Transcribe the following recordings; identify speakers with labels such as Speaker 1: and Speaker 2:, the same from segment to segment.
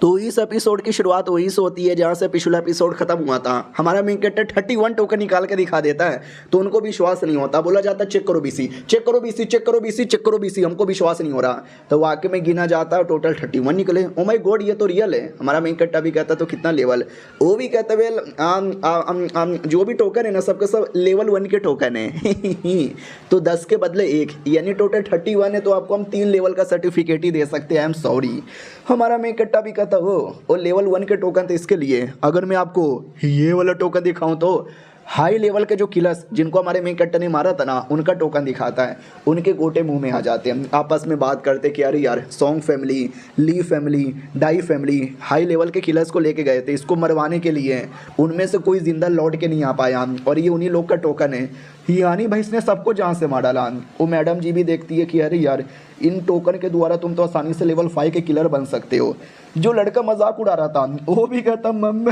Speaker 1: तो इस एपिसोड की शुरुआत वहीं से होती है जहाँ से पिछला एपिसोड खत्म हुआ था। हमारा मेन कैरेक्टर 31 टोकन निकाल के दिखा देता है तो उनको विश्वास नहीं होता। बोला जाता है चेक करो बीसी, चेक करो बीसी, चेक करो बीसी, चेक करो बीसी, हमको विश्वास नहीं हो रहा। तो वाकई में गिना जाता है टोटल 31 निकले। ओ माय गॉड, ये तो रियल है। हमारा मेन कैरेक्टर भी कहता तो कितना लेवल, वो भी कहता वेल जो भी टोकन है ना सबके सब लेवल 1 के टोकन है तो 10 के बदले 1 यानी टोटल 31 है तो आपको हम 3 लेवल का सर्टिफिकेट ही दे सकते हैं। I am sorry. हमारा मेन कैरेक्टर भी कहता वो लेवल 1 के टोकन थे इसके लिए। अगर मैं आपको ये वाला टोकन दिखाऊं तो हाई लेवल के जो किलर्स जिनको हमारे मेन कैरेक्टर ने मारा था ना उनका टोकन दिखाता है। उनके गोटे मुंह में आ जाते हैं, आपस में बात करते कि अरे यार Song family, Li family, Dai family high level के किलर्स को लेके गए थे इसको मरवाने के लिए। उनमें से कोई जिंदा लौट के नहीं आ पाया और ये उन्हीं लोग का टोकन है। यानी भाई इसने सबको जान से मार डाला। वो मैडम जी भी देखती है कि अरे यार इन टोकन के द्वारा तुम तो आसानी से लेवल 5 के किलर बन सकते हो। जो लड़का मजाक उड़ा रहा था वो भी कहता मम्मी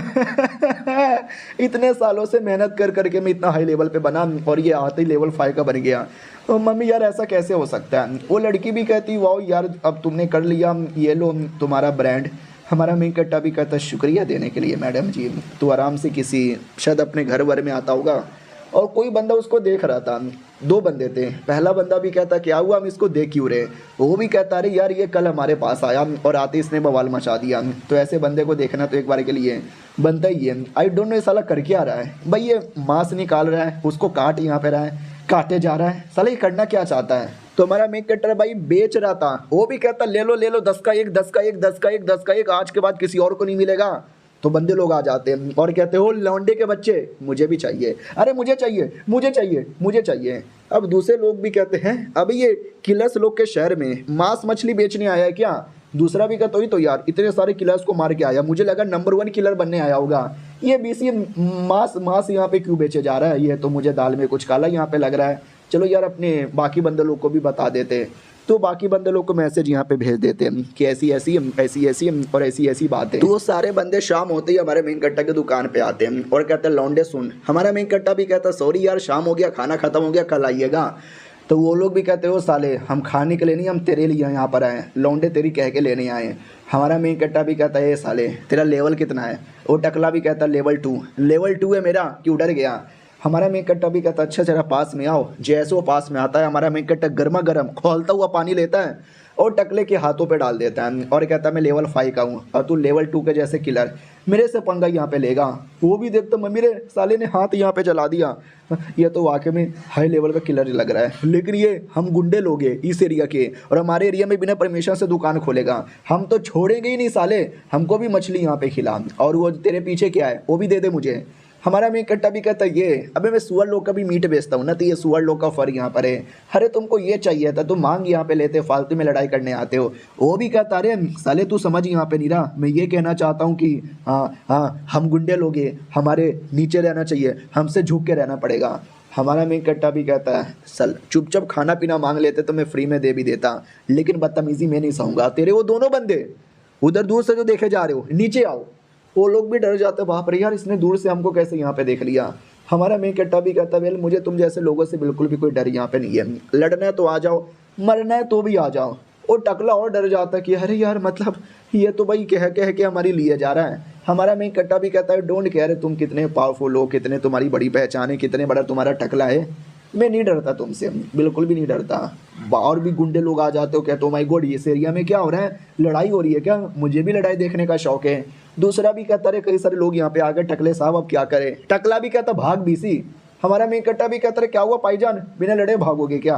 Speaker 1: इतने सालों से मेहनत कर करके मैं इतना हाई लेवल पे बना और ये आते ही लेवल 5 का बन गया। तो मम्मी यार ऐसा कैसे हो सकता है। वो लड़की भी कहती वाओ यार अब तुमने कर लिया, ये लो तुम्हारा ब्रांड। हमारा मेन कैरेक्टर भी कहता शुक्रिया देने के लिए मैडम जी। तो आराम से किसी शायद अपने घर वर में आता होगा और कोई बंदा उसको देख रहा था। 2 बंदे थे। पहला बंदा भी कहता क्या हुआ हम इसको देख क्यों रहे। वो भी कहता अरे यार ये कल हमारे पास आया और आते इसने बवाल मचा दिया। तो ऐसे बंदे को देखना तो एक बार के लिए बनता ही है। आई डोंट नो ये साला कर क्या रहा है भाई। ये मांस निकाल रहा है, उसको काट यहाँ पे रहा है, काटे जा रहा है। साला ये करना क्या चाहता है। तो हमारा मेन कैरेक्टर भाई बेच रहा था। वो भी कहता ले लो 10 का 1, 10 का 1, 10 का 1, 10 का 1, आज के बाद किसी और को नहीं मिलेगा। तो बंदे लोग आ जाते हैं और कहते हो लौंडे के बच्चे मुझे भी चाहिए, अरे मुझे चाहिए, मुझे चाहिए, मुझे चाहिए। अब दूसरे लोग भी कहते हैं अभी ये किलर्स लोग के शहर में मांस मछली बेचने आया है क्या। दूसरा भी कहता तो यार इतने सारे किलर्स को मार के आया, मुझे लगा नंबर 1 किलर बनने आया होगा। ये बीसी मांस यहाँ पे क्यों बेचे जा रहा है, ये तो मुझे दाल में कुछ काला यहाँ पे लग रहा है। चलो यार अपने बाकी बंदे लोग को भी बता देते। तो बाकी बंदे लोग को मैसेज यहाँ पे भेज देते हैं कि ऐसी ऐसी और ऐसी ऐसी बातें। तो वो सारे बंदे शाम होते ही हमारे मेन कट्टा की दुकान पे आते हैं और कहते हैं लौंडे सुन। हमारा मेन कट्टा भी कहता सॉरी यार शाम हो गया, खाना खत्म हो गया, कल आइएगा। तो वो लोग भी कहते हो साले हम खाने के लिए नहीं, हम तेरे लिए यहाँ पर आए, लौंडे तेरी कह के लेने आए। हमारा मेन कट्टा भी कहता है ये साले तेरा लेवल कितना है। वो टकला भी कहता लेवल 2, लेवल 2 है मेरा, क्यों डर गया। हमारा मेन कट्टा भी कहता अच्छा जरा पास में आओ। जैसे वो पास में आता है हमारा मेन कट्टा गर्मा गर्म खोलता हुआ पानी लेता है और टकले के हाथों पे डाल देता है और कहता है मैं लेवल 5 का हूँ और तू लेवल 2 के जैसे किलर, मेरे से पंगा यहाँ पे लेगा। वो भी देखता मम्मी रे साले ने हाथ यहाँ पे चला दिया, ये तो वाकई में हाई लेवल का किलर लग रहा है। लेकिन ये हम गुंडे लोग हैं इस एरिया के और हमारे एरिया में बिना परमिशन से दुकान खोलेगा, हम तो छोड़ेंगे ही नहीं साले, हमको भी मछली यहाँ पे खिला। और वो तेरे पीछे क्या है वो भी दे दे मुझे। हमारा मेन कट्टा भी कहता है ये अबे मैं सुअर लोग का भी मीट बेचता हूँ ना, तो ये सुअर लोग का फर यहाँ पर है। अरे तुमको ये चाहिए था तुम मांग यहाँ पे लेते, फालतू में लड़ाई करने आते हो। वो भी कहता अरे साले तू समझ यहाँ पे नहीं रहा, मैं ये कहना चाहता हूँ कि हाँ हम गुंडे लोग हैं, हमारे नीचे रहना चाहिए, हमसे झुक के रहना पड़ेगा। हमारा मेन कट्टा भी कहता है सल चुपचाप खाना पीना मांग लेते तो मैं फ्री में दे भी देता, लेकिन बदतमीजी मैं नहीं सहूँगा। तेरे वो दोनों बंदे उधर दूर से जो देखे जा रहे हो नीचे आओ। वो लोग भी डर जाते बाप रे यार इसने दूर से हमको कैसे यहाँ पे देख लिया। हमारा मेन कट्टा भी कहता वेल मुझे तुम जैसे लोगों से बिल्कुल भी कोई डर यहाँ पे नहीं है, लड़ना है तो आ जाओ, मरना है तो भी आ जाओ। वो टकला और डर जाता कि अरे यार मतलब ये तो भाई कह के हमारी लिए जा रहा है। हमारा मेन कट्टा भी कहता है डोंट केयर तुम कितने पावरफुल हो, कितने तुम्हारी बड़ी पहचान है, कितने बड़ा तुम्हारा टकला है, मैं नहीं डरता तुमसे, बिल्कुल भी नहीं डरता। और भी गुंडे लोग आ जाते हो कहते हो माय गॉड इस एरिया में क्या हो रहा है, लड़ाई हो रही है क्या, मुझे भी लड़ाई देखने का शौक है। दूसरा भी कहता रहे कई सारे लोग यहाँ पे आ गए टकले साहब अब क्या करें। टकला भी कहता भाग बीसी। हमारा मेन कट्टा भी कहता रहे क्या हुआ भाईजान बिना लड़े भागोगे क्या।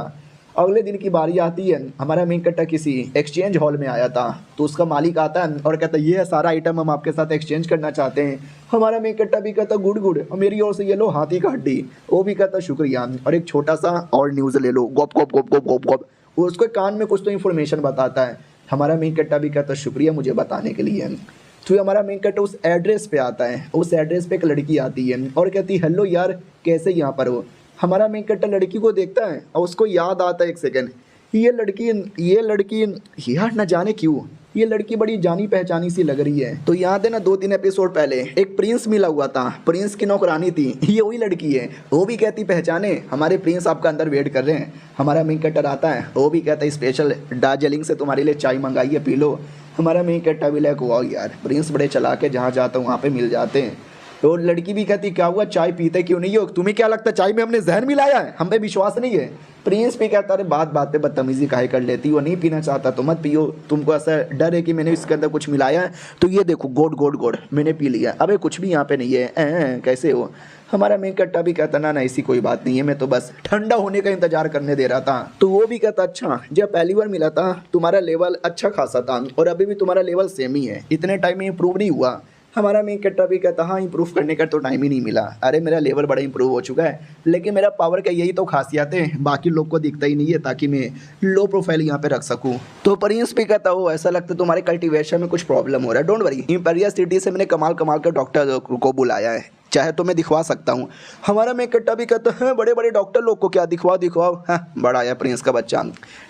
Speaker 1: अगले दिन की बारी आती है, हमारा मेन कट्टा किसी एक्सचेंज हॉल में आया था तो उसका मालिक आता है और कहता है ये सारा आइटम हम आपके साथ एक्सचेंज करना चाहते हैं। हमारा मेन कट्टा भी कहता गुड गुड मेरी ओर से ये लो हाथी का हड्डी। वो भी कहता शुक्रिया और एक छोटा सा और न्यूज़ ले लो गोप गोप गोप गोप गोप गोप। वो उसके कान में कुछ तो इन्फॉर्मेशन बताता है। हमारा मेन कट्टा भी कहता शुक्रिया मुझे बताने के लिए। तो हमारा मेन कट्टा उस एड्रेस पे आता है, उस एड्रेस पे एक लड़की आती है और कहती हेलो यार कैसे यहाँ पर हो। हमारा मेन कट्टा लड़की को देखता है और उसको याद आता है एक सेकंड ये लड़की यार न जाने क्यों ये लड़की बड़ी जानी पहचानी सी लग रही है। तो याद है ना 2-3 एपिसोड पहले एक प्रिंस मिला हुआ था, प्रिंस की नौकरानी थी, ये वही लड़की है। वो भी कहती पहचाने हमारे प्रिंस आपका अंदर वेट कर रहे हैं। हमारा मेन कट्टर आता है, वो भी कहता है स्पेशल दार्जिलिंग से तुम्हारे लिए चाय मंगाई है पी लो। हमारा मेन कट्टा भी लाइक हुआ यार, प्रिंस बड़े चला के जहाँ जाता हूँ वहाँ पे मिल जाते हैं। तो लड़की भी कहती क्या हुआ चाय पीते क्यों नहीं हो, तुम्हें क्या लगता है चाय में हमने जहर मिलाया है, हम पे विश्वास नहीं है। प्रिंस भी कहता अरे बात बात पे बदतमीजी काहे कर लेती हो, नहीं पीना चाहता तो मत पियो, तुमको ऐसा डर है कि मैंने इसके अंदर कुछ मिलाया है, तो ये देखो गोड गोड गोड मैंने पी लिया, अबे कुछ भी यहाँ पे नहीं है, कैसे हो। हमारा मेन कट्टा भी कहता ना ऐसी कोई बात नहीं है, मैं तो बस ठंडा होने का इंतजार करने दे रहा था। तो वो भी कहता अच्छा जब पहली बार मिला था तुम्हारा लेवल अच्छा खासा था और अभी भी तुम्हारा लेवल सेम ही है, इतने टाइम में इंप्रूव नहीं हुआ। हमारा मेन कट्टा भी कहता हाँ इंप्रूव करने का तो टाइम ही नहीं मिला, अरे मेरा लेवल बड़ा इंप्रूव हो चुका है, लेकिन मेरा पावर का यही तो खासियत है, बाकी लोग को दिखता ही नहीं है ताकि मैं लो प्रोफाइल यहाँ पे रख सकूँ। तो प्रिंस भी कहता हो ऐसा लगता है तुम्हारे कल्टीवेशन में कुछ प्रॉब्लम हो रहा है, डोंट वरी इंपीरियल सिटी से मैंने कमाल कमाल का डॉक्टर को बुलाया है, चाहे तो मैं दिखवा सकता हूँ। हमारा मेन कट्टा भी कहता है बड़े बड़े डॉक्टर लोग को क्या दिखवाओ दिखवाओ, हाँ बड़ा आया प्रिंस का बच्चा,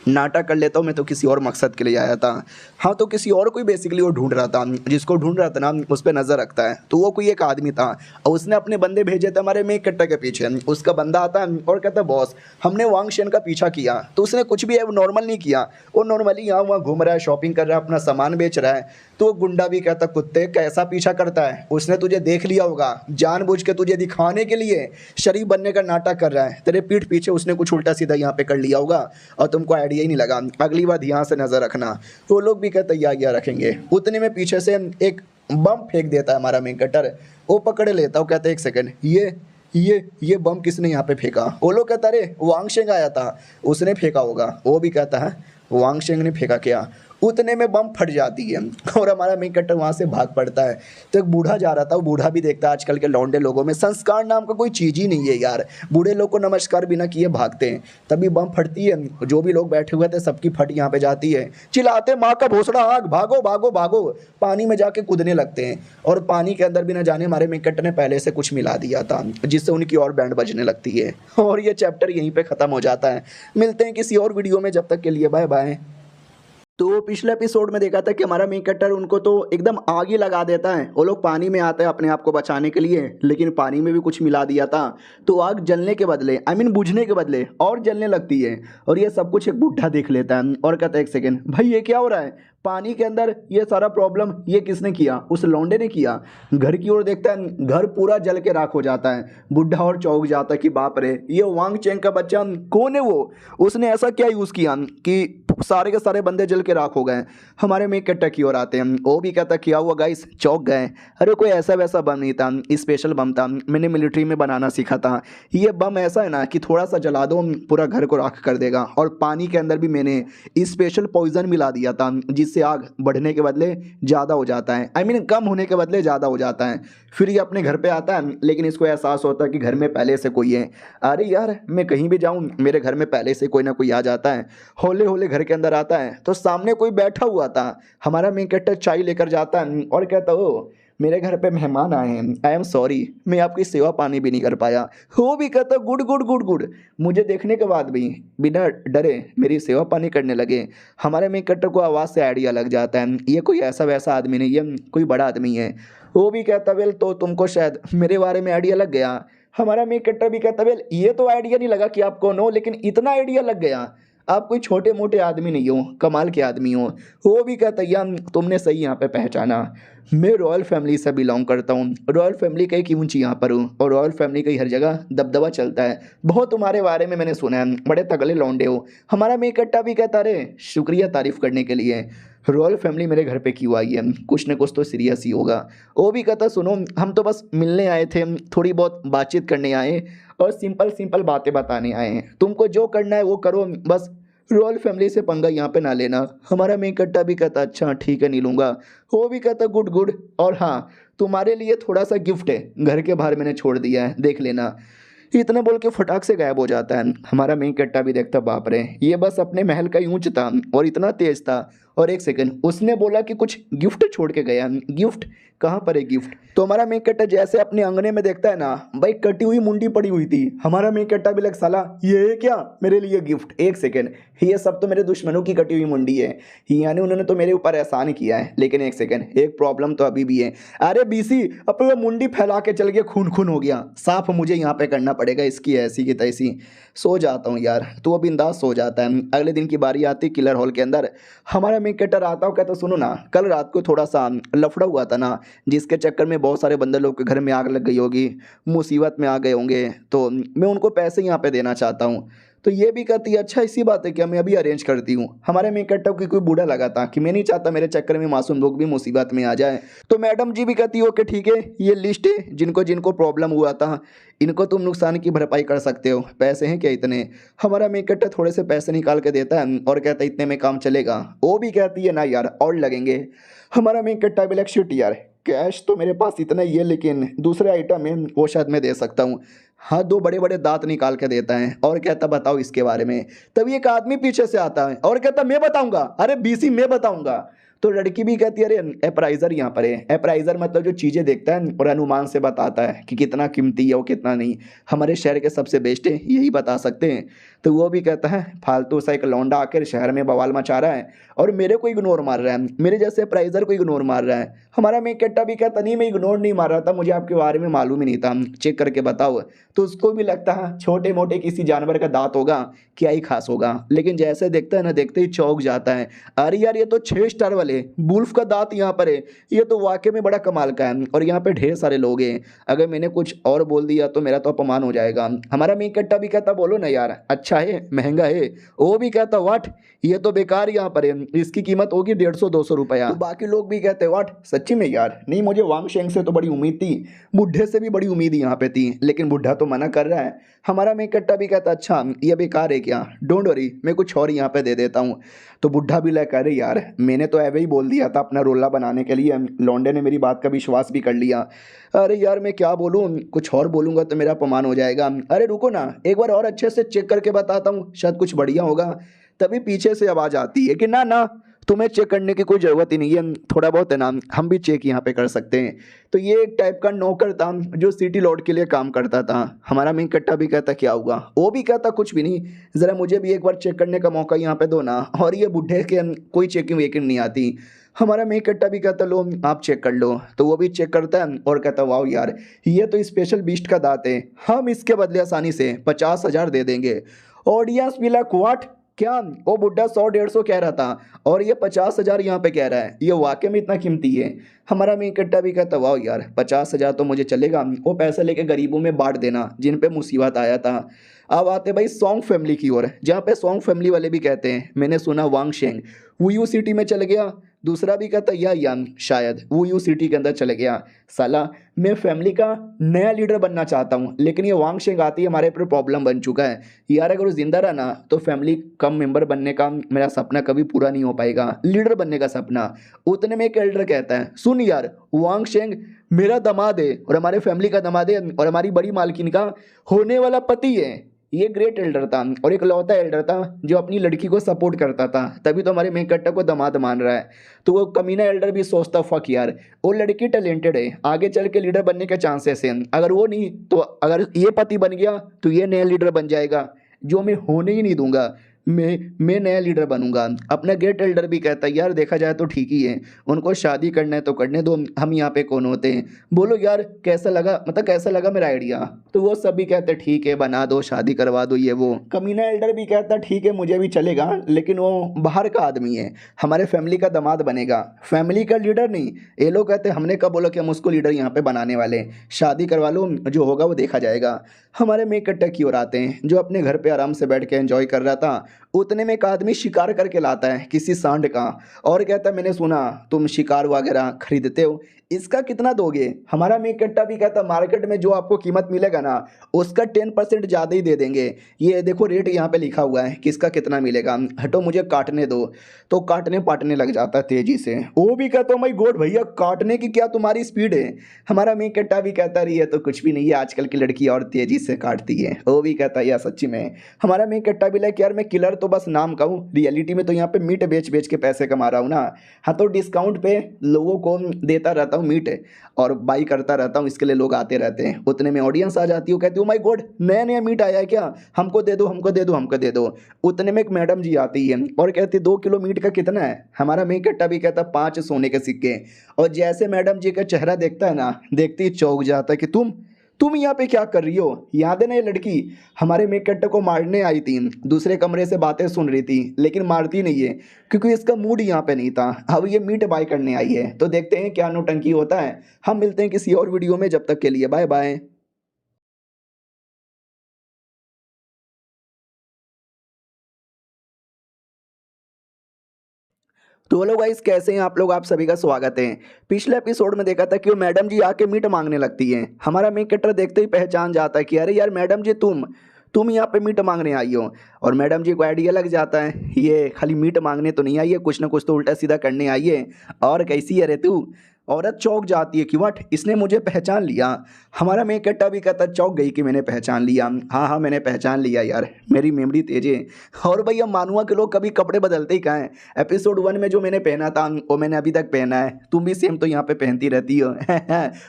Speaker 1: नाटक कर लेता हूँ, मैं तो किसी और मकसद के लिए आया था। हाँ तो किसी और कोई बेसिकली वो ढूंढ रहा था, जिसको ढूंढ रहा था ना उस पर नज़र रखता है, तो वो कोई एक आदमी था और उसने अपने बंदे भेजे थे हमारे मेन कट्टा के पीछे। उसका बंदा आता है और कहता है बॉस हमने वांग शेन का पीछा किया, तो उसने कुछ भी नॉर्मल नहीं किया, वो नॉर्मली यहाँ वहाँ घूम रहा है, शॉपिंग कर रहा है, अपना सामान बेच रहा है। तो गुंडा भी कहता कुत्ते कैसा पीछा करता है, उसने तुझे देख लिया होगा, जानबूझ के तुझे दिखाने के लिए शरीफ बनने का नाटक कर रहा है, तेरे पीठ पीछे उसने कुछ उल्टा सीधा यहाँ पे कर लिया होगा और तुमको आइडिया ही नहीं लगा, अगली बार ध्यान से नजर रखना। वो लोग भी कहते या रखेंगे। उतने में पीछे से एक बम फेंक देता है हमारा मेन कटर, वो पकड़ लेता, वो कहता है एक सेकंड ये बम किसने यहाँ पे फेंका। वो लोग कहता अरे वांग शेंग आया था उसने फेंका होगा, वो भी कहता है वांग शेंग ने फेंका क्या। उतने में बम फट जाती है और हमारा मेन कट्टर वहाँ से भाग पड़ता है। तो एक बूढ़ा जा रहा था, वो बूढ़ा भी देखता है आजकल के लौंडे लोगों में संस्कार नाम का कोई चीज़ ही नहीं है यार, बूढ़े लोग को नमस्कार बिना किए भागते हैं। तभी बम फटती है, जो भी लोग बैठे हुए थे सबकी फट यहाँ पे जाती है, चिल्लाते माँ का भोसड़ा आग, भागो भागो भागो, पानी में जाके कूदने लगते हैं। और पानी के अंदर भी न जाने हमारे मेन कट्टर ने पहले से कुछ मिला दिया था जिससे उनकी और बैंड बजने लगती है। और ये चैप्टर यहीं पर ख़त्म हो जाता है। मिलते हैं किसी और वीडियो में, जब तक के लिए बाय बाय। तो पिछले एपिसोड में देखा था कि हमारा मेन कट्टर उनको तो एकदम आग ही लगा देता है, वो लोग पानी में आते हैं अपने आप को बचाने के लिए, लेकिन पानी में भी कुछ मिला दिया था, तो आग जलने के बदले बुझने के बदले और जलने लगती है। और ये सब कुछ एक बूढ़ा देख लेता है और कहता है एक सेकेंड भाई ये क्या हो रहा है, पानी के अंदर ये सारा प्रॉब्लम ये किसने किया, उस लौंडे ने किया। घर की ओर देखता है, घर पूरा जल के राख हो जाता है। बूढ़ा और चौंक जाता है कि बाप रे ये वांग चेंग का बच्चा कौन है, वो उसने ऐसा क्या यूज़ किया कि सारे के सारे बंदे जल के राख हो गए। हमारे मेन कट्टा की ओर आते हैं, वो भी कहता किया हुआ गाइस, चौंक गए। अरे कोई ऐसा वैसा बम नहीं था, स्पेशल बम था, मैंने मिलिट्री में बनाना सीखा था। ये बम ऐसा है ना कि थोड़ा सा जला दो पूरा घर को राख कर देगा। और पानी के अंदर भी मैंने स्पेशल पॉइजन मिला दिया था जिससे आग बढ़ने के बदले ज़्यादा हो जाता है, कम होने के बदले ज़्यादा हो जाता है। फिर ये अपने घर पे आता है, लेकिन इसको एहसास होता है कि घर में पहले से कोई है। अरे यार मैं कहीं भी जाऊँ मेरे घर में पहले से कोई ना कोई आ जाता है। होले होले घर के अंदर आता है तो सामने कोई बैठा हुआ था। हमारा मेन कट्टर चाय लेकर जाता है और कहता हो मेरे घर पे मेहमान आए हैं, आई एम सॉरी मैं आपकी सेवा पानी भी नहीं कर पाया। वो भी कहता गुड गुड गुड गुड, मुझे देखने के बाद भी बिना डरे मेरी सेवा पानी करने लगे। हमारे मेन कट्टर को आवाज़ से आइडिया लग जाता है ये कोई ऐसा वैसा आदमी नहीं, ये कोई बड़ा आदमी है। वो भी कहता वेल तो तुमको शायद मेरे बारे में आइडिया लग गया। हमारा मेन कट्टर भी कहता वेल ये तो आइडिया नहीं लगा कि आप कौन हो, लेकिन इतना आइडिया लग गया आप कोई छोटे मोटे आदमी नहीं हो, कमाल के आदमी हो। वो भी कहता यार तुमने सही यहाँ पे पहचाना, मैं रॉयल फैमिली से बिलोंग करता हूँ, रॉयल फैमिली का एक ऊँची यहाँ पर हूँ और रॉयल फैमिली का ही हर जगह दबदबा चलता है। बहुत तुम्हारे बारे में मैंने सुना है, बड़े तगड़े लौंडे हो। हमारा मेन कट्टा भी कहता अरे शुक्रिया तारीफ़ करने के लिए, रॉयल फैमिली मेरे घर पे क्यों आई है, कुछ न कुछ तो सीरियस ही होगा। वो भी कहता सुनो हम तो बस मिलने आए थे, थोड़ी बहुत बातचीत करने आए और सिंपल बातें बताने आए हैं, तुमको जो करना है वो करो, बस रॉयल फैमिली से पंगा यहाँ पे ना लेना। हमारा मेन कट्टा भी कहता अच्छा ठीक है नहीं लूँगा। वो भी कहता गुड गुड, और हाँ तुम्हारे लिए थोड़ा सा गिफ्ट है, घर के बाहर मैंने छोड़ दिया है देख लेना। इतना बोल के फटाक से गायब हो जाता है। हमारा मेन कट्टा भी देखता बाप रे ये बस अपने महल का ही ऊंच था और इतना तेज था। और एक सेकंड उसने बोला कि कुछ गिफ्ट छोड़ के गया, गिफ्ट कहाँ पर है गिफ्ट। तो हमारा मेन कट्टा जैसे अपने अंगने में देखता है ना भाई कटी हुई मुंडी पड़ी हुई थी। हमारा मेन कट्टा भी लग साला ये क्या मेरे लिए गिफ्ट, एक सेकंड ये सब तो मेरे दुश्मनों की कटी हुई मुंडी है, यानी उन्होंने तो मेरे ऊपर एहसान किया है। लेकिन एक सेकंड एक प्रॉब्लम तो अभी भी है, अरे बीसी अपने मुंडी फैला के चल गया, खून खून हो गया, साफ मुझे यहाँ पे करना पड़ेगा इसकी ऐसी की तैसी। सो जाता हूँ यार, तू अब बिंदास सो जाता है। अगले दिन की बारी आती किलर हॉल के अंदर। हमारा मेन कैरेक्टर आता हूँ, कहता सुनो ना, कल रात को थोड़ा सा लफड़ा हुआ था ना, जिसके चक्कर में बहुत सारे बंदर लोग के घर में आग लग गई होगी, मुसीबत में आ गए होंगे, तो मैं उनको पैसे यहाँ पे देना चाहता हूँ। तो ये भी कहती है अच्छा इसी बात है क्या, मैं अभी अरेंज करती हूँ। हमारे मेन कैरेक्टर को कोई बूढ़ा लगा था कि मैं नहीं चाहता मेरे चक्कर में मासूम लोग भी मुसीबत में आ जाए। तो मैडम जी भी कहती है ओके ठीक है, ये लिस्ट है जिनको जिनको प्रॉब्लम हुआ था, इनको तुम नुकसान की भरपाई कर सकते हो, पैसे हैं क्या इतने। हमारा मेन कैरेक्टर थोड़े से पैसे निकाल के देता है और कहता है इतने में काम चलेगा। वो भी कहती है ना यार और लगेंगे। हमारा मेन कैरेक्टर भी शिट यार, कैश तो मेरे पास इतना ही है, लेकिन दूसरे आइटम है वो शायद मैं दे सकता हूँ। हाँ, दो बड़े बड़े दांत निकाल के देता है और कहता बताओ इसके बारे में। तभी एक आदमी पीछे से आता है और कहता मैं बताऊंगा, अरे बीसी मैं बताऊंगा। तो लड़की भी कहती है अरे अप्राइजर यहाँ पर है। अप्राइजर मतलब जो चीज़ें देखता है और अनुमान से बताता है कि कितना कीमती है वो कितना नहीं, हमारे शहर के सबसे बेस्ट है यही बता सकते हैं। तो वो भी कहता है फालतू सा एक लौंडा आकर शहर में बवाल मचा रहा है और मेरे को इग्नोर मार रहा है, मेरे जैसे अप्राइजर को इग्नोर मार रहा है। हमारा मेन कैरेक्टर भी कहता नहीं मैं इग्नोर नहीं मार रहा था, मुझे आपके बारे में मालूम ही नहीं था, चेक करके बताओ। तो उसको भी लगता है छोटे मोटे किसी जानवर का दांत होगा, क्या ही खास होगा, लेकिन जैसे देखता है ना देखते ही चौंक जाता है। अरे यार ये तो 6 स्टार वाले वुल्फ का दांत यहाँ पर है, ये तो वाकई में बड़ा कमाल का है और यहाँ पे ढेर सारे लोग हैं, अगर मैंने कुछ और बोल दिया तो मेरा तो अपमान हो जाएगा। हमारा मेन कैरेक्टर भी कहता बोलो ना यार अच्छा है महंगा है। वो भी कहता वाट ये तो बेकार यहाँ पर है, इसकी कीमत होगी 150-200 रुपया। तो बाकी लोग भी कहते वाट सच्ची में यार, नहीं मुझे वांग शेंग से तो बड़ी उम्मीद थी, बुढ़े से भी बड़ी उम्मीद यहाँ पे थी, लेकिन बुढ़ा तो मना कर रहा है। हमारा मेन कैरेक्टर भी कहता अच्छा ये बेकार है क्या, डोंट वरी मैं कुछ और यहाँ पे दे देता हूँ। तो बुढ़ा भी लगा अरे यार मैंने तो ऐवे ही बोल दिया था अपना रोला बनाने के लिए, लौंडे ने मेरी बात का विश्वास भी कर लिया। अरे यार मैं क्या बोलूँ, कुछ और बोलूँगा तो मेरा अपमान हो जाएगा। अरे रुको ना एक बार और अच्छे से चेक करके बताता हूँ, शायद कुछ बढ़िया होगा। तभी पीछे से आवाज़ आती है कि ना ना तुम्हें चेक करने की कोई ज़रूरत ही नहीं है, थोड़ा बहुत है ना हम भी चेक यहाँ पे कर सकते हैं। तो ये एक टाइप का नौकर था जो सिटी लॉर्ड के लिए काम करता था। हमारा मेन कैरेक्टर भी कहता क्या हुआ, वो भी कहता कुछ भी नहीं, ज़रा मुझे भी एक बार चेक करने का मौका यहाँ पे दो ना। और ये बुढ़े के कोई चेकिंग वेकिंग नहीं आती। हमारा मेन कैरेक्टर भी कहता लो आप चेक कर लो। तो वो भी चेक करता है और कहता वाह यार ये तो स्पेशल बीस्ट का दांत है, हम इसके बदले आसानी से 50,000 दे देंगे। ऑडियंस भी लाइक व्हाट क्या, वो बुढ़ा 100-150 कह रहा था और ये 50,000 यहाँ पे कह रहा है, ये वाकई में इतना कीमती है। हमारा मेन कैरेक्टर भी कहता वाह यार 50,000 तो मुझे चलेगा, वो पैसे लेके गरीबों में बांट देना जिन पे मुसीबत आया था। अब आते भाई सॉन्ग फैमिली की ओर, जहाँ पे सॉन्ग फैमिली वाले भी कहते हैं मैंने सुना वांग शेंग वुयू सिटी में चल गया। दूसरा भी कहता या यान शायद वुयू सिटी के अंदर चले गया। साला मैं फैमिली का नया लीडर बनना चाहता हूँ, लेकिन ये वांग शेंग आती है हमारे पर प्रॉब्लम बन चुका है यार, अगर वो जिंदा रहा ना तो फैमिली कम मेंबर बनने का मेरा सपना कभी पूरा नहीं हो पाएगा, लीडर बनने का सपना। उतने में एक एल्डर कहता है सुन यार वांग शेंग मेरा दामाद है और हमारे फैमिली का दामाद है और हमारी बड़ी मालकिन का होने वाला पति है। ये ग्रेट एल्डर था और एक लौता एल्डर था जो अपनी लड़की को सपोर्ट करता था, तभी तो हमारे मेन कैरेक्टर को दामाद मान रहा है। तो वो कमीना एल्डर भी सोचता फक यार वो लड़की टैलेंटेड है, आगे चल के लीडर बनने के चांसेस हैं, अगर वो नहीं तो अगर ये पति बन गया तो ये नया लीडर बन जाएगा, जो मैं होने ही नहीं दूंगा, मैं नया लीडर बनूंगा। अपना ग्रेट एल्डर भी कहता है यार देखा जाए तो ठीक ही है, उनको शादी करना है तो करने दो, हम यहाँ पे कौन होते हैं, बोलो यार कैसा लगा, मतलब कैसा लगा मेरा आइडिया। तो वो सब भी कहते हैं ठीक है बना दो शादी करवा दो ये वो। कमीना एल्डर भी कहता है ठीक है मुझे भी चलेगा, लेकिन वो बाहर का आदमी है, हमारे फैमिली का दामाद बनेगा, फैमिली का लीडर नहीं। ये लोग कहते हैं हमने कब बोला कि हम उसको लीडर यहाँ पे बनाने वाले, शादी करवा लो जो होगा वो देखा जाएगा। हमारे मेन कैरेक्टर की ओर आते हैं जो अपने घर पे आराम से बैठ के एंजॉय कर रहा था। उतने में एक आदमी शिकार करके लाता है किसी सांड का और कहता है मैंने सुना तुम शिकार वगैरह खरीदते हो, इसका कितना दोगे। हमारा मेन कैरेक्टर भी कहता मार्केट में जो आपको कीमत मिलेगा ना उसका 10% ज़्यादा ही दे देंगे, ये देखो रेट यहाँ पे लिखा हुआ है किसका कितना मिलेगा, हटो मुझे काटने दो। तो काटने पाटने लग जाता है तेजी से। वो भी कहता हूँ माई गॉड भैया काटने की क्या तुम्हारी स्पीड है। हमारा मेन कैरेक्टर भी कहता रही है तो कुछ भी नहीं है, आजकल की लड़की और तेजी से काटती है। वो भी कहता है यार सच्ची में। हमारा मेन कैरेक्टर भी लाइक यार मैं किलर तो बस नाम का हूँ, रियलिटी में तो यहाँ पे मीट बेच बेच के पैसे कमा रहा हूँ ना। हाँ तो डिस्काउंट पे लोगों को देता रहता हूँ मीट और बाई करता रहता हूँ, इसके लिए लोग आते रहते हैं। उतने में ऑडियंस आ जाती है, कहती हूँ माय गॉड नया नया मीट आया है क्या, हमको दे दो हमको दे दो हमको दे दो। उतने में एक मैडम जी आती है और कहती 2 किलो मीट का कितना है। हमारा मेन कैरेक्टर भी कहता 5 सोने के सिक्के। और जैसे मैडम जी का चेहरा देखता है ना देखते ही चौंक जाता है कि तुम यहाँ पे क्या कर रही हो? याद है ना ये लड़की हमारे मेक कट्टर को मारने आई थी, दूसरे कमरे से बातें सुन रही थी लेकिन मारती नहीं है क्योंकि इसका मूड यहाँ पे नहीं था। अब ये मीट बाय करने आई है तो देखते हैं क्या नौटंकी होता है। हम मिलते हैं किसी और वीडियो में, जब तक के लिए बाय बाय। तो हेलो गाइस, कैसे हैं आप लोग? आप सभी का स्वागत है। पिछले एपिसोड में देखा था कि वो मैडम जी आके मीट मांगने लगती हैं। हमारा मेन कैरेक्टर देखते ही पहचान जाता है कि अरे यार मैडम जी, तुम यहाँ पे मीट मांगने आई हो। और मैडम जी को आइडिया लग जाता है ये खाली मीट मांगने तो नहीं आई है, कुछ ना कुछ तो उल्टा सीधा करने आई है। और कैसी है रे तू? औरत चौंक जाती है कि व्हाट, इसने मुझे पहचान लिया। हमारा मेन कैरेक्टर भी कहता चौंक गई कि मैंने पहचान लिया। हाँ हाँ, मैंने पहचान लिया यार, मेरी मेमोरी तेज है। और भैया मानुआ के लोग कभी कपड़े बदलते ही कहाँ हैं। एपिसोड 1 में जो मैंने पहना था वो मैंने अभी तक पहना है, तुम भी सेम तो यहाँ पे पहनती रहती हो।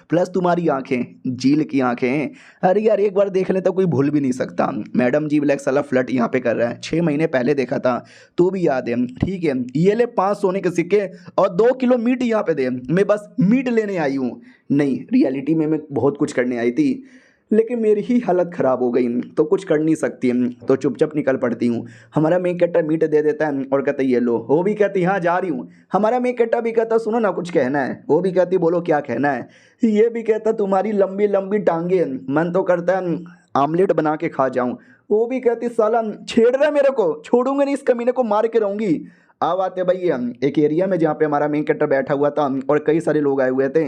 Speaker 1: प्लस तुम्हारी आंखें झील की आंखें हैं। अरे यार एक बार देख ले तो कोई भूल भी नहीं सकता। मैडम जी ब्लैक साला फ्लर्ट यहाँ पे कर रहा है, 6 महीने पहले देखा था, तो भी याद है। ठीक है, ये ले 5 सोने के सिक्के और 2 किलो मीट यहाँ पे दे, मैं बस मीट लेने आई हूँ। नहीं, रियलिटी में मैं बहुत कुछ करने आई थी लेकिन मेरी ही हालत ख़राब हो गई तो कुछ कर नहीं सकती, तो चुपचाप निकल पड़ती हूँ। हमारा मेक कैरेक्टर मीट दे देता है और कहता है ये लो। वो भी कहती हाँ जा रही हूँ। हमारा मेक कैरेक्टर भी कहता सुनो ना कुछ कहना है। वो भी कहती बोलो क्या कहना है। ये भी कहता तुम्हारी लंबी लंबी टांगे, मन तो करता है आमलेट बना के खा जाऊँ। वो भी कहती साला छेड़ रहा है मेरे को, छोड़ूंगा नहीं, इस कमीने को मार के रहूँगी। अब आते भाई हम एक एरिया में जहाँ पे हमारा मेन कैरेक्टर बैठा हुआ था और कई सारे लोग आए हुए थे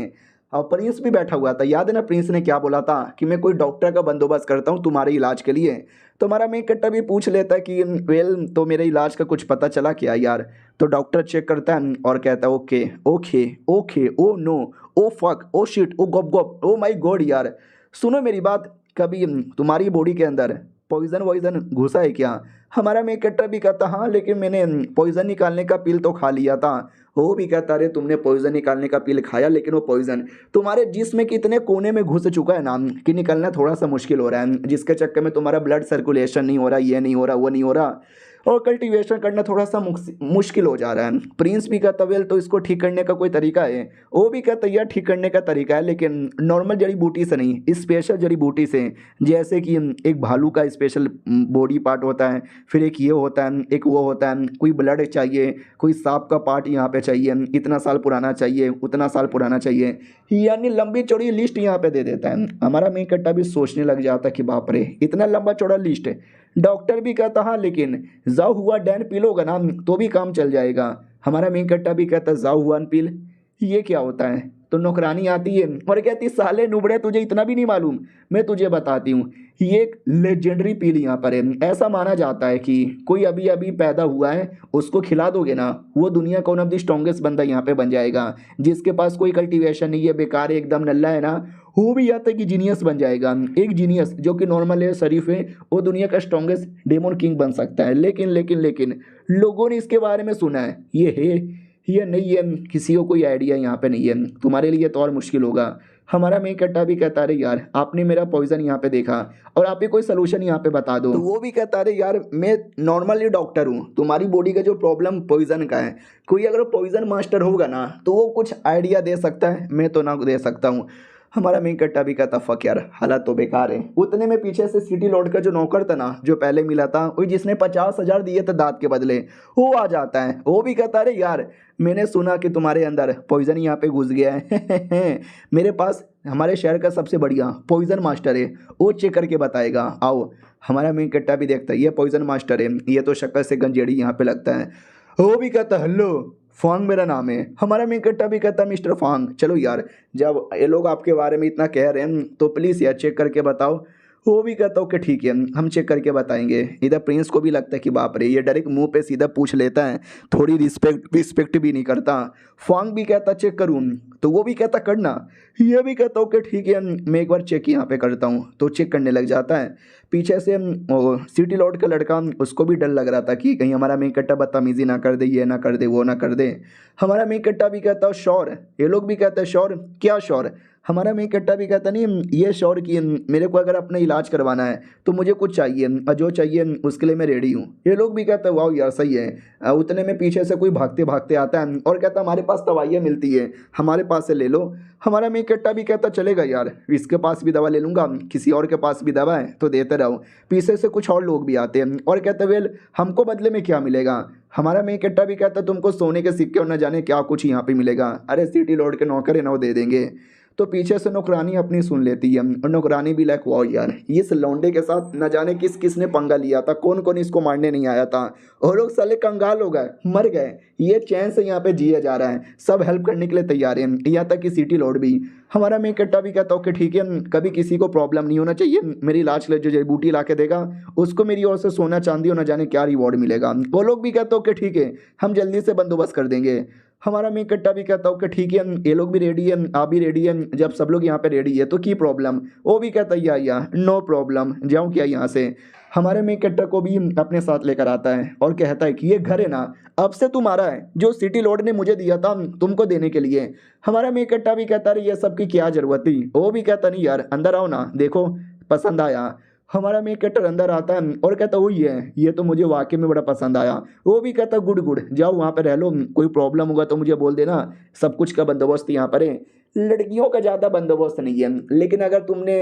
Speaker 1: और प्रिंस भी बैठा हुआ था। याद है ना प्रिंस ने क्या बोला था कि मैं कोई डॉक्टर का बंदोबस्त करता हूँ तुम्हारे इलाज के लिए। तो हमारा मेन कैरेक्टर भी पूछ लेता है कि वेल तो मेरे इलाज का कुछ पता चला क्या यार? तो डॉक्टर चेक करता है और कहता है okay okay okay, oh no, oh fuck, oh shit, oh gop gop, oh my god. यार सुनो मेरी बात, कभी तुम्हारी बॉडी के अंदर पॉइजन वॉइजन घुसा है क्या? हमारा मेन कैरेक्टर भी कहता हाँ लेकिन मैंने पॉइजन निकालने का पिल तो खा लिया था। वो भी कहता अरे तुमने पॉइजन निकालने का पिल खाया लेकिन वो पॉइजन तुम्हारे जिस्म के इतने कोने में घुस चुका है ना कि निकलना थोड़ा सा मुश्किल हो रहा है, जिसके चक्कर में तुम्हारा ब्लड सर्कुलेशन नहीं हो रहा, ये नहीं हो रहा, वो नहीं हो रहा और कल्टीवेशन करना थोड़ा सा मुश्किल हो जा रहा है। प्रिंस भी कहता वेल तो इसको ठीक करने का कोई तरीका है। वो भी कहता यार ठीक करने का तरीका है लेकिन नॉर्मल जड़ी बूटी से नहीं, स्पेशल जड़ी बूटी से। जैसे कि एक भालू का स्पेशल बॉडी पार्ट होता है, फिर एक ये होता है, एक वो होता है, कोई ब्लड चाहिए, कोई सांप का पार्ट यहाँ पे चाहिए, इतना साल पुराना चाहिए, उतना साल पुराना चाहिए, यानी लंबी चौड़ी लिस्ट यहाँ पे दे देता है। हमारा मेन कट्टा भी सोचने लग जाता कि बाप रे इतना लंबा चौड़ा लिस्ट है। डॉक्टर भी कहता हाँ लेकिन जाओ हुआ डैन पी लोगे ना तो भी काम चल जाएगा। हमारा मेन कट्टा भी कहता जाओ हुआ पील, ये क्या होता है? तो नौकरानी आती है और कहती साले नुबड़े तुझे इतना भी नहीं मालूम, मैं तुझे बताती हूँ। ये एक लेजेंडरी पील यहाँ पर है। ऐसा माना जाता है कि कोई अभी अभी पैदा हुआ है उसको खिला दोगे ना, वो दुनिया का वन ऑफ द स्ट्रॉन्गेस्ट बंदा यहाँ पे बन जाएगा। जिसके पास कोई कल्टीवेशन नहीं है, बेकार है, एकदम नल्ला है ना, वो भी यहाँ तक कि जीनियस बन जाएगा। एक जीनियस जो कि नॉर्मल है, शरीफ है, वो दुनिया का स्ट्रॉन्गेस्ट डेमन किंग बन सकता है। लेकिन लेकिन लेकिन लोगों ने इसके बारे में सुना है, ये है ये नहीं है, किसी को कोई आइडिया यहाँ पे नहीं है। तुम्हारे लिए तो और मुश्किल होगा। हमारा मेन कट्टा भी कहता अरे यार आपने मेरा पॉइजन यहाँ पे देखा और आप ही कोई सोल्यूशन यहाँ पे बता दो। तो वो भी कहता अरे यार मैं नॉर्मली डॉक्टर हूँ, तुम्हारी बॉडी का जो प्रॉब्लम पॉइजन का है, कोई अगर पॉइजन मास्टर होगा ना तो वो कुछ आइडिया दे सकता है, मैं तो ना दे सकता हूँ। हमारा मेन कट्टा भी कहता फक यार हालत तो बेकार है। उतने में पीछे से सिटी लॉर्ड का जो नौकर था ना, जो पहले मिला था, वही जिसने 50,000 दिए थे दांत के बदले, वो आ जाता है। वो भी कहता अरे यार मैंने सुना कि तुम्हारे अंदर पॉइजन यहाँ पे घुस गया है। मेरे पास हमारे शहर का सबसे बढ़िया पॉइजन मास्टर है, वो चेक करके बताएगा, आओ। हमारा मेन कट्टा भी देखता है ये पॉइजन मास्टर है, ये तो शक्ल से गंजेड़ी यहाँ पे लगता है। वो भी कहता हेलो फांग मेरा नाम है। हमारा मेन कट्टा भी कहता मिस्टर फांग, चलो यार जब ये लोग आपके बारे में इतना कह रहे हैं तो प्लीज़ यार चेक करके बताओ। वो भी कहता ओके ठीक है हम चेक करके बताएंगे। इधर प्रिंस को भी लगता है कि बाप रे ये डायरेक्ट मुंह पे सीधा पूछ लेता है, थोड़ी रिस्पेक्ट भी नहीं करता। फांग भी कहता चेक करूँ, तो वो भी कहता करना। ये भी कहता ओके ठीक है मैं एक बार चेक यहाँ पे करता हूँ, तो चेक करने लग जाता है। पीछे से सिटी लॉर्ड का लड़का, उसको भी डर लग रहा था कि कहीं हमारा मेन कट्टा बदतमीजी ना कर दे, ये ना कर दे, वो ना कर दे। हमारा मेन कट्टा भी कहता श्योर, ये लोग भी कहते हैं श्योर, क्या श्योर? हमारा मेन कट्टा भी कहता नहीं ये श्योर कि मेरे को अगर अपना इलाज करवाना है तो मुझे कुछ चाहिए और जो चाहिए उसके लिए मैं रेडी हूँ। ये लोग भी कहते हैं वाह यार सही है। उतने में पीछे से कोई भागते भागते आता है और कहता हमारे पास दवाइयाँ मिलती है, हमारे पास से ले लो। हमारा मेन कट्टा भी कहता चलेगा यार, इसके पास भी दवा ले लूँगा, किसी और के पास भी दवा है तो देते रहो। पीछे से कुछ और लोग भी आते हैं और कहते वेल हमको बदले में क्या मिलेगा। हमारा मेन कट्टा भी कहता तुमको सोने के सिक्के और न जाने क्या कुछ यहाँ पे मिलेगा। अरे सिटी लॉर्ड के नौकर है ना वो दे देंगे। तो पीछे से नौकरानी अपनी सुन लेती है और नौकरानी भी लाइक वाह यार इस लौंडे के साथ न जाने किस किस ने पंगा लिया था, कौन कौन इसको मारने नहीं आया था। और लोग साले कंगाल हो गए, मर गए, ये चैन से यहाँ पे जिया जा रहा है, सब हेल्प करने के लिए तैयार हैं, यहाँ तक कि सिटी लॉर्ड भी। हमारा मेन कट्टा भी कहता ओके ठीक है, कभी किसी को प्रॉब्लम नहीं होना चाहिए, मेरी इलाज के लिए जो जड़ी बूटी ला के देगा उसको मेरी ओर से सोना चांदी और न जाने क्या रिवॉर्ड मिलेगा। वो लोग भी कहते ओके ठीक है, हम जल्दी से बंदोबस्त कर देंगे। हमारा मेन कट्टा भी कहता ओके ठीक है, ये लोग भी रेडी है, आप भी रेडी है, जब सब लोग यहाँ पे रेडी है तो की प्रॉब्लम। वो भी कहता या नो प्रॉब्लम, जाऊँ क्या यहाँ से। हमारे मेन कट्टा को भी अपने साथ लेकर आता है और कहता है कि ये घर है ना अब से तुम्हारा है, जो सिटी लॉर्ड ने मुझे दिया था तुमको देने के लिए। हमारा मेन कट्टा भी कहता है ये सब की क्या जरूरत थी। वो भी कहता नहीं यार अंदर आओ ना, देखो पसंद आया। हमारा मेन कट्टर अंदर आता है और कहता वही है, ये तो मुझे वाकई में बड़ा पसंद आया। वो भी कहता गुड गुड, जाओ वहाँ पे रह लो, कोई प्रॉब्लम होगा तो मुझे बोल देना, सब कुछ का बंदोबस्त यहाँ पर है। लड़कियों का ज़्यादा बंदोबस्त नहीं है, लेकिन अगर तुमने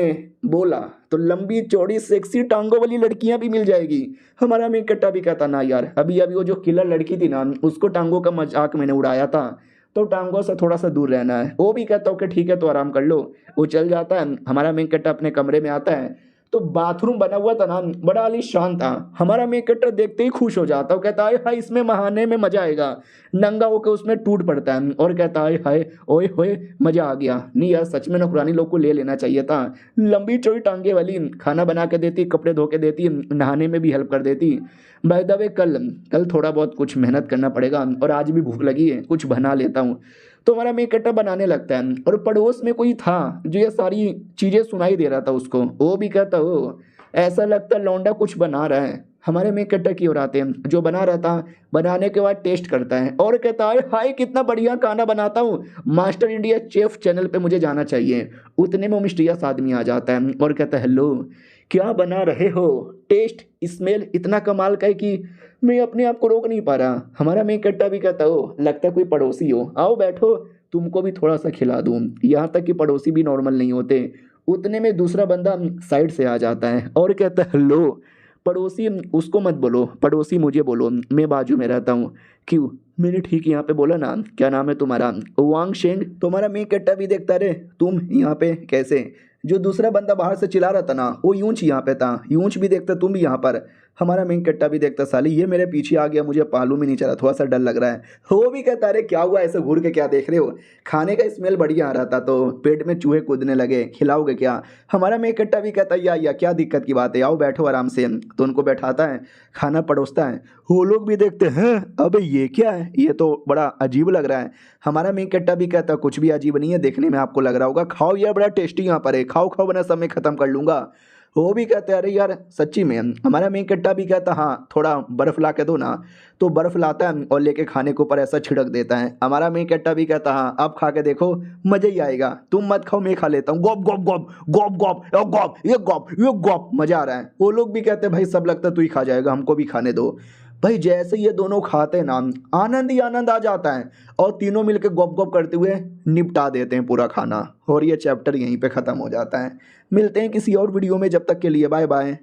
Speaker 1: बोला तो लंबी चौड़ी सेक्सी टांगों वाली लड़कियां भी मिल जाएगी। हमारा मेन कट्टा भी कहता ना यार, अभी अभी वो जो किलर लड़की थी ना उसको टांगों का मजाक मैंने उड़ाया था, तो टांगों से थोड़ा सा दूर रहना है। वो भी कहता हूँ कि ठीक है तो आराम कर लो। वो चल जाता है, हमारा मेन कट्टा अपने कमरे में आता है तो बाथरूम बना हुआ था ना बड़ा आलीशान था। हमारा मेन कट्टर देखते ही खुश हो जाता है, कहता है हाय इसमें नहाने में मजा आएगा। नंगा होकर उसमें टूट पड़ता है और कहता है हाय ओए होए मजा आ गया। नहीं यार सच में नौकरानी लोग को ले लेना चाहिए था, लंबी चौड़ी टांगे वाली, खाना बना के देती, कपड़े धो के देती, नहाने में भी हेल्प कर देती। बाय द वे कल थोड़ा बहुत कुछ मेहनत करना पड़ेगा और आज भी भूख लगी है, कुछ बना लेता हूँ। तो हमारा मेन कट्टा बनाने लगता है और पड़ोस में कोई था जो ये सारी चीज़ें सुनाई दे रहा था उसको। वो भी कहता हो ऐसा लगता लौंडा कुछ बना रहा है। हमारे मेन कट्टा की ओर आते हैं, जो बना रहा था बनाने के बाद टेस्ट करता है और कहता है हाय कितना बढ़िया खाना बनाता हूँ, मास्टर इंडिया चेफ चैनल पे मुझे जाना चाहिए। उतने में वो मिस्टीरियस आदमी आ जाता है और कहता है हेलो क्या बना रहे हो, टेस्ट स्मेल इतना कमाल का है कि मैं अपने आप को रोक नहीं पा रहा। हमारा मेन कट्टा भी कहता हो लगता है कोई पड़ोसी हो, आओ बैठो तुमको भी थोड़ा सा खिला दूँ। यहाँ तक कि पड़ोसी भी नॉर्मल नहीं होते। उतने में दूसरा बंदा साइड से आ जाता है और कहता है हेलो, पड़ोसी उसको मत बोलो, पड़ोसी मुझे बोलो, मैं बाजू में रहता हूँ। क्यों, मैंने ठीक यहाँ पे बोला ना, क्या नाम है तुम्हारा, वांग शेंग। तुम्हारा मेन कट्टा भी देखता रहे तुम यहाँ पे कैसे। जो दूसरा बंदा बाहर से चिल्ला रहा था ना वो यूंच यहाँ पे था, यूंच भी देखता तुम भी यहाँ पर। हमारा मेन कट्टा भी देखता साली ये मेरे पीछे आ गया, मुझे मालूम ही नहीं चला, थोड़ा सा डर लग रहा है। वो भी कहता अरे क्या हुआ ऐसे घूर के क्या देख रहे हो, खाने का स्मेल बढ़िया आ रहा था तो पेट में चूहे कूदने लगे, खिलाओगे क्या। हमारा मेन कट्टा भी कहता या क्या दिक्कत की बात है, आओ बैठो आराम से। तो उनको बैठाता है, खाना परोसता है। वो लोग भी देखते हैं अबे ये क्या है, ये तो बड़ा अजीब लग रहा है। हमारा मेन कट्टा भी कहता कुछ भी अजीब नहीं है, देखने में आपको लग रहा होगा, खाओ यार बड़ा टेस्टी यहाँ पर है, खाओ खाओ वरना सब मैं खत्म कर लूँगा। वो भी कहते हैं अरे यार सच्ची में। हमारा मेन कट्टा भी कहता हाँ थोड़ा बर्फ़ ला के दो ना। तो बर्फ़ लाता है और लेके खाने के ऊपर ऐसा छिड़क देता है। हमारा मेन कट्टा भी कहता हाँ आप खा के देखो मज़ा ही आएगा, तुम मत खाओ मैं खा लेता हूँ, गॉप गॉप गॉप गॉप गॉप गॉप ये गॉप मज़ा आ रहा है। वो लोग भी कहते हैं भाई सब लगता है तू ही खा जाएगा, हमको भी खाने दो। भाई जैसे ये दोनों खाते हैं ना आनंद ही आनंद आ जाता है और तीनों मिलकर गॉप गॉप करते हुए निपटा देते हैं पूरा खाना और ये चैप्टर यहीं पे ख़त्म हो जाता है। मिलते हैं किसी और वीडियो में, जब तक के लिए बाय बाय।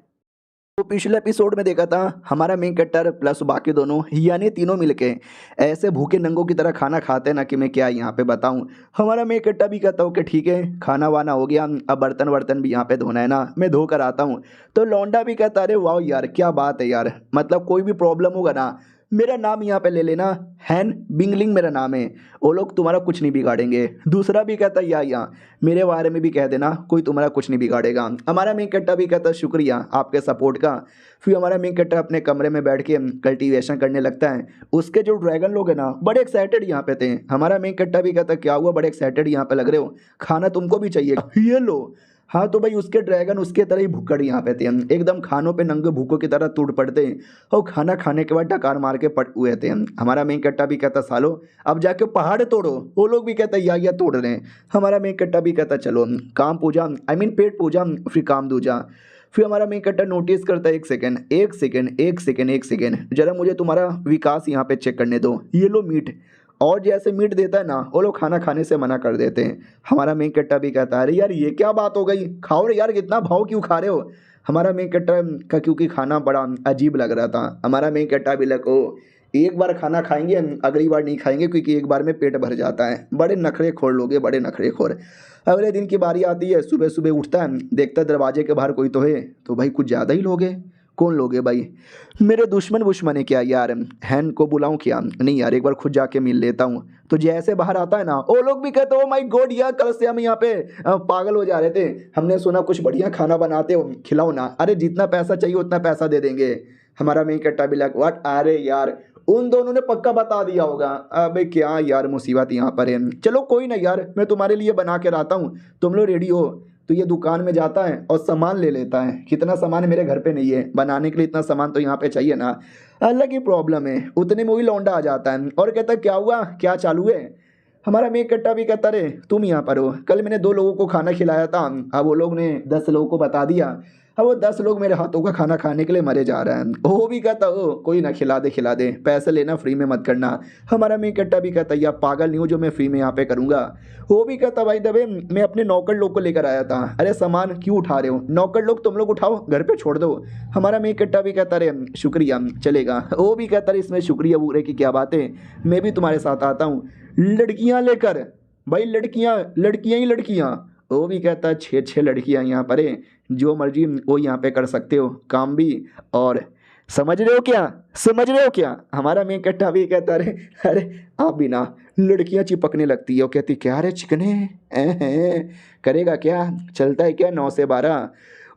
Speaker 1: तो पिछले एपिसोड में देखा था हमारा मेन कट्टर प्लस बाकी दोनों यानी तीनों मिलके ऐसे भूखे नंगों की तरह खाना खाते हैं ना कि मैं क्या यहाँ पे बताऊँ। हमारा मेन कट्टा भी कहता हूँ कि ठीक है खाना वाना हो गया, अब बर्तन वर्तन भी यहाँ पे धोना है ना, मैं धो कर आता हूँ। तो लौंडा भी कहता अरे वाह यार क्या बात है यार, मतलब कोई भी प्रॉब्लम होगा ना मेरा नाम यहाँ पे ले लेना, हैन बिंगलिंग मेरा नाम है, वो लोग तुम्हारा कुछ नहीं बिगाड़ेंगे। दूसरा भी कहता या मेरे बारे में भी कह देना, कोई तुम्हारा कुछ नहीं बिगाड़ेगा। हमारा मेन कट्टा भी कहता शुक्रिया आपके सपोर्ट का। फिर हमारा मेन कट्टा अपने कमरे में बैठ के कल्टीवेशन करने लगता है। उसके जो ड्रैगन लोग हैं ना बड़े एक्साइटेड यहाँ पे थे। हमारा मेन कट्टा भी कहता क्या हुआ बड़े एक्साइटेड यहाँ पे लग रहे हो, खाना तुमको भी चाहिए, ये लो। हाँ तो भाई उसके ड्रैगन उसके तरह ही भुक्कड़ यहाँ पे थे, एकदम खानों पे नंगे भूखों की तरह टूट पड़ते और खाना खाने के बाद डकार मार के पट हुए थे। हमारा मेन कट्टा भी कहता सालो अब जाके पहाड़ तोड़ो, वो लोग भी कहता या तोड़ रहे हैं। हमारा मेन कट्टा भी कहता चलो काम पूजा आई मीन पेट पूजा फिर काम दूजा। फिर हमारा मेन कट्टा नोटिस करता है, एक सेकंड एक सेकंड एक सेकंड एक सेकंड जरा मुझे तुम्हारा विकास यहाँ पे चेक करने दो, ये लो मीट। और जैसे मीट देता है ना वो लोग खाना खाने से मना कर देते हैं। हमारा मेन कट्टा भी कहता है अरे यार ये क्या बात हो गई, खाओ रे यार, कितना भाव क्यों खा रहे हो। हमारा मेन कट्टा का क्योंकि खाना बड़ा अजीब लग रहा था। हमारा मेन कट्टा भी लग ओ एक बार खाना खाएंगे अगली बार नहीं खाएंगे क्योंकि एक बार में पेट भर जाता है। बड़े नखरे खोर लोगे, बड़े नखरे खोर। अगले दिन की बारी आती है, सुबह सुबह उठता है, देखता है दरवाजे के बाहर कोई तो है, तो भाई कुछ ज़्यादा ही लोग हैं। कौन लोग है भाई, मेरे दुश्मन वुश्मन है क्या यार, हैन को बुलाऊं क्या, नहीं यार एक बार खुद जाके मिल लेता हूँ। तो जैसे बाहर आता है ना वो लोग भी कहते हो माय गॉड यार कल से हम यहाँ पे पागल हो जा रहे थे, हमने सुना कुछ बढ़िया खाना बनाते हो, खिलाओ ना। अरे जितना पैसा चाहिए उतना पैसा दे देंगे। हमारा मेन कट्टा भी लग व्हाट, अरे यार उन दोनों ने पक्का बता दिया होगा। अबे क्या यार मुसीबत यहाँ पर है, चलो कोई ना यार मैं तुम्हारे लिए बना के लाता हूँ, तुम लोग रेडी हो। तो ये दुकान में जाता है और सामान ले लेता है। कितना सामान मेरे घर पे नहीं है, बनाने के लिए इतना सामान तो यहाँ पे चाहिए ना। अलग ही प्रॉब्लम है। उतने में वही लौंडा आ जाता है और कहता है क्या हुआ, क्या चालू है। हमारा मेन कट्टा भी कहता रे तुम यहाँ पर हो, कल मैंने 2 लोगों को खाना खिलाया था, अब वो लोग ने 10 लोगों को बता दिया, अब वो 10 लोग मेरे हाथों का खाना खाने के लिए मरे जा रहे हैं। वो भी कहता ओ कोई ना खिला दे, पैसे लेना फ्री में मत करना। हमारा मेन कट्टा भी कहता या पागल नहीं हो जो मैं फ्री में यहाँ पे करूँगा। वो भी कहता भाई दबे मैं अपने नौकर लोग को लेकर आया था। अरे सामान क्यों उठा रहे हो, नौकर लोग तुम लोग उठाओ घर पे छोड़ दो। हमारा मेन कट्टा भी कहता रे शुक्रिया चलेगा। वो भी कहता रे इसमें शुक्रिया वुक्रिया की क्या बात है, मैं भी तुम्हारे साथ आता हूँ लड़कियाँ लेकर। भाई लड़कियाँ लड़कियाँ ही लड़कियाँ। वो भी कहता है 6 लड़कियाँ यहाँ पर है, जो मर्जी वो यहाँ पे कर सकते हो काम भी, और समझ रहे हो क्या, समझ रहे हो क्या। हमारा मेन कट्टा भी कहता अरे आप भी ना, लड़कियाँ चिपकने लगती है। वो कहती क्या रे चिकने करेगा क्या, चलता है क्या 9 से 12।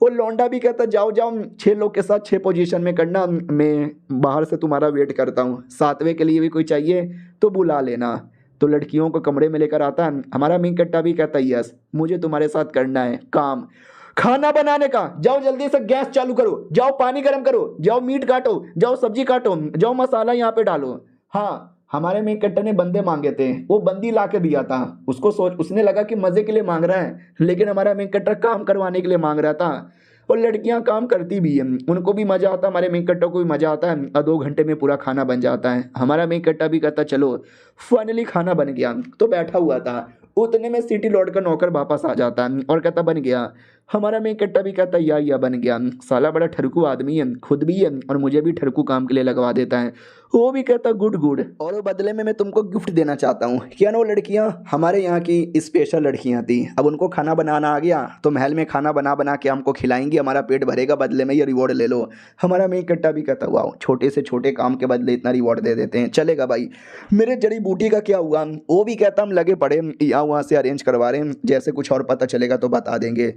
Speaker 1: वो लौंडा भी कहता जाओ जाओ 6 लोग के साथ 6 पोजीशन में करना, मैं बाहर से तुम्हारा वेट करता हूँ, 7वें के लिए भी कोई चाहिए तो बुला लेना। तो लड़कियों को कमरे में लेकर आता है। हमारा मेन कट्टा भी कहता है यस मुझे तुम्हारे साथ करना है काम, खाना बनाने का। जाओ जल्दी से गैस चालू करो, जाओ पानी गर्म करो, जाओ मीट काटो, जाओ सब्जी काटो, जाओ मसाला यहाँ पे डालो। हाँ हमारे मेन कट्टा ने बंदे मांगे थे, वो बंदी ला के दिया था। उसने लगा कि मजे के लिए मांग रहा है, लेकिन हमारा मेन कट्टा काम करवाने के लिए मांग रहा था। और लड़कियां काम करती भी हैं, उनको भी मजा आता है, हमारे मेन कट्टा को भी मजा आता है, और 2 घंटे में पूरा खाना बन जाता है। हमारा मेन कट्टा भी कहता चलो फाइनली खाना बन गया। तो बैठा हुआ था, उतने में सिटी लौट कर नौकर वापस आ जाता है और कहता बन गया। हमारा मेन कट्टा भी कहता या बन गया, साला बड़ा ठरकू आदमी है, खुद भी है और मुझे भी ठरकू काम के लिए लगवा देता है। वो भी कहता गुड गुड, और वो बदले में मैं तुमको गिफ्ट देना चाहता हूँ। क्या ना वो लड़कियाँ हमारे यहाँ की स्पेशल लड़कियाँ थी, अब उनको खाना बनाना आ गया तो महल में खाना बना बना के हमको खिलाएंगी, हमारा पेट भरेगा, बदले में ये रिवॉर्ड ले लो। हमारा मेन कट्टा भी कहता वाह छोटे से छोटे काम के बदले इतना रिवॉर्ड दे देते हैं, चलेगा भाई। मेरे जड़ी बूटी का क्या हुआ, वो भी कहता हम लगे पड़े यहाँ वहाँ से अरेंज करवा रहे हैं, जैसे कुछ और पता चलेगा तो बता देंगे।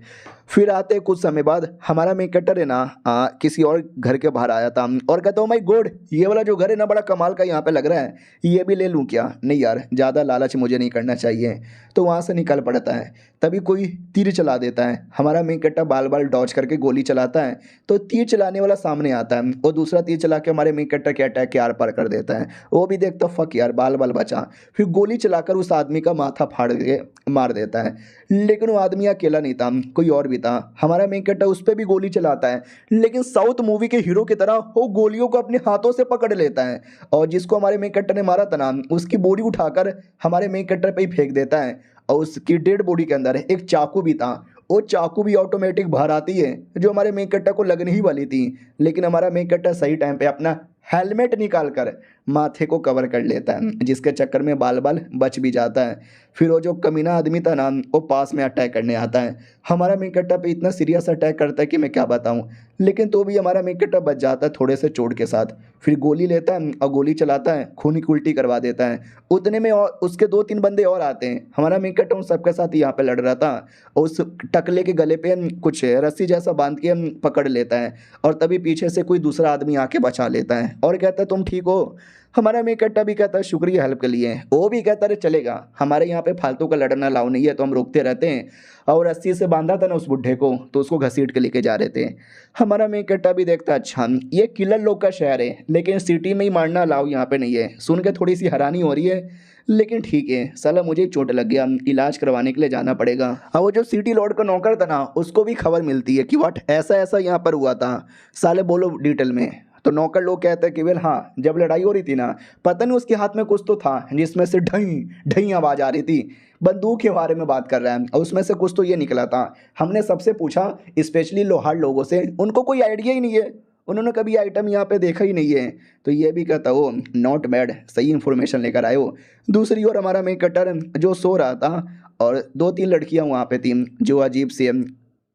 Speaker 1: फिर आते कुछ समय बाद हमारा मेन कट्टर है ना किसी और घर के बाहर आया था और कहता हूँ माय गॉड ये वाला जो घर है ना बड़ा कमाल का यहाँ पे लग रहा है, ये भी ले लूँ क्या। नहीं यार ज़्यादा लालच मुझे नहीं करना चाहिए। तो वहाँ से निकल पड़ता है, तभी कोई तीर चला देता है। हमारा मेन कट्टा बाल बाल डॉज करके गोली चलाता है, तो तीर चलाने वाला सामने आता है और दूसरा तीर चला के हमारे मेन कट्टा के अटैक के आर पार कर देता है। वो भी देखता फक यार बाल बाल बचा, फिर गोली चलाकर उस आदमी का माथा फाड़ के मार देता है। लेकिन वो आदमी अकेला नहीं था, कोई और भी था। हमारा मेन कट्टा उस पर भी गोली चलाता है, लेकिन साउथ मूवी के हीरो की तरह वो गोलियों को अपने हाथों से पकड़ लेता है और जिसको हमारे मेन कट्टा ने मारा था ना उसकी बॉडी उठाकर हमारे मेन कट्टर पे ही फेंक देता है। और उसकी डेड बॉडी के अंदर एक चाकू भी था, वो चाकू भी ऑटोमेटिक बाहर आती है जो हमारे मेन कट्टा को लगने ही वाली थी, लेकिन हमारा मेन कट्टा सही टाइम पे अपना हेलमेट निकाल कर माथे को कवर कर लेता है, जिसके चक्कर में बाल बाल बच भी जाता है। फिर वो जो कमीना आदमी था ना वो पास में अटैक करने आता है, हमारा मेन कट्टा पे इतना सीरियस अटैक करता है कि मैं क्या बताऊं, लेकिन तो भी हमारा मेन कट्टा बच जाता है थोड़े से चोट के साथ। फिर गोली लेता है और गोली चलाता है, खून की उल्टी करवा देता है। उतने में और उसके 2-3 बंदे और आते हैं। हमारा मेन कट्टा उन सबके साथ यहाँ पे लड़ रहा था, उस टकले के गले पे कुछ रस्सी जैसा बांध के पकड़ लेता है और तभी पीछे से कोई दूसरा आदमी आके बचा लेता है और कहता है तुम ठीक हो। हमारा मेन कट्टा भी कहता है शुक्रिया हेल्प के लिए। वो भी कहता है चलेगा, हमारे यहाँ पे फालतू का लड़ना लाओ नहीं है तो हम रुकते रहते हैं। और रस्सी से बांधा था ना उस बुढ़े को, तो उसको घसीट के लेके जा रहे थे। हमारा मेन कट्टा भी देखता अच्छा ये किलर लोग का शहर है, लेकिन सिटी में ही मारना अलाउ यहाँ पे नहीं है। सुन के थोड़ी सी हैरानी हो रही है, लेकिन ठीक है साला मुझे चोट लग गया, इलाज करवाने के लिए जाना पड़ेगा। और वो जो सिटी लॉर्ड का नौकर था ना, उसको भी खबर मिलती है कि वाट ऐसा ऐसा यहाँ पर हुआ था, साले बोलो डिटेल में। तो नौकर लोग कहते हैं कि वेल हाँ, जब लड़ाई हो रही थी ना, पता नहीं उसके हाथ में कुछ तो था जिसमें से ढई ढई आवाज़ आ रही थी। बंदूक के बारे में बात कर रहा है और उसमें से कुछ तो ये निकला था। हमने सबसे पूछा, स्पेशली लोहार लोगों से, उनको कोई आइडिया ही नहीं है, उन्होंने कभी आइटम यहाँ पे देखा ही नहीं है। तो ये भी कहता वो नॉट बैड, सही इन्फॉर्मेशन लेकर आए हो। दूसरी ओर हमारा मेन कटर जो सो रहा था और 2-3 लड़कियाँ वहाँ पे थी जो अजीब से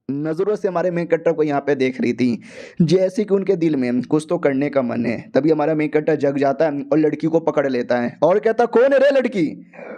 Speaker 1: नज़रों से हमारे मेन कट्टर को यहाँ पे देख रही थी, जैसे कि उनके दिल में कुछ तो करने का मन है। तभी हमारा मेन कट्टर जग जाता है और लड़की को पकड़ लेता है और कहता कौन है रे लड़की।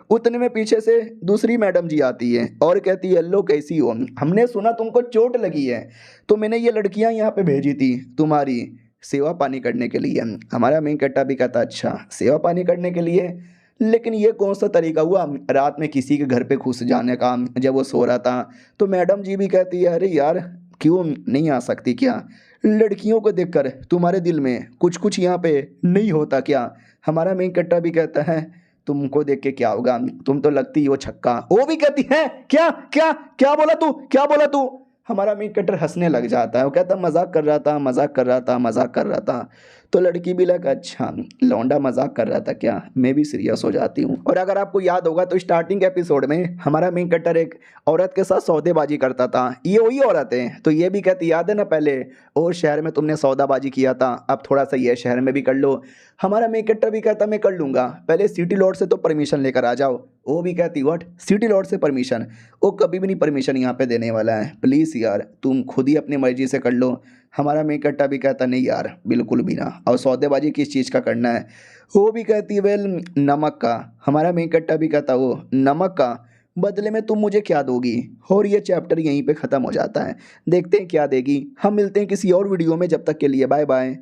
Speaker 1: उतने में पीछे से दूसरी मैडम जी आती है और कहती है लो कैसी हो, हमने सुना तुमको चोट लगी है, तो मैंने ये लड़कियाँ यहाँ पे भेजी थी तुम्हारी सेवा पानी करने के लिए। हमारा मेन कट्टा भी कहता अच्छा सेवा पानी करने के लिए, लेकिन ये कौन सा तरीका हुआ रात में किसी के घर पे घुस जाने का जब वो सो रहा था। तो मैडम जी भी कहती है अरे यार क्यों नहीं आ सकती क्या, लड़कियों को देखकर तुम्हारे दिल में कुछ कुछ यहाँ पे नहीं होता क्या। हमारा मेन कट्टा भी कहता है तुमको देख के क्या होगा, तुम तो लगती हो छक्का। वो भी कहती है क्या क्या क्या बोला तू, क्या बोला तू। हमारा मेन कटर हंसने लग जाता है, वो कहता मजाक कर रहा था मजाक कर रहा था मजाक कर रहा था। तो लड़की भी लगा अच्छा लौंडा मजाक कर रहा था क्या, मैं भी सीरियस हो जाती हूँ। और अगर आपको याद होगा तो स्टार्टिंग एपिसोड में हमारा मेन कटर एक औरत के साथ सौदेबाजी करता था, ये वही औरत है। तो ये भी कहती याद है ना पहले और शहर में तुमने सौदाबाजी किया था, अब थोड़ा सा ये शहर में भी कर लो। हमारा मेन कटर भी कहता मैं कर लूँगा, पहले सिटी लॉर्ड से तो परमिशन लेकर आ जाओ। वो भी कहती व्हाट सिटी लॉर्ड से परमिशन, वो कभी भी नहीं परमिशन यहाँ पे देने वाला है, प्लीज़ यार तुम खुद ही अपनी मर्जी से कर लो। हमारा मेन कट्टा भी कहता नहीं यार बिल्कुल भी ना, और सौदेबाजी किस चीज़ का करना है। वो भी कहती है वेल नमक का। हमारा मेन कट्टा भी कहता वो नमक का बदले में तुम मुझे क्या दोगी। और ये चैप्टर यहीं पे ख़त्म हो जाता है, देखते हैं क्या देगी। हम मिलते हैं किसी और वीडियो में, जब तक के लिए बाय बाय।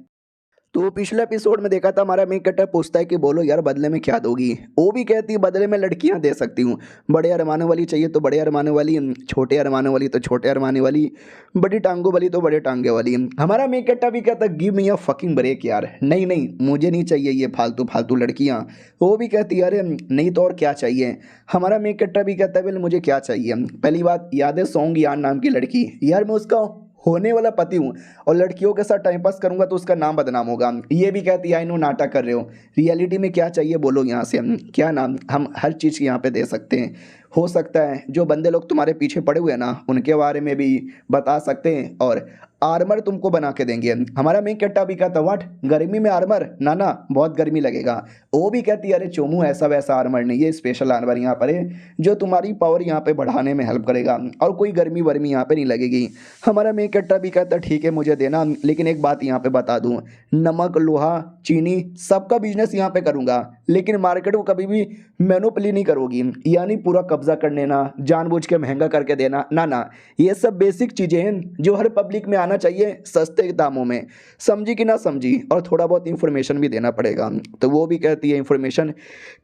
Speaker 1: तो पिछले एपिसोड में देखा था हमारा मेन कट्टर पूछता है कि बोलो यार बदले में क्या दोगी। वो भी कहती है बदले में लड़कियां दे सकती हूँ, बड़े अरमानों वाली चाहिए तो बड़े अरमानों वाली, छोटे अरमानों वाली तो छोटे अरमानों वाली, बड़ी टांगों वाली तो बड़े टांगे वाली। हमारा मेन कट्टर भी कहता give me a fucking break यार, नहीं नहीं मुझे नहीं चाहिए ये फालतू फालतू लड़कियाँ। वो भी कहती है अरे नहीं तो और क्या चाहिए। हमारा मेन कट्टर भी कहता है वेल मुझे क्या चाहिए, पहली बात याद है सॉन्ग यार नाम की लड़की, यार मैं उसका होने वाला पति हूँ और लड़कियों के साथ टाइम पास करूंगा तो उसका नाम बदनाम होगा। ये भी कहती है आई नो नाटक कर रहे हो, रियलिटी में क्या चाहिए बोलो यहाँ से, क्या नाम हम हर चीज़ यहाँ पे दे सकते हैं। हो सकता है जो बंदे लोग तुम्हारे पीछे पड़े हुए हैं ना उनके बारे में भी बता सकते हैं और आर्मर तुमको बना के देंगे। हमारा मेन कट्टा भी कहता व्हाट गर्मी में आर्मर, ना ना बहुत गर्मी लगेगा। वो भी कहती है अरे चोमू ऐसा वैसा आर्मर नहीं है, स्पेशल आर्मर यहाँ पर है जो तुम्हारी पावर यहाँ पे बढ़ाने में हेल्प करेगा और कोई गर्मी वर्मी यहाँ पे नहीं लगेगी। हमारा मेन कट्टा भी कहता ठीक है मुझे देना, लेकिन एक बात यहाँ पे बता दूँ, नमक लोहा चीनी सबका बिजनेस यहाँ पे करूँगा, लेकिन मार्केट को कभी भी मोनोपोली नहीं करोगी, यानी पूरा कब्जा कर लेना, जानबूझ के महंगा करके देना, ना ना ये सब बेसिक चीज़ें हैं जो हर पब्लिक में आना चाहिए सस्ते दामों में, समझी कि ना समझी। और थोड़ा बहुत इंफॉर्मेशन भी देना पड़ेगा। तो वो भी कहती है इंफॉर्मेशन,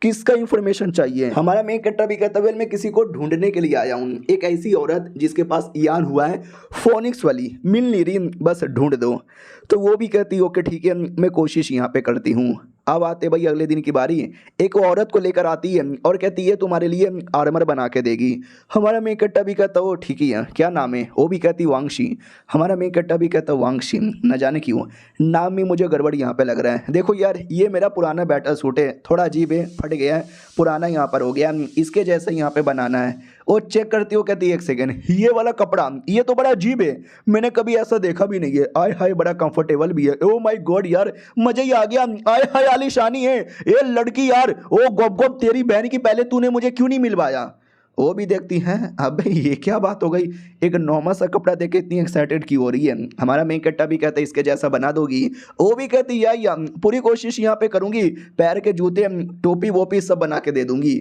Speaker 1: किसका इंफॉर्मेशन चाहिए। हमारा मेन कट्टा भी कहता है मैं किसी को ढूंढने के लिए आया हूँ, एक ऐसी औरत जिसके पास यान हुआ है फोनिक्स वाली, मिल नहीं रही, बस ढूंढ दो। तो वो भी कहती है ओके ठीक है मैं कोशिश यहाँ पे करती हूँ। अब आते भाई अगले दिन की बारी, एक औरत को लेकर आती है और कहती है तुम्हारे लिए आर्मर बना के देगी। हमारा मेन कट्टा भी कहता वो ठीक ही है, क्या नाम है। वो भी कहती वांगशी। हमारा मेन कट्टा भी कहता वांगशी, न जाने क्यों नाम में मुझे गड़बड़ यहाँ पे लग रहा है। देखो यार ये मेरा पुराना बैटल सूट है, थोड़ा अजीब है, फट गया है, पुराना यहाँ पर हो गया, इसके जैसे यहाँ पे बनाना है। वो चेक करती हो, कहती है एक सेकेंड ये वाला कपड़ा ये तो बड़ा अजीब है, मैंने कभी ऐसा देखा भी नहीं है, आय हाय बड़ा कंफर्टेबल भी है, ओ माय गॉड यार मजा ही आ गया, आय हाय आलीशानी है ये लड़की यार, ओ गोप गोप तेरी बहन की पहले तूने मुझे क्यों नहीं मिलवाया। वो भी देखती हैं अबे ये क्या बात हो गई, एक नॉर्मल सा कपड़ा देख के इतनी एक्साइटेड क्यों हो रही है। हमारा मेन कट्टा भी कहता है इसके जैसा बना दोगी। वो भी कहती या पूरी कोशिश यहाँ पे करूँगी, पैर के जूते टोपी वोपी सब बना के दे दूंगी।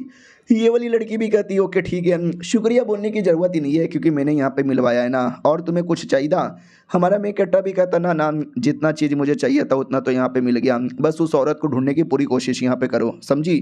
Speaker 1: ये वाली लड़की भी कहती है ओके ठीक है, शुक्रिया बोलने की ज़रूरत ही नहीं है क्योंकि मैंने यहाँ पे मिलवाया है ना, और तुम्हें कुछ चाहिए था। हमारा मेन कट्टा भी कहता ना ना, जितना चीज़ मुझे चाहिए था उतना तो यहाँ पे मिल गया, बस उस औरत को ढूंढने की पूरी कोशिश यहाँ पे करो, समझी।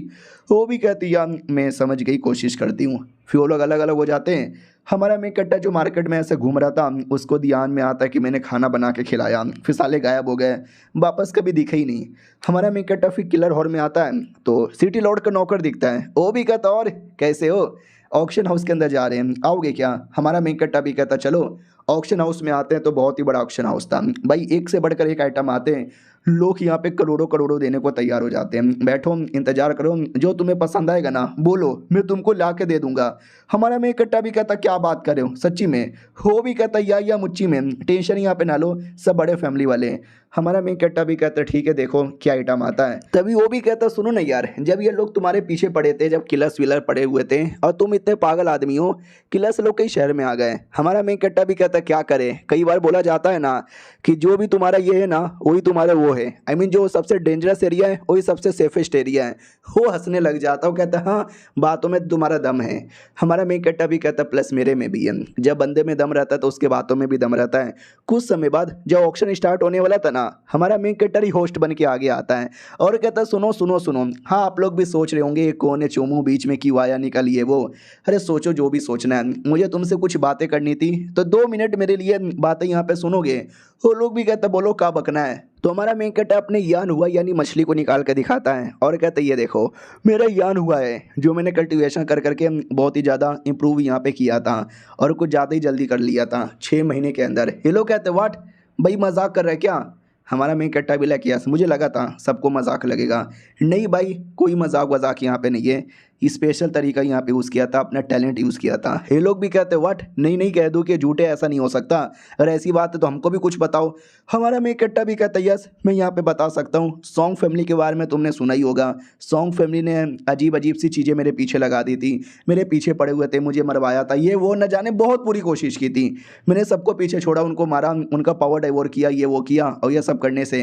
Speaker 1: वो भी कहती यार मैं समझ गई, कोशिश करती हूँ। फिर वो लोग अलग अलग हो जाते हैं। हमारा मेन कट्टा जो मार्केट में ऐसे घूम रहा था उसको ध्यान में आता है कि मैंने खाना बना के खिलाया, फिर साले गायब हो गए, वापस कभी दिखे ही नहीं। हमारा मेन कट्टा फिर किलर हॉल में आता है तो सिटी लॉर्ड का नौकर दिखता है। वो भी कहता और कैसे हो, ऑक्शन हाउस के अंदर जा रहे हैं, आओगे क्या। हमारा मेन कट्टा भी कहता चलो। ऑक्शन हाउस में आते हैं तो बहुत ही बड़ा ऑक्शन हाउस था भाई, एक से बढ़कर एक आइटम आते हैं, लोग यहाँ पे करोड़ों करोड़ों देने को तैयार हो जाते हैं। बैठो इंतजार करो, जो तुम्हें पसंद आएगा ना बोलो, मैं तुमको ला के दे दूंगा। हमारा मेन कट्टा भी कहता क्या बात कर रहे हो सच्ची में। हो भी कहता या मुच्ची में, टेंशन यहाँ पे ना लो, सब बड़े फैमिली वाले हैं। हमारा मेन कट्टा भी कहता ठीक है देखो क्या आइटम आता है। तभी वो भी कहता सुनो ना यार, जब ये लोग तुम्हारे पीछे पड़े थे, जब किलर्स विलर पड़े हुए थे और तुम इतने पागल आदमी हो, किलर्स लोग कई शहर में आ गए। हमारा मेन कट्टा भी कहता क्या करे, कई बार बोला जाता है ना कि जो भी तुम्हारा ये है ना वही तुम्हारा वो है, आई मीन जो सबसे डेंजरस एरिया है वही सबसे सेफेस्ट एरिया है। वो हंसने लग जाता है, कहता हाँ बातों में तुम्हारा दम है। हमारा मेन कट्टा भी कहता प्लस मेरे में भी है, जब बंदे में दम रहता है तो उसके बातों में भी दम रहता है। कुछ समय बाद जब ऑक्शन स्टार्ट होने वाला था ना, हमारा मेन कट्टर ही होस्ट बन के आगे आता है और कहता सुनो सुनो सुनो, हाँ आप लोग भी सोच रहे होंगे कौन है चोमू बीच में क्यों आया निकलिए वो। अरे सोचो जो भी सोचना है, मुझे तुमसे कुछ बातें करनी थी तो 2 मिनट मेरे लिए बातें यहाँ पे सुनोगे। वो लोग भी कहते बोलो क्या बकना है। तो हमारा मेन कट्टा अपने यान हुआ यानी मछली को निकाल कर दिखाता है और कहते ये देखो मेरा यान हुआ है जो मैंने कल्टीवेशन कर करके बहुत ही ज़्यादा इंप्रूव यहाँ पे किया था और कुछ ज़्यादा ही जल्दी कर लिया था 6 महीने के अंदर। ये लोग कहते वाट भाई मजाक कर रहे हैं क्या। हमारा मेन कट्टा भी लग किया, मुझे लगा था सबको मजाक लगेगा, नहीं भाई कोई मजाक वजाक यहाँ पे नहीं है, स्पेशल तरीका यहाँ पे यूज़ किया था, अपना टैलेंट यूज़ किया था। ये लोग भी कहते व्हाट नहीं नहीं कह दो कि झूठे, ऐसा नहीं हो सकता, अगर ऐसी बात है तो हमको भी कुछ बताओ। हमारा मेन कट्टा भी कहता यस मैं यहाँ पे बता सकता हूँ, सॉन्ग फैमिली के बारे में तुमने सुना ही होगा। सॉन्ग फैमिली ने अजीब अजीब सी चीज़ें मेरे पीछे लगा दी थी, मेरे पीछे पड़े हुए थे, मुझे मरवाया था, ये वो न जाने बहुत पूरी कोशिश की थी, मैंने सबको पीछे छोड़ा, उनको मारा, उनका पावर डाइवोर किया, ये वो किया, और ये सब करने से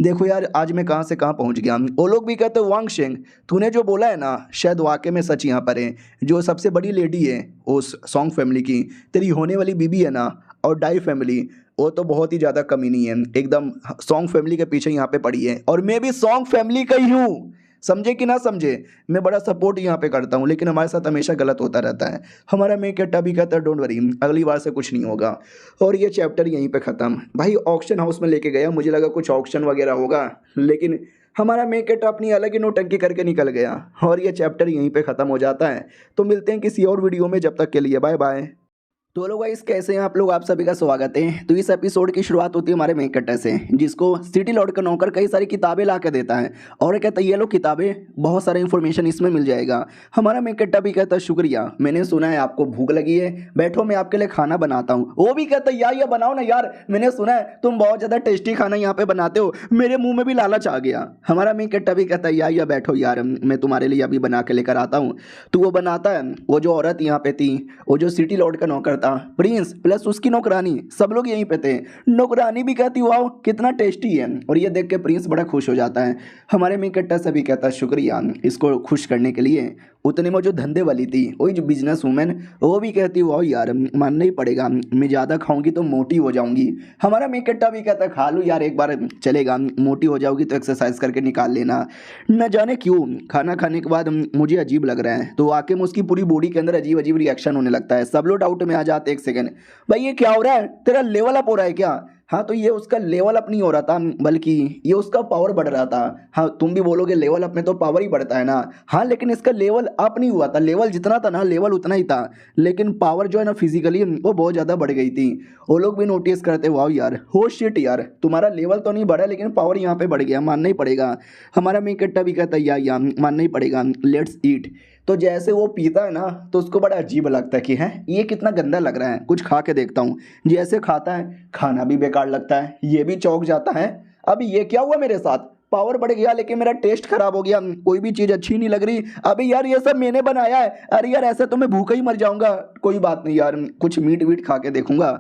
Speaker 1: देखो यार आज मैं कहाँ से कहाँ पहुँच गया। वो लोग भी कहते वांग शेंग तूने जो बोला है ना शायद वाकई में सच यहाँ पर है, जो सबसे बड़ी लेडी है उस सॉन्ग फैमिली की, तेरी होने वाली बीबी है ना और डाई फैमिली, वो तो बहुत ही ज़्यादा कमी नहीं है, एकदम सॉन्ग फैमिली के पीछे यहाँ पे पड़ी है, और मैं भी सॉन्ग फैमिली का ही हूँ, समझे कि ना समझे। मैं बड़ा सपोर्ट यहाँ पे करता हूँ लेकिन हमारे साथ हमेशा गलत होता रहता है। हमारा मेन कट्टा भी कहता है डोंट वरी अगली बार से कुछ नहीं होगा। और ये चैप्टर यहीं पे ख़त्म। भाई ऑक्शन हाउस में लेके गया, मुझे लगा कुछ ऑक्शन वगैरह होगा लेकिन हमारा मेन कट्टा अपनी अलग ही नौटंकी करके निकल गया और ये चैप्टर यहीं पे ख़त्म हो जाता है। तो मिलते हैं किसी और वीडियो में, जब तक के लिए बाय बाय। तो लोग गाइस कैसे हैं आप लोग, आप सभी का स्वागत है। तो इस एपिसोड की शुरुआत होती है हमारे मेन कट्टा से, जिसको सिटी लॉर्ड का नौकर कई सारी किताबें ला के देता है और कहता है ये लो किताबें, बहुत सारा इन्फॉर्मेशन इसमें मिल जाएगा। हमारा मेन कट्टा भी कहता है शुक्रिया, मैंने सुना है आपको भूख लगी है, बैठो मैं आपके लिए खाना बनाता हूँ। वो भी कहता है यार बनाओ ना यार, मैंने सुना है तुम बहुत ज़्यादा टेस्टी खाना यहाँ पे बनाते हो, मेरे मुँह में भी लालच आ गया। हमारा मेन कट्टा भी कहता है या बैठो यार मैं तुम्हारे लिए अभी बना के लेकर आता हूँ। तो वो बनाता है, वो जो औरत यहाँ पे थी, वो जो सिटी लॉर्ड का नौकर था, प्रिंस प्लस उसकी नौकरानी, सब लोग यहीं पे थे। नौकरानी भी कहती वाह कितना टेस्टी है, और ये देख के प्रिंस बड़ा खुश हो जाता है। हमारे मेन कट्टा से भी कहता शुक्रिया इसको खुश करने के लिए। उतने में जो धंधे वाली थी, वही जो बिजनेस वूमेन, वो भी कहती वाह यार मानना ही पड़ेगा, मैं ज़्यादा खाऊंगी तो मोटी हो जाऊंगी। हमारा मेन कट्टा भी कहता खा लूँ यार एक बार चलेगा, मोटी हो जाओगी तो एक्सरसाइज करके निकाल लेना। न जाने क्यों खाना खाने के बाद मुझे अजीब लग रहा है, तो वाकई में उसकी पूरी बॉडी के अंदर अजीब अजीब रिएक्शन होने लगता है। सब लोग डाउट में आ जाते एक सेकंड, भाई ये क्या हो रहा है, तेरा लेवल अप हो रहा है क्या। हाँ तो ये उसका लेवल अप नहीं हो रहा था, बल्कि ये उसका पावर बढ़ रहा था। हाँ तुम भी बोलोगे लेवल अप में तो पावर ही बढ़ता है ना, हाँ लेकिन इसका लेवल अप नहीं हुआ था, लेवल जितना था ना लेवल उतना ही था, लेकिन पावर जो है ना फिजिकली वो बहुत ज़्यादा बढ़ गई थी। वो लोग भी नोटिस करते वाह यार हो शिट यार तुम्हारा लेवल तो नहीं बढ़ा लेकिन पावर यहाँ पे बढ़ गया, मानना ही पड़ेगा। हमारा मेन कट्टा भी कहता है या मानना ही पड़ेगा, लेट्स ईट। तो जैसे वो पीता है ना तो उसको बड़ा अजीब लगता है कि है ये कितना गंदा लग रहा है, कुछ खा के देखता हूँ। जैसे खाता है खाना भी बेकार लगता है, ये भी चौंक जाता है, अब ये क्या हुआ मेरे साथ, पावर बढ़ गया लेकिन मेरा टेस्ट खराब हो गया, कोई भी चीज़ अच्छी नहीं लग रही। अबे यार ये सब मैंने बनाया है, अरे यार ऐसे तो मैं भूखा ही मर जाऊंगा। कोई बात नहीं यार, कुछ मीट वीट खा के देखूंगा।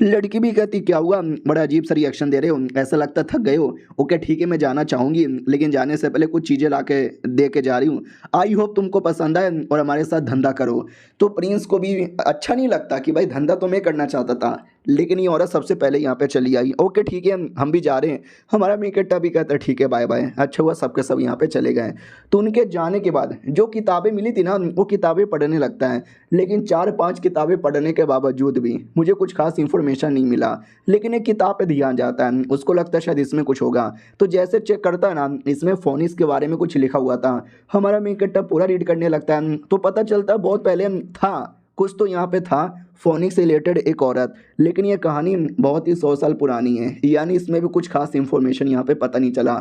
Speaker 1: लड़की भी कहती क्या हुआ, बड़ा अजीब सा रिएक्शन दे रहे हो, ऐसा लगता थक गए हो। ओके ठीक है मैं जाना चाहूंगी, लेकिन जाने से पहले कुछ चीज़ें ला के दे के जा रही हूँ। आई होप तुमको पसंद आए और हमारे साथ धंधा करो। तो प्रिंस को भी अच्छा नहीं लगता कि भाई धंधा तो मैं करना चाहता था, लेकिन ये औरत सबसे पहले यहाँ पे चली आई। ओके ठीक है हम भी जा रहे हैं। हमारा मिकट्टा भी कहता है ठीक है बाय बाय। अच्छा हुआ सबके सब यहाँ पे चले गए। तो उनके जाने के बाद जो किताबें मिली थी ना वो किताबें पढ़ने लगता है, लेकिन 4-5 किताबें पढ़ने के बावजूद भी मुझे कुछ खास इन्फॉर्मेशन नहीं मिला। लेकिन एक किताब पे ध्यान जाता है, उसको लगता है शायद इसमें कुछ होगा। तो जैसे चेक करता है ना, इसमें फोनिक्स के बारे में कुछ लिखा हुआ था। हमारा मिकट्टा पूरा रीड करने लगता है तो पता चलता है बहुत पहले था कुछ तो यहाँ पे था फोनिक्स से रिलेटेड एक औरत, लेकिन ये कहानी बहुत ही 100 साल पुरानी है, यानी इसमें भी कुछ खास इन्फॉर्मेशन यहाँ पे पता नहीं चला।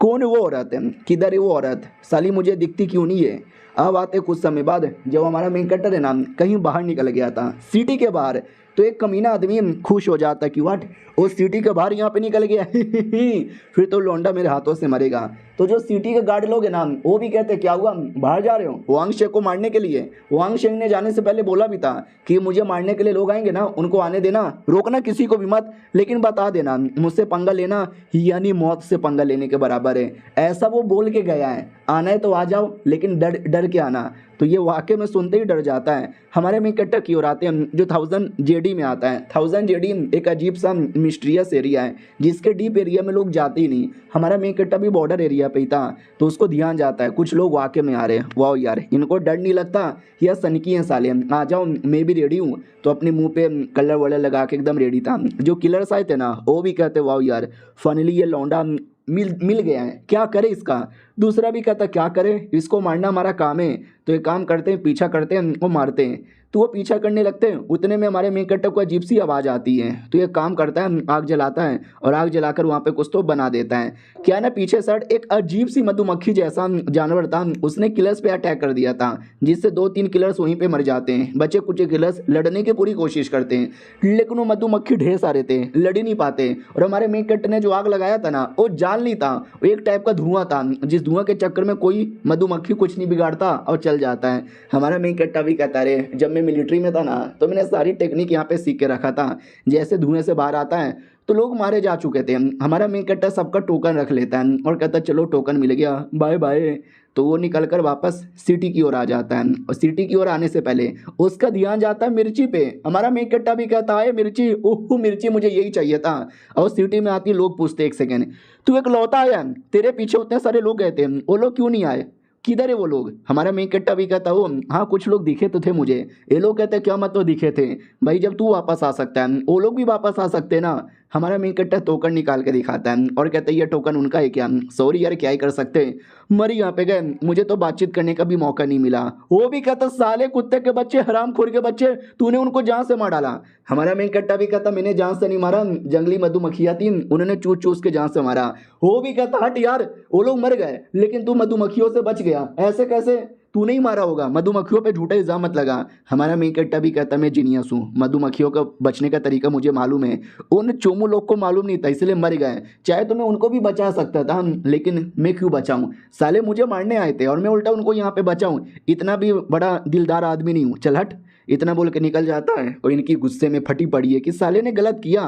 Speaker 1: कौन है वो औरत है, किधर है वो औरत, साली मुझे दिखती क्यों नहीं है। अब आते कुछ समय बाद जब हमारा मेन कैरेक्टर है ना कहीं बाहर निकल गया था सिटी के बाहर, तो एक कमीना आदमी खुश हो जाता कि वाट वो सिटी के बाहर यहाँ पे निकल गया फिर तो लौंडा मेरे हाथों से मरेगा। तो जो सिटी के गार्ड लोग हैं ना वो भी कहते क्या हुआ बाहर जा रहे हो वांग शेख को मारने के लिए। वांग शेख ने जाने से पहले बोला भी था कि मुझे मारने के लिए लोग आएंगे ना उनको आने देना, रोकना किसी को भी मत, लेकिन बता देना मुझसे पंगा लेना यानी मौत से पंगा लेने के बराबर है, ऐसा वो बोल के गया है। आना है तो आ जाओ लेकिन डर डर के आना। तो ये वाकई में सुनते ही डर जाता है। हमारे में कट्टा की ओर आते हैं जो 1000 जेडी में आता है। 1000 जेडी एक अजीब सा मिस्टीरियस एरिया है जिसके डीप एरिया में लोग जाते ही नहीं। हमारा मेन कट्टा भी बॉर्डर एरिया पे ही था तो उसको ध्यान जाता है कुछ लोग वाकई में आ रहे हैं। वाह यार इनको डर नहीं लगता, या सनकी हैं साले, आ जाओ मैं भी रेडी हूँ। तो अपने मुंह पे कलर वलर लगा के एकदम रेडी था। जो किलर्स आए थे ना वो भी कहते वाह यार फाइनली ये लौंडा मिल गया है, क्या करे इसका। दूसरा भी कहता क्या करे, इसको मारना हमारा काम है। तो एक काम करते हैं पीछा करते हैं वो मारते हैं। तो वो पीछा करने लगते हैं, उतने में हमारे मेन कैरेक्टर को अजीब सी आवाज़ आती है। तो ये काम करता है आग जलाता है और आग जलाकर वहाँ पे कुछ तो बना देता है। क्या ना पीछे साइड एक अजीब सी मधुमक्खी जैसा जानवर था, उसने किलर्स पे अटैक कर दिया था जिससे 2-3 किलर्स वहीं पे मर जाते हैं। बचे कुछ किलर्स लड़ने की पूरी कोशिश करते हैं लेकिन वो मधुमक्खी ढेर सारे थे, लड़ ही नहीं पाते। और हमारे मेन कैरेक्टर ने जो आग लगाया था ना वो जाल नहीं था, वो एक टाइप का धुआं था जिस धुआं के चक्कर में कोई मधुमक्खी कुछ नहीं बिगाड़ता और चल जाता है। हमारा मेन कैरेक्टर भी कहता रहे जब मैं मिलिट्री में था ना तो मैंने सारी टेक्निक यहाँ पे सीख के रखा था, जैसे धुएं से बाहर आता है तो लोग मारे जा चुके थे। हमारा मेन कैरेक्टर सबका टोकन रख लेता है और कहता है चलो टोकन मिल गया बाय बाय। तो वो निकल कर वापस सिटी की ओर आ जाता है और सिटी की ओर आने से पहले उसका ध्यान जाता है मिर्ची पे। हमारा मेन कैरेक्टर भी कहता है मिर्ची, ओह मिर्ची मुझे यही चाहिए था। और सिटी में आती लोग पूछते एक सेकेंड तू एक लौता आया, तेरे पीछे उतने सारे लोग गए थे वो लोग क्यों नहीं आए, किधर है वो लोग। हमारा मेन कैरेक्टर भी कहता हो हाँ कुछ लोग दिखे तो थे मुझे। ये लोग कहते क्या मतलब दिखे थे, भाई जब तू वापस आ सकता है वो लोग भी वापस आ सकते हैं ना। हमारा मेन कैरेक्टर टोकन निकाल के दिखाता है और कहता है ये टोकन उनका है क्या, सॉरी यार क्या ही कर सकते, मरी यहाँ पे गए, मुझे तो बातचीत करने का भी मौका नहीं मिला। वो भी कहता साले कुत्ते के बच्चे हरामखोर के बच्चे तूने उनको जान से मार डाला। हमारा मेन कैरेक्टर भी कहता मैंने जान से नहीं मारा, जंगली मधुमक्खियाँ थी उन्होंने चूस चूस के जान से मारा। वो भी कहता हट यार वो लोग मर गए लेकिन तू मधुमक्खियों से बच गया, ऐसे कैसे, तू नहीं मारा होगा, मधुमक्खियों पे झूठा इल्जाम मत लगा। हमारा मेन कैरेक्टर भी कहता मैं जीनियस हूँ, मधुमक्खियों का बचने का तरीका मुझे मालूम है, उन चोमू लोग को मालूम नहीं था इसलिए मर गए, चाहे तो मैं उनको भी बचा सकता था लेकिन मैं क्यों बचाऊं, साले मुझे मारने आए थे और मैं उल्टा उनको यहाँ पे बचाऊं, इतना भी बड़ा दिलदार आदमी नहीं हूँ, चल हट। इतना बोल के निकल जाता है और इनकी गुस्से में फटी पड़ी है कि साले ने गलत किया।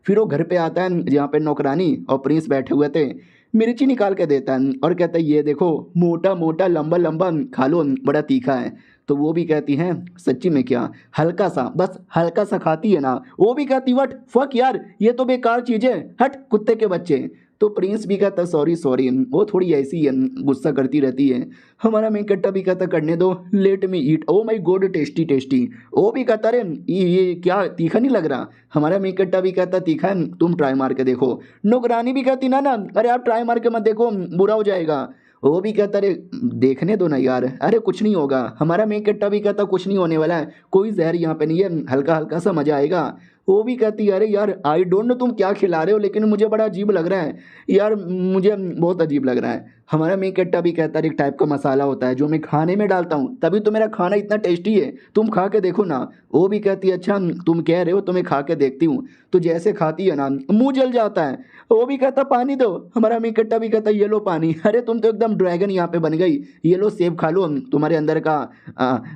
Speaker 1: फिर वो घर पे आता है जहाँ पे नौकरानी और प्रिंस बैठे हुए थे, मिर्ची निकाल के देता है और कहता है ये देखो मोटा मोटा लंबा लंबा खा लो बड़ा तीखा है। तो वो भी कहती हैं सच्ची में क्या, हल्का सा, बस हल्का सा खाती है ना। वो भी कहती वट फक यार ये तो बेकार चीज़ है, हट कुत्ते के बच्चे। तो प्रिंस भी कहता सॉरी सॉरी, वो थोड़ी ऐसी है गुस्सा करती रहती है। हमारा मेन कैरेक्टर भी कहता करने दो let me eat, O my God tasty tasty. वो भी कहता अरे ये क्या तीखा नहीं लग रहा। हमारा मेन कैरेक्टर भी कहता तीखा है तुम ट्राई मार के देखो। नौकरानी भी कहती ना ना अरे आप ट्राई मार के मत देखो बुरा हो जाएगा। वो भी कहता अरे देखने दो ना यार, अरे कुछ नहीं होगा। हमारा मेन कैरेक्टर भी कहता कुछ नहीं होने वाला है, कोई जहर यहाँ पे नहीं है, हल्का हल्का सा मजा आएगा। वो भी कहती अरे यार आई डोंट नो तुम क्या खिला रहे हो लेकिन मुझे बड़ा अजीब लग रहा है यार, मुझे बहुत अजीब लग रहा है। हमारा मेन कट्टा भी कहता है एक टाइप का मसाला होता है जो मैं खाने में डालता हूँ, तभी तो मेरा खाना इतना टेस्टी है, तुम खा के देखो ना। वो भी कहती है अच्छा तुम कह रहे हो तो मैं खा के देखती हूँ। तो जैसे खाती है ना मुंह जल जाता है। वो भी कहता पानी दो। हमारा मेन कट्टा भी कहता ये लो पानी। अरे तुम तो एकदम ड्रैगन यहाँ पे बन गई, ये लो सेब खा लो, तुम्हारे अंदर का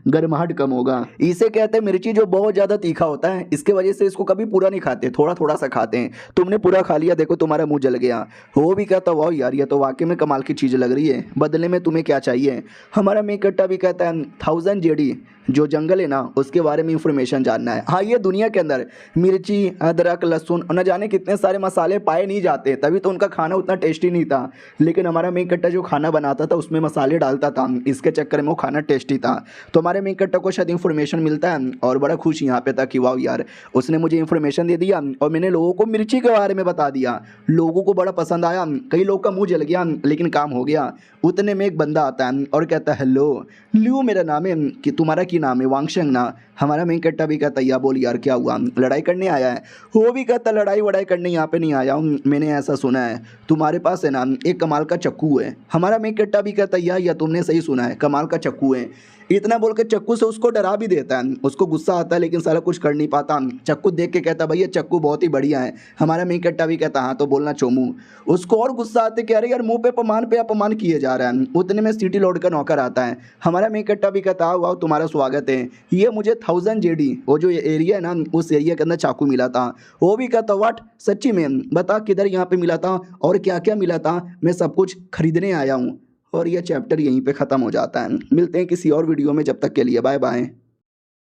Speaker 1: गर्माहट कम होगा। इसे कहते हैं मिर्ची जो बहुत ज़्यादा तीखा होता है, इसके वजह से इसको कभी पूरा नहीं खाते, थोड़ा थोड़ा सा खाते हैं। तुमने पूरा खा लिया, देखो तुम्हारा मुंह जल गया। वो भी कहता वाह यार ये तो वाकई में कमाल की चीज़ लग रही है, बदले में तुम्हें क्या चाहिए। हमारा मेन कट्टा भी कहता है 1000 जेडी जो जंगल है ना उसके बारे में इंफॉर्मेशन जानना है। हाँ ये दुनिया के अंदर मिर्ची अदरक लहसुन न जाने कितने सारे मसाले पाए नहीं जाते, तभी तो उनका खाना उतना टेस्टी नहीं था। लेकिन हमारा मेन कट्टा जो खाना बनाता था उसमें मसाले डालता था, इसके चक्कर में वो खाना टेस्टी था। तो हमारे मेन कट्टा को शायद इन्फॉर्मेशन मिलता है और बड़ा खुश यहाँ पे था कि वाह यार उसने मुझे इन्फॉर्मेशन दे दिया और मैंने लोगों को मिर्ची के बारे में बता दिया। लोगों को बड़ा पसंद आया, कई लोग का मुंह जल गया लेकिन काम हो गया। उतने में एक बंदा आता है और कहता है हेलो ल्यू मेरा नाम है, कि तुम्हारा की नाम है, वांगशंग ना। हमारा मेन कट्टा भी कहता या बोल यार क्या हुआ, लड़ाई करने आया है। वो भी कहता लड़ाई वड़ाई करने यहाँ पे नहीं आया हूँ, मैंने ऐसा सुना है तुम्हारे पास है ना एक कमाल का चक्कू है। हमारा मेन कट्टा भी कहता या तुमने सही सुना है, कमाल का चक्कू है। इतना बोल के चक्कू से उसको डरा भी देता है। उसको गुस्सा आता है लेकिन साला कुछ कर नहीं पाता। चक्कू देख के कहता भैया चक्कू बहुत ही बढ़िया है। हमारा मेन कट्टा भी कहता हाँ तो बोलना चोमू। उसको और गुस्सा आते कह रहे यार मुंह पे अपमान किए जा रहा है। उतने में सिटी लॉर्ड का नौकर आता है। हमारा मेन कट्टा भी कहता वाह तुम्हारा स्वागत है, ये मुझे 1000 जेडी वो जो एरिया है ना उस एरिया के अंदर चाकू मिला था। वो भी कहता वाट सच्ची में, बता किधर यहाँ पे मिला था और क्या क्या मिला था, मैं सब कुछ खरीदने आया हूँ। और यह चैप्टर यहीं पे ख़त्म हो जाता है। मिलते हैं किसी और वीडियो में, जब तक के लिए बाय बाय।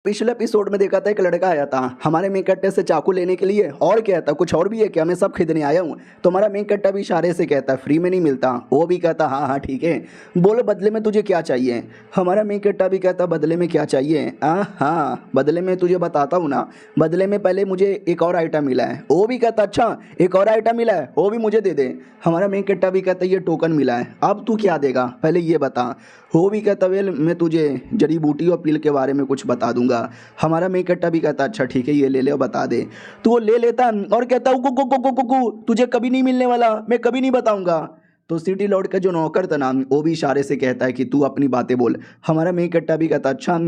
Speaker 1: पिछले एपिसोड में देखा था एक लड़का आया था हमारे मेन कट्टे से चाकू लेने के लिए, और कहता कुछ और भी है क्या, मैं सब खरीदने आया हूँ। तो हमारा मेन कट्टा भी इशारे से कहता फ्री में नहीं मिलता। वो भी कहता हाँ हाँ ठीक है, बोलो बदले में तुझे क्या चाहिए। हमारा मेन कट्टा भी कहता बदले में क्या चाहिए, हाँ बदले में तुझे बताता हूँ ना, बदले में पहले मुझे एक और आइटम मिला है। वो भी कहता अच्छा एक और आइटम मिला है, वो भी मुझे दे दे। हमारा मेन कट्टा भी कहता ये टोकन मिला है, अब तू क्या देगा पहले ये बता। वो भी कहता वेल मैं तुझे जड़ी बूटी और पील के बारे में कुछ बता दूंगा। हमारा मेन कट्टा भी कहता अच्छा ठीक है ये ले ले और बता दे। तो वो ले लेता और कहता कुकु तुझे कभी नहीं मिलने वाला, मैं कभी नहीं बताऊंगा। तो सिटी लॉर्ड का जो नौकर था ना वो भी इशारे से कहता है कि तू अपनी बातें बोल। हमारा मेन कट्टा भी कहता अच्छा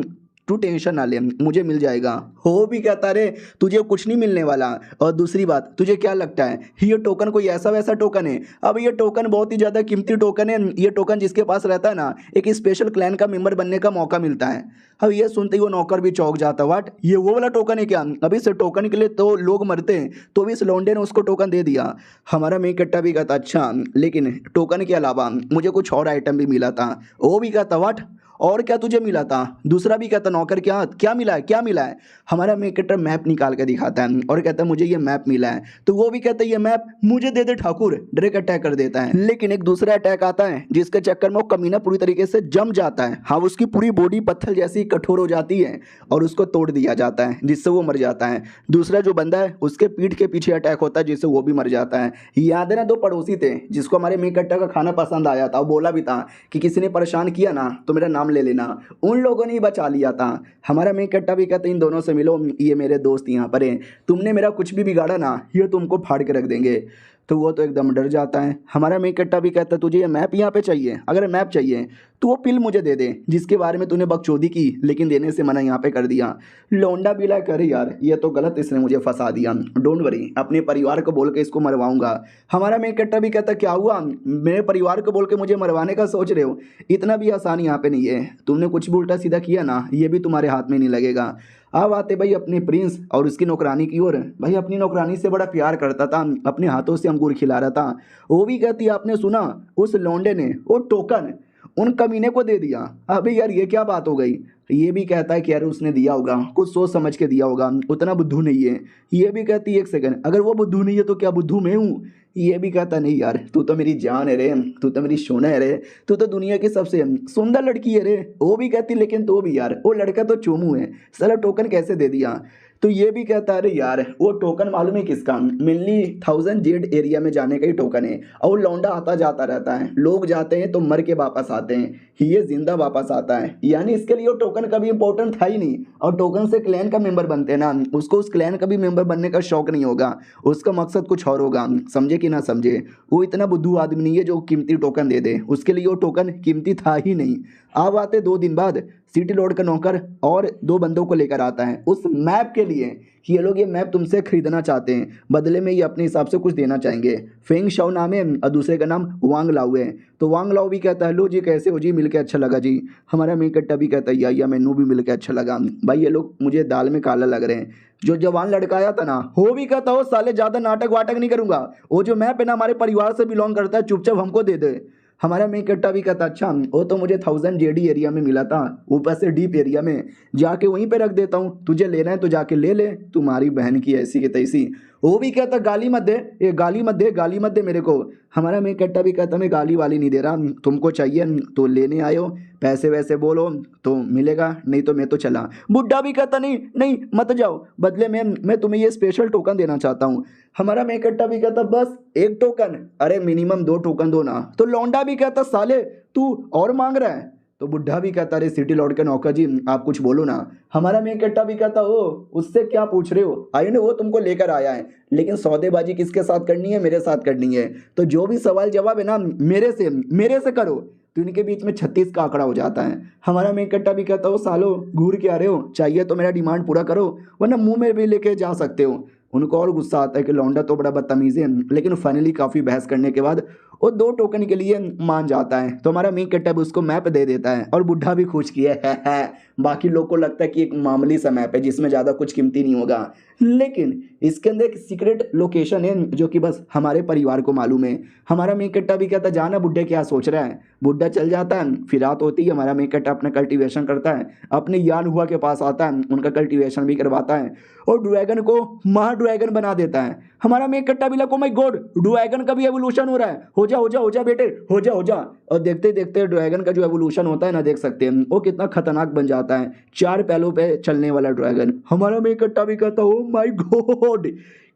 Speaker 1: तू टेंशन ना ले मुझे मिल जाएगा। हो भी कहता रे तुझे कुछ नहीं मिलने वाला, और दूसरी बात तुझे क्या लगता है ये टोकन कोई ऐसा वैसा टोकन है। अब ये टोकन बहुत ही ज़्यादा कीमती टोकन है। ये टोकन जिसके पास रहता है ना एक स्पेशल क्लैन का मेंबर बनने का मौका मिलता है। अब ये सुनते ही वो नौकर भी चौंक जाता, वाट ये वो वाला टोकन है क्या, अभी इस टोकन के लिए तो लोग मरते हैं, तो भी इस लौंडे ने उसको टोकन दे दिया। हमारा मेन कट्टा भी कहता अच्छा लेकिन टोकन के अलावा मुझे कुछ और आइटम भी मिला था। वो भी कहता वाट और क्या तुझे मिला था। दूसरा भी कहता नौकर क्या क्या मिला है क्या मिला है। हमारा मेन कट्टर मैप निकाल के दिखाता है और कहता है मुझे ये मैप मिला है। तो वो भी कहता है ये मैप मुझे दे दे ठाकुर, डायरेक्ट अटैक कर देता है। लेकिन एक दूसरा अटैक आता है जिसके चक्कर में वो कमीना पूरी तरीके से जम जाता है। हाँ उसकी पूरी बॉडी पत्थर जैसी कठोर हो जाती है और उसको तोड़ दिया जाता है जिससे वो मर जाता है। दूसरा जो बंदा है उसके पीठ के पीछे अटैक होता है जिससे वो भी मर जाता है। याद है ना दो पड़ोसी थे जिसको हमारे मेन कट्टर का खाना पसंद आया था, वो बोला भी था कि किसी ने परेशान किया ना तो मेरा नाम ले लेना, उन लोगों ने ही बचा लिया था। हमारा मेन कट्टा भी कहते इन दोनों से मिलो, ये मेरे दोस्त यहाँ पर हैं, तुमने मेरा कुछ भी बिगाड़ा ना ये तुमको फाड़ के रख देंगे। तो वो तो एकदम डर जाता है। हमारा मेन कट्टा भी कहता है तुझे ये मैप यहाँ पे चाहिए, अगर मैप चाहिए तो वो पिल मुझे दे दे जिसके बारे में तूने बकचोदी की लेकिन देने से मना यहाँ पे कर दिया। लौंडा बिला करे यार ये तो गलत, इसने मुझे फंसा दिया, डोंट वरी अपने परिवार को बोल के इसको मरवाऊंगा। हमारा मेन कट्टा भी कहता क्या हुआ, मेरे परिवार को बोल के मुझे मरवाने का सोच रहे हो, इतना भी आसान यहाँ पे नहीं है, तुमने कुछ भी उल्टा सीधा किया ना ये भी तुम्हारे हाथ में नहीं लगेगा। अब आते भाई अपने प्रिंस और उसकी नौकरानी की ओर। भाई अपनी नौकरानी से बड़ा प्यार करता था, अपने हाथों से अंगूर खिला रहा था। वो भी कहती आपने सुना उस लौंडे ने वो टोकन उन कमीने को दे दिया। अबे यार ये क्या बात हो गई। ये भी कहता है कि यार उसने दिया होगा, कुछ सोच समझ के दिया होगा, उतना बुद्धू नहीं है। ये भी कहती है एक सेकंड अगर वो बुद्धू नहीं है तो क्या बुद्धू मैं हूँ। ये भी कहता नहीं यार तू तो मेरी जान है रे, तू तो मेरी सोना है रे, तू तो दुनिया की सबसे सुंदर लड़की है रे। वो भी कहती लेकिन तो भी यार वो लड़का तो चोमू है, साला टोकन कैसे दे दिया। तो ये भी कहता है अरे यार वो टोकन मालूम है किसका, मेनली 1000 जेड एरिया में जाने का ही टोकन है, और वो लौंडा आता जाता रहता है, लोग जाते हैं तो मर के वापस आते हैं, ये जिंदा वापस आता है, यानी इसके लिए वो टोकन कभी इंपॉर्टेंट था ही नहीं। और टोकन से क्लैन का मेंबर बनते हैं ना, उसको उस क्लैन का भी मेंबर बनने का शौक नहीं होगा, उसका मकसद कुछ और होगा, समझे कि ना समझे। वो इतना बुद्धू आदमी नहीं है जो कीमती टोकन दे दे, उसके लिए वो टोकन कीमती था ही नहीं। अब आते 2 दिन बाद सिटी लॉर्ड का नौकर और 2 बंदों को लेकर आता है उस मैप के लिए कि ये लोग ये मैप तुमसे खरीदना चाहते हैं, बदले में ये अपने हिसाब से कुछ देना चाहेंगे। फेंग शाओ नाम है और दूसरे का नाम वांग लाओ है। तो वांग लाओ भी कहता है लो जी कैसे हो जी, मिलके अच्छा लगा जी। हमारा मेन कट्टा भी कहता है या मैनू भी मिलके अच्छा लगा भाई, ये लोग मुझे दाल में काला लग रहे हैं। जो जवान लड़का आया था ना वो भी कहता हो साले ज़्यादा नाटक वाटक नहीं करूंगा, वो जो मैप है ना हमारे परिवार से बिलोंग करता है, चुपचाप हमको दे दे। हमारा मेन कट्टा भी कहता अच्छा वो तो मुझे 1000 जेडी एरिया में मिला था, ऊपर से डीप एरिया में, जाके वहीं पे रख देता हूँ, तुझे लेना है तो जाके ले ले, तुम्हारी बहन की ऐसी की तैसी। वो भी कहता गाली मत दे, ये गाली मत दे, गाली मत दे मेरे को। हमारा मेन कट्टा भी कहता मैं गाली वाली नहीं दे रहा, तुमको चाहिए तो लेने आयो, पैसे वैसे बोलो तो मिलेगा, नहीं तो मैं तो चला। बुड्ढा भी कहता नहीं नहीं मत जाओ, बदले में मैं तुम्हें ये स्पेशल टोकन देना चाहता हूँ। हमारा मेन कट्टा भी कहता बस 1 टोकन, अरे मिनिमम 2 टोकन दो ना। तो लौंडा भी कहता साले तू और मांग रहा है। तो बुढ़ा भी कहता अरे सिटी लॉर्ड के नौकर जी आप कुछ बोलो ना। हमारा मेन कट्टा भी कहता ओ उससे क्या पूछ रहे हो, आई नो वो तुमको लेकर आया है, लेकिन सौदेबाजी किसके साथ करनी है, मेरे साथ करनी है, तो जो भी सवाल जवाब है ना मेरे से करो। तो इनके बीच में 36 का आंकड़ा हो जाता है। हमारा मेन कट्टा भी कहता हो सालो घूर के आ रहे हो, चाहिए तो मेरा डिमांड पूरा करो वरना मुंह में भी लेके जा सकते हो। उनको और गुस्सा आता है कि लौंडा तो बड़ा बदतमीज़ है, लेकिन फाइनली काफ़ी बहस करने के बाद वो 2 टोकन के लिए मान जाता है। तो हमारा मेन कट्टा भी उसको मैप दे देता है और बुढ़ा भी खुश किया है। बाकी लोग को लगता है कि एक मामूली सा मैप है जिसमें ज़्यादा कुछ कीमती नहीं होगा, लेकिन इसके अंदर एक सीक्रेट लोकेशन है जो कि बस हमारे परिवार को मालूम है। हमारा मेन कट्टा भी कहता जाना बुढ़े क्या सोच रहा है। बुढ़ा चल जाता है, फिर रात होती है हमारा मेन कट्टा अपना कल्टीवेशन करता है, अपने यान हुआ के पास आता है, उनका कल्टीवेशन भी करवाता है और ड्रैगन को महा ड्रैगन बना देता है। हमारा मेन कट्टा भी लगा ओ माय गॉड ड्रैगन का भी एवोल्यूशन हो रहा है, हो जा बेटे हो जा। और देखते देखते ड्रैगन का जो एवोल्यूशन होता है ना, देख सकते हैं वो कितना खतरनाक बन जाता है, 4 पैलों पे चलने वाला ड्रैगन। हमारा मेन कट्टा भी कहता ओ माय गॉड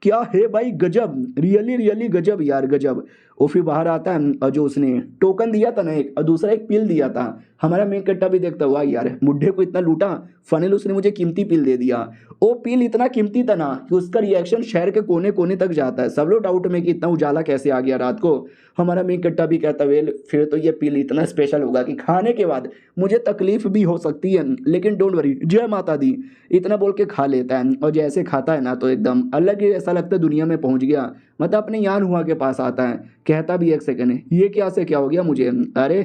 Speaker 1: क्या है भाई, गजब, रियली रियली गजब यार गजब। वो फिर बाहर आता है और जो उसने टोकन दिया था ना एक, और दूसरा एक पिल दिया था। हमारा मेन कट्टा भी देखता हुआ यार बुढ़े को इतना लूटा, फाइनल उसने मुझे कीमती पिल दे दिया। वो पिल इतना कीमती था ना कि उसका रिएक्शन शहर के कोने कोने तक जाता है। सब लोग डाउट में कि इतना उजाला कैसे आ गया रात को। हमारा मेन कट्टा भी कहता वेल फिर तो ये पिल इतना स्पेशल होगा कि खाने के बाद मुझे तकलीफ भी हो सकती है, लेकिन डोंट वरी जय माता दी, इतना बोल के खा लेता है। और जैसे खाता है ना तो एकदम अलग ही ऐसा लगता है दुनिया में पहुंच गया, मतलब अपने यान हुआ के पास आता है, कहता भी एक सेकंड है ये क्या से क्या हो गया मुझे, अरे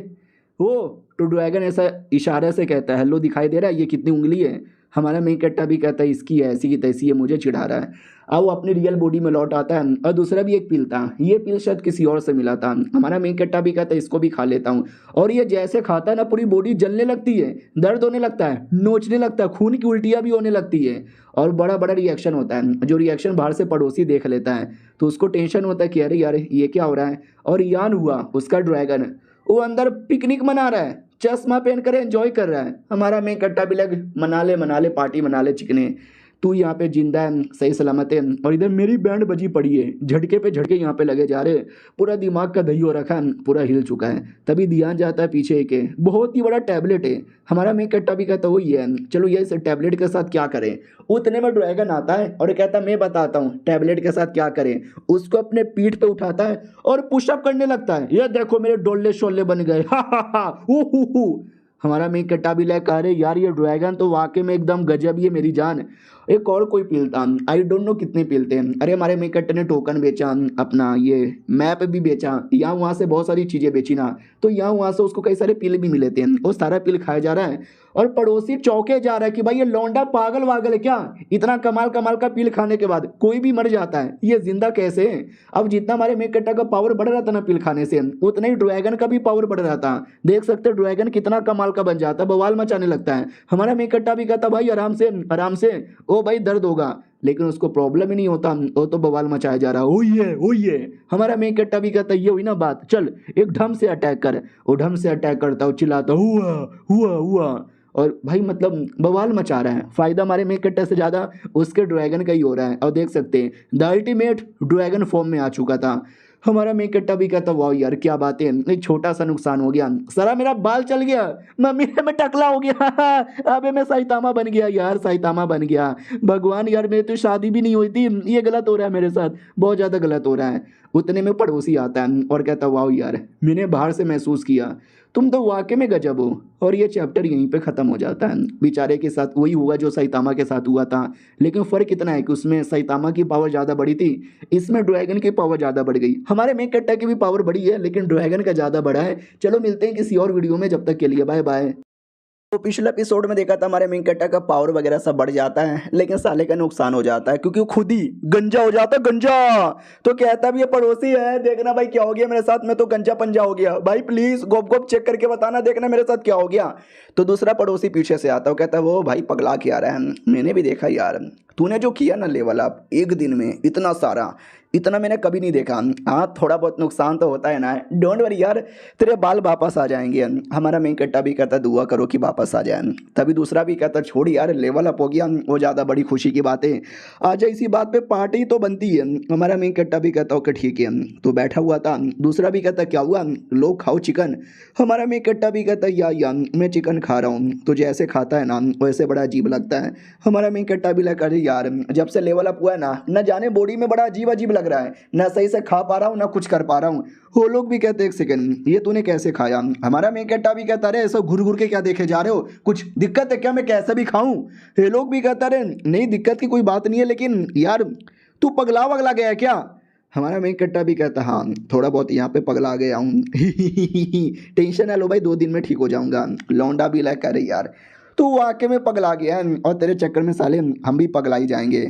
Speaker 1: वो तो ड्रैगन ऐसा इशारे से कहता है हेलो दिखाई दे रहा है, ये कितनी उंगली है। हमारा मेन कट्टा भी कहता है इसकी है ऐसी की तैसी है, मुझे चिढ़ा रहा है। अब वो अपनी रियल बॉडी में लौट आता है और दूसरा भी एक पिल था, ये पिल शायद किसी और से मिला था। हमारा मेन कट्टा भी कहता है इसको भी खा लेता हूँ, और ये जैसे खाता है ना पूरी बॉडी जलने लगती है, दर्द होने लगता है, नोचने लगता है, खून की उल्टियाँ भी होने लगती है और बड़ा बड़ा रिएक्शन होता है। जो रिएक्शन बाहर से पड़ोसी देख लेता है तो उसको टेंशन होता है कि अरे यार ये क्या हो रहा है। और यान हुआ उसका ड्रैगन वो अंदर पिकनिक मना रहा है, चश्मा पहन कर एंजॉय कर रहा है। हमारा मेन कट्टा भी लग मना ले पार्टी मना ले चिकने, तू यहाँ पे जिंदा है सही सलामत है, और इधर मेरी बैंड बजी पड़ी है, झटके पे झटके यहाँ पे लगे जा रहे, पूरा दिमाग का दही हो रखा है, पूरा हिल चुका है। तभी ध्यान जाता है पीछे एक बहुत ही बड़ा टैबलेट है। हमारा मेन कट्टा भी कहता वही है, चलो ये इस टैबलेट के साथ क्या करें। उतने में ड्रैगन आता है और कहता मैं बताता हूँ टैबलेट के साथ क्या करें। उसको अपने पीठ पे उठाता है और पुशअप करने लगता है, ये देखो मेरे डोले शोले बन गए, हा हा हा हु। हमारा मेन कट्टा भी लाइक अरे यार ये ड्रैगन तो वाकई में एकदम गजब ही है मेरी जान। एक और कोई पीलता आई डोंट नो कितने पीलते हैं। अरे हमारे मेन कट्टे ने टोकन बेचा, अपना ये मैप भी बेचा, यहाँ वहाँ से बहुत सारी चीज़ें बेची ना, तो यहाँ वहाँ से उसको कई सारे पिल भी मिले थे। वो सारा पिल खाया जा रहा है और पड़ोसी चौके जा रहा है कि भाई ये लौंडा पागल वागल है क्या, इतना कमाल कमाल का पिल खाने के बाद कोई भी मर जाता है, ये जिंदा कैसे है। अब जितना हमारे मेन कट्टा का पावर बढ़ रहा था ना पिल खाने से, उतना ही ड्रैगन का भी पावर बढ़ रहा था। देख सकते हैं ड्रैगन कितना कमाल का बन जाता है, बवाल मचाने लगता है। हमारा मेन कट्टा भी कहता भाई आराम से ओ भाई दर्द होगा, लेकिन उसको प्रॉब्लम ही नहीं होता, वो तो बवाल मचाया जा रहा है। ओ ये हमारा मेन कट्टा भी कहता ये हुई ना बात, चल एक ढम से अटैक कर। वो ढम से अटैक करता है, चिल्लाता हुआ हुआ हुआ, और भाई मतलब बवाल मचा रहा है। फायदा हमारे मेन कैरेक्टर से ज़्यादा उसके ड्रैगन का ही हो रहा है। और देख सकते हैं द अल्टीमेट ड्रैगन फॉर्म में आ चुका था। हमारा मेन कैरेक्टर भी कहता वाह यार क्या बात है, एक छोटा सा नुकसान हो गया, सारा मेरा बाल चल गया, मम्मी ने मैं टकला हो गया अबे मैं साइतामा बन गया यार, साइतामा बन गया। भगवान यार मेरी तो शादी भी नहीं हुई थी, ये गलत हो रहा है मेरे साथ, बहुत ज़्यादा गलत हो रहा है। उतने में पड़ोसी आता है और कहता वाह यार मैंने बाहर से महसूस किया तुम तो वाकई में गजब हो। और ये चैप्टर यहीं पे ख़त्म हो जाता है। बेचारे के साथ वही हुआ जो साइतामा के साथ हुआ था, लेकिन फ़र्क इतना है कि उसमें साइतामा की पावर ज़्यादा बड़ी थी, इसमें ड्रैगन की पावर ज़्यादा बढ़ गई। हमारे मेन कैरेक्टर की भी पावर बड़ी है लेकिन ड्रैगन का ज़्यादा बड़ा है। चलो मिलते हैं किसी और वीडियो में, जब तक के लिए बाय बाय। तो पिछले एपिसोड में देखा था हमारे मेन कैरेक्टर का पावर वगैरह सब बढ़ जाता है, लेकिन साले का नुकसान हो जाता है क्योंकि वो खुद ही गंजा हो जाता है, गंजा। तो कहता भी ये पड़ोसी है, देखना भाई क्या हो गया मेरे साथ, मैं तो गंजा पंजा हो गया, भाई प्लीज गोप गोप चेक करके बताना, देखना मेरे साथ क्या हो गया। तो दूसरा पड़ोसी पीछे से आता है, कहता है वो भाई पगला के आ रहा है, मैंने भी देखा यार तूने जो किया ना लेवल अप एक दिन में इतना सारा, इतना मैंने कभी नहीं देखा। हाँ थोड़ा बहुत नुकसान तो होता है ना, डोंट वरी यार तेरे बाल वापस आ जाएंगे। हमारा मेन कैरेक्टर भी कहता दुआ करो कि वापस आ जाए। तभी दूसरा भी कहता छोड़ यार लेवल अप हो गया, वो ज़्यादा बड़ी खुशी की बात है, आ जा इसी बात पे पार्टी तो बनती है। हमारा मेन कैरेक्टर भी कहता ओके ठीक है, तो बैठा हुआ था। दूसरा भी कहता क्या हुआ, लोग खाओ चिकन। हमारा मेन कैरेक्टर भी कहता या मैं चिकन खा रहा हूँ, तुझे ऐसे खाता है ना वैसे बड़ा अजीब लगता है। हमारा मेन कैरेक्टर भी लगा यार जब से लेवल अप हुआ है ना, न जाने बॉडी में बड़ा अजीब अजीब लग रहा है, ना सही से खा पा रहा हूँ ना कुछ कर पा रहा हूँ। वो लोग भी कहते एक सेकंड ये तूने कैसे खाया। हमारा मेन कैरेक्टर भी कहता रहे ऐसा घुर घुर के क्या देखे जा रहे हो, कुछ दिक्कत है क्या मैं कैसे भी खाऊं। ये लोग भी कहता रहे नहीं दिक्कत की कोई बात नहीं है, लेकिन यार तू पगला वगला गया क्या। हमारा मेन कैरेक्टर भी कहता हाँ थोड़ा बहुत यहाँ पे पगला गया हूँ टेंशन है लो भाई 2 दिन में ठीक हो जाऊंगा। लौंडा भी लाइक करे यार तू वाकई में पगला गया है और तेरे चक्कर में साले हम भी पगलाई जाएंगे।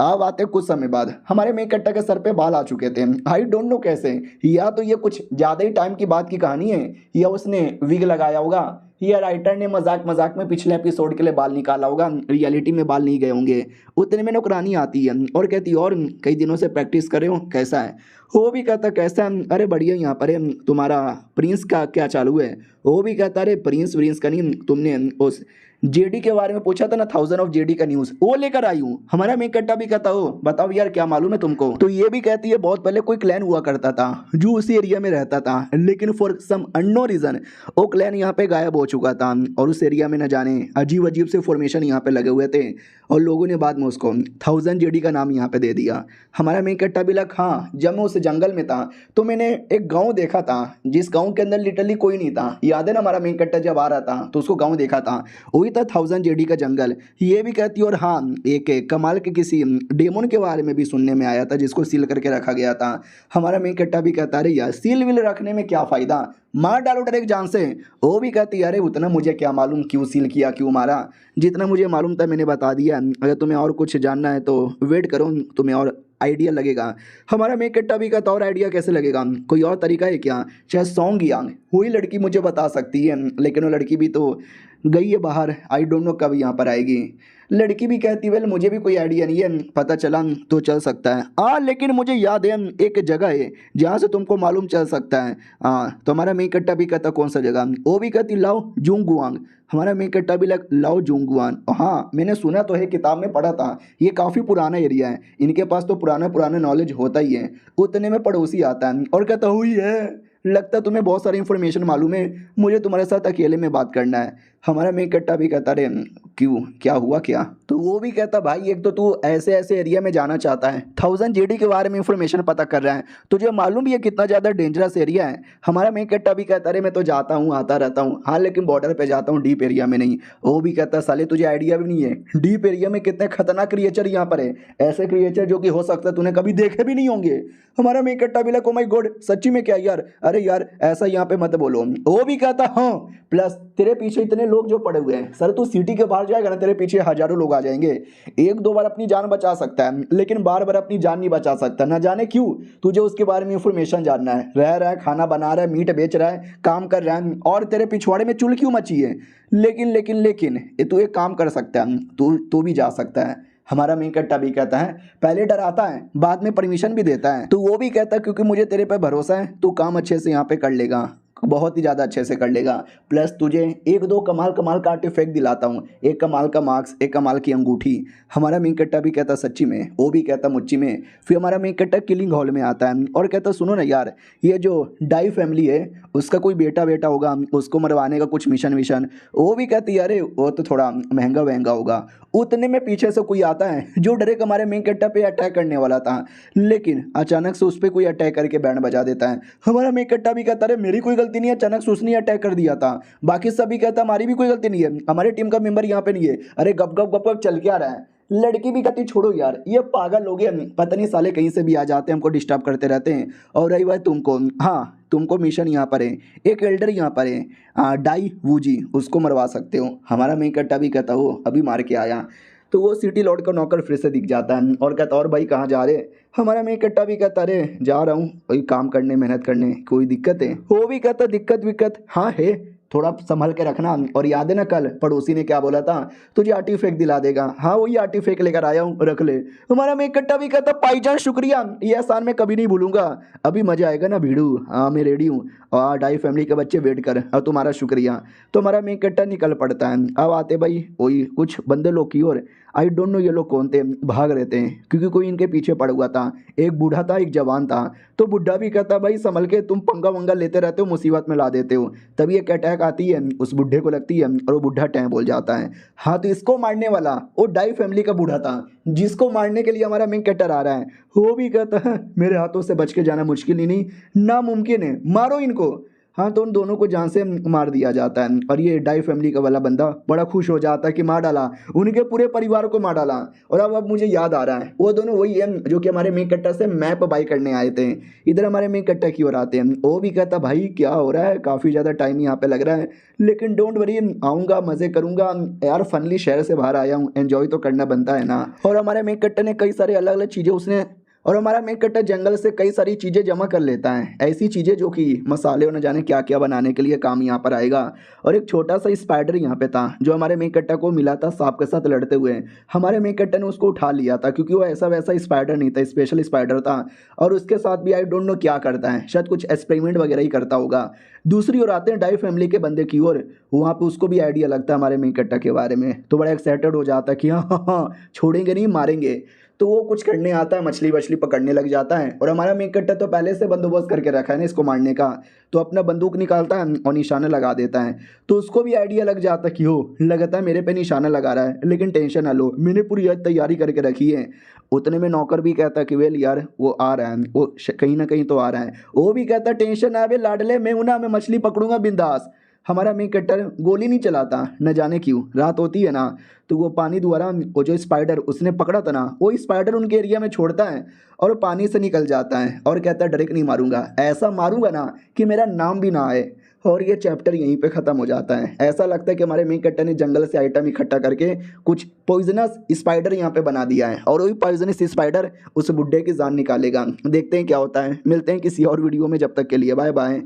Speaker 1: अब आते कुछ समय बाद हमारे मेन कैरेक्टर के सर पे बाल आ चुके थे, आई डोंट नो कैसे, या तो ये कुछ ज़्यादा ही टाइम की बात की कहानी है या उसने विग लगाया होगा या राइटर ने मजाक मजाक में पिछले एपिसोड के लिए बाल निकाला होगा, रियलिटी में बाल नहीं गए होंगे। उतने में नौकरानी आती है और कहती और कई दिनों से प्रैक्टिस करे हो कैसा है। वो भी कहता कैसा है, अरे बढ़िया यहाँ पर है, तुम्हारा प्रिंस का क्या चालू है। वो भी कहता अरे प्रिंस का नहीं, तुमने उस जेडी के बारे में पूछा था ना 1000 ऑफ जेडी का न्यूज़ वो लेकर आई हूँ। हमारा मेन कैरेक्टर भी कहता हो बताओ यार क्या मालूम है तुमको। तो ये भी कहती है बहुत पहले कोई क्लैन हुआ करता था जो उसी एरिया में रहता था, लेकिन फॉर सम अननोन रीजन वो क्लैन यहाँ पे गायब हो चुका था और उस एरिया में न जाने अजीब अजीब से फॉर्मेशन यहाँ पे लगे हुए थे और लोगों ने बाद में उसको 1000 जेडी का नाम यहाँ पे दे दिया। हमारा मेन कैरेक्टर भी लगा हाँ जब मैं उस जंगल में था तो मैंने एक गाँव देखा था जिस गाँव के अंदर लिटरली कोई नहीं था। याद है ना हमारा मेन कैरेक्टर जब आ रहा था तो उसको गाँव देखा था, वही था 1000 जेडी का जंगल। ये भी कहती और हाँ एक कमाल के किसी डेमोन के बारे में भी सुनने में आया था जिसको सील करके रखा गया था। हमारा मेन कैरेक्टर भी कहता अरे यार सील विल रखने में क्या फ़ायदा, मार डालो डायरेक्ट जान से। वो भी कहती अरे उतना मुझे क्या मालूम क्यों सील किया क्यों मारा, जितना मुझे मालूम था मैंने बता दिया, अगर तुम्हें और कुछ जानना है तो वेट करो तुम्हें और आइडिया लगेगा। हमारा मेन कैरेक्टर भी कहता और आइडिया कैसे लगेगा, कोई और तरीका है क्या, चाहे सॉन्ग यांग हुई लड़की मुझे बता सकती है, लेकिन वो लड़की भी तो गई है बाहर, आई डोंट नो कब यहाँ पर आएगी। लड़की भी कहती वेल मुझे भी कोई आइडिया नहीं है, पता चला तो चल सकता है लेकिन मुझे याद है एक जगह है जहाँ से तुमको मालूम चल सकता है। तो हमारा मेन कैरेक्टर भी कहता कौन सा जगह, वो भी कहती लाओ जुंगुआंग। हमारा मेन कैरेक्टर भी लग लाओ जुंगुआन, हाँ मैंने सुना तो है किताब में पढ़ा था, ये काफ़ी पुराना एरिया है, इनके पास तो पुराना नॉलेज होता ही है। उतने में पड़ोसी आता है और कहता हुई है लगता तुम्हें बहुत सारी इन्फॉर्मेशन मालूम है, मुझे तुम्हारे साथ अकेले में बात करना है। हमारा मेन कैरेक्टर भी कहता रे क्यों क्या हुआ क्या। तो वो भी कहता भाई एक तो तू ऐसे ऐसे एरिया में जाना चाहता है, 1000 जेडी के बारे में इंफॉर्मेशन पता कर रहा है, तुझे मालूम भी है कितना ज़्यादा डेंजरस एरिया है। हमारा मेन कैरेक्टर भी कहता रे मैं तो जाता हूँ आता रहता हूँ, हाँ लेकिन बॉर्डर पे जाता हूँ डीप एरिया में नहीं। वो भी कहता साले तुझे आइडिया भी नहीं है डीप एरिया में कितने खतरनाक क्रिएचर यहाँ पर है, ऐसे क्रिएचर जो कि हो सकता है तूने कभी देखे भी नहीं होंगे। हमारा मेन कैरेक्टर भी लगा ओ माय गॉड सच्ची में क्या यार, अरे यार ऐसा यहाँ पे मत बोलो। वो भी कहता हाँ प्लस तेरे पीछे इतने लोग जो पड़े हुए हैं, सर तू सिटी के बाहर जाएगा ना तेरे पीछे हजारों लोग आ जाएंगे। एक दो बार अपनी जान बचा सकता है लेकिन बार बार अपनी जान नहीं बचा सकता, ना जाने क्यों। तुझे उसके बारे में इंफॉर्मेशन जानना है, रह रहा है खाना बना रहा है मीट बेच रहा है काम कर रहा है और तेरे पिछवाड़े में चुल क्यों मची है। लेकिन तू एक काम कर सकता है, तू भी जा सकता है। हमारा मेन कैरेक्टर भी कहता है पहले डराता है बाद में परमिशन भी देता है। तो वो भी कहता है क्योंकि मुझे तेरे पे भरोसा है तू काम अच्छे से यहाँ पे कर लेगा। बहुत ही ज़्यादा अच्छे से कर लेगा। प्लस तुझे एक दो कमाल कमाल का आर्टिफैक्ट दिलाता हूँ, एक कमाल का मार्क्स, एक कमाल की अंगूठी। हमारा मेन कट्टा भी कहता सच्ची में, वो भी कहता मुच्ची में। फिर हमारा मेन कट्टा किलिंग हॉल में आता है और कहता सुनो ना यार, ये जो डाई फैमिली है उसका कोई बेटा बेटा होगा, उसको मरवाने का कुछ मिशन विशन। वो भी कहती है अरे वो तो थोड़ा महंगा वहंगा होगा। उतने में पीछे से कोई आता है जो डायरेक्ट हमारे मेन कट्टा पे अटैक करने वाला था, लेकिन अचानक से उस पर कोई अटैक करके बैंड बजा देता है। हमारा मेन कट्टा भी कहता है मेरी कोई गलती नहीं है, अचानक से उसने अटैक कर दिया था। बाकी सभी कहता हमारी भी कोई गलती नहीं है, हमारे टीम का मेंबर यहाँ पे नहीं है। अरे गप गप गप गप चल क्या रहा है। लड़की भी कहती छोड़ो यार ये पागल लोग हैं, पता नहीं साले कहीं से भी आ जाते हैं, हमको डिस्टर्ब करते रहते हैं। और रही बात तुमको, हाँ तुमको मिशन यहाँ पर है, एक एल्डर यहाँ पर है डाई वूजी, उसको मरवा सकते हो। हमारा मेन कट्टा भी कहता हो अभी मार के आया। तो वो सिटी लॉर्ड का नौकर फिर से दिख जाता है और कहता और भाई कहाँ जा रहे। हमारा मेन कट्टा भी कहता अरे जा रहा हूँ वही काम करने, मेहनत करने, कोई दिक्कत है। वो भी कहता दिक्कत विक्कत हाँ है, थोड़ा संभल के रखना। और याद है ना कल पड़ोसी ने क्या बोला था, तुझे आर्टिफैक्ट दिला देगा। हाँ वही आर्टिफैक्ट लेकर आया हूँ, रख ले। हमारा मेन कट्टा भी कहता भाईजान शुक्रिया, ये एहसान मैं कभी नहीं भूलूंगा। अभी मजा आएगा ना भिड़ू, हाँ मैं रेडी हूँ, और डाई फैमिली के बच्चे वेट कर, और तुम्हारा शुक्रिया। तो हमारा मेन कट्टा निकल पड़ता है। अब आते भाई वही कुछ बंदे लोग की और आई डोंट नो ये लोग कौन थे, भाग रहे थे क्योंकि कोई इनके पीछे पड़ हुआ था। एक बूढ़ा था एक जवान था। तो बुढ़ा भी कहता भाई संभल के, तुम पंगा वंगा लेते रहते हो, मुसीबत में ला देते हो। तभी एक अटैक आती है, उस बुढ़े को लगती है और वो बुढ़ा टैं बोल जाता है। हाँ तो इसको मारने वाला वो डाई फैमिली का बूढ़ा था, जिसको मारने के लिए हमारा मेन कैरेक्टर आ रहा है। वो भी कहता है मेरे हाथों से बच के जाना मुश्किल ही नहीं, नामुमकिन है, मारो इनको। हाँ तो उन दोनों को जान से मार दिया जाता है। और ये डाई फैमिली का वाला बंदा बड़ा खुश हो जाता है कि मार डाला, उनके पूरे परिवार को मार डाला। और अब मुझे याद आ रहा है वो दोनों वही है जो कि हमारे मेन कट्टा से मैप बाई करने आए थे। इधर हमारे मेन कट्टा की ओर आते हैं। वो भी कहता भाई क्या हो रहा है, काफ़ी ज़्यादा टाइम यहाँ पे लग रहा है, लेकिन डोंट वरी, आऊँगा मज़े करूँगा यार, फनली शहर से बाहर आया हूँ, एंजॉय तो करना बनता है ना। और हमारे मेन कट्टा ने कई सारे अलग अलग चीज़ें उसने और हमारा मेन कट्टा जंगल से कई सारी चीज़ें जमा कर लेता है, ऐसी चीज़ें जो कि मसाले और न जाने क्या क्या बनाने के लिए काम यहाँ पर आएगा। और एक छोटा सा स्पाइडर यहाँ पे था जो हमारे मेन कट्टा को मिला था सांप के साथ लड़ते हुए। हमारे मेन कट्टा ने उसको उठा लिया था क्योंकि वो ऐसा वैसा स्पाइडर नहीं था, स्पेशल स्पाइडर था। और उसके साथ भी आई डोंट नो क्या करता है, शायद कुछ एक्सपेरिमेंट वगैरह ही करता होगा। दूसरी ओर आते हैं डाई फैमिली के बंदे की ओर, वहाँ पे उसको भी आइडिया लगता है हमारे मेन कट्टा के बारे में, तो बड़ा एक्साइटेड हो जाता है कि हाँ हाँ छोड़ेंगे नहीं, मारेंगे। तो वो कुछ करने आता है, मछली वछली पकड़ने लग जाता है। और हमारा मेन कट्टा तो पहले से बंदोबस्त करके रखा है ना इसको मारने का, तो अपना बंदूक निकालता है और निशाना लगा देता है। तो उसको भी आइडिया लग जाता है कि हो लगता है मेरे पे निशाना लगा रहा है, लेकिन टेंशन ना लो, मैंने पूरी तैयारी करके रखी है। उतने में नौकर भी कहता है कि वेल यार वो आ रहा है, वो कहीं ना कहीं तो आ रहा है। वो भी कहता टेंशन ना बे लाडले, मैं हूं ना, मैं मछली पकड़ूंगा बिंदास। हमारा मेन कट्टर गोली नहीं चलाता, न जाने क्यों, रात होती है ना तो वो पानी द्वारा वो जो स्पाइडर उसने पकड़ा था ना, वो स्पाइडर उनके एरिया में छोड़ता है और पानी से निकल जाता है और कहता है डायरेक्ट नहीं मारूंगा, ऐसा मारूंगा ना कि मेरा नाम भी ना आए। और ये चैप्टर यहीं पे ख़त्म हो जाता है। ऐसा लगता है कि हमारे मेन कट्टर ने जंगल से आइटम इकट्ठा करके कुछ पॉइजनस स्पाइडर यहाँ पे बना दिया है और वही पॉइजनस स्पाइडर उस बुड्ढे की जान निकालेगा। देखते हैं क्या होता है, मिलते हैं किसी और वीडियो में, जब तक के लिए बाय बाय।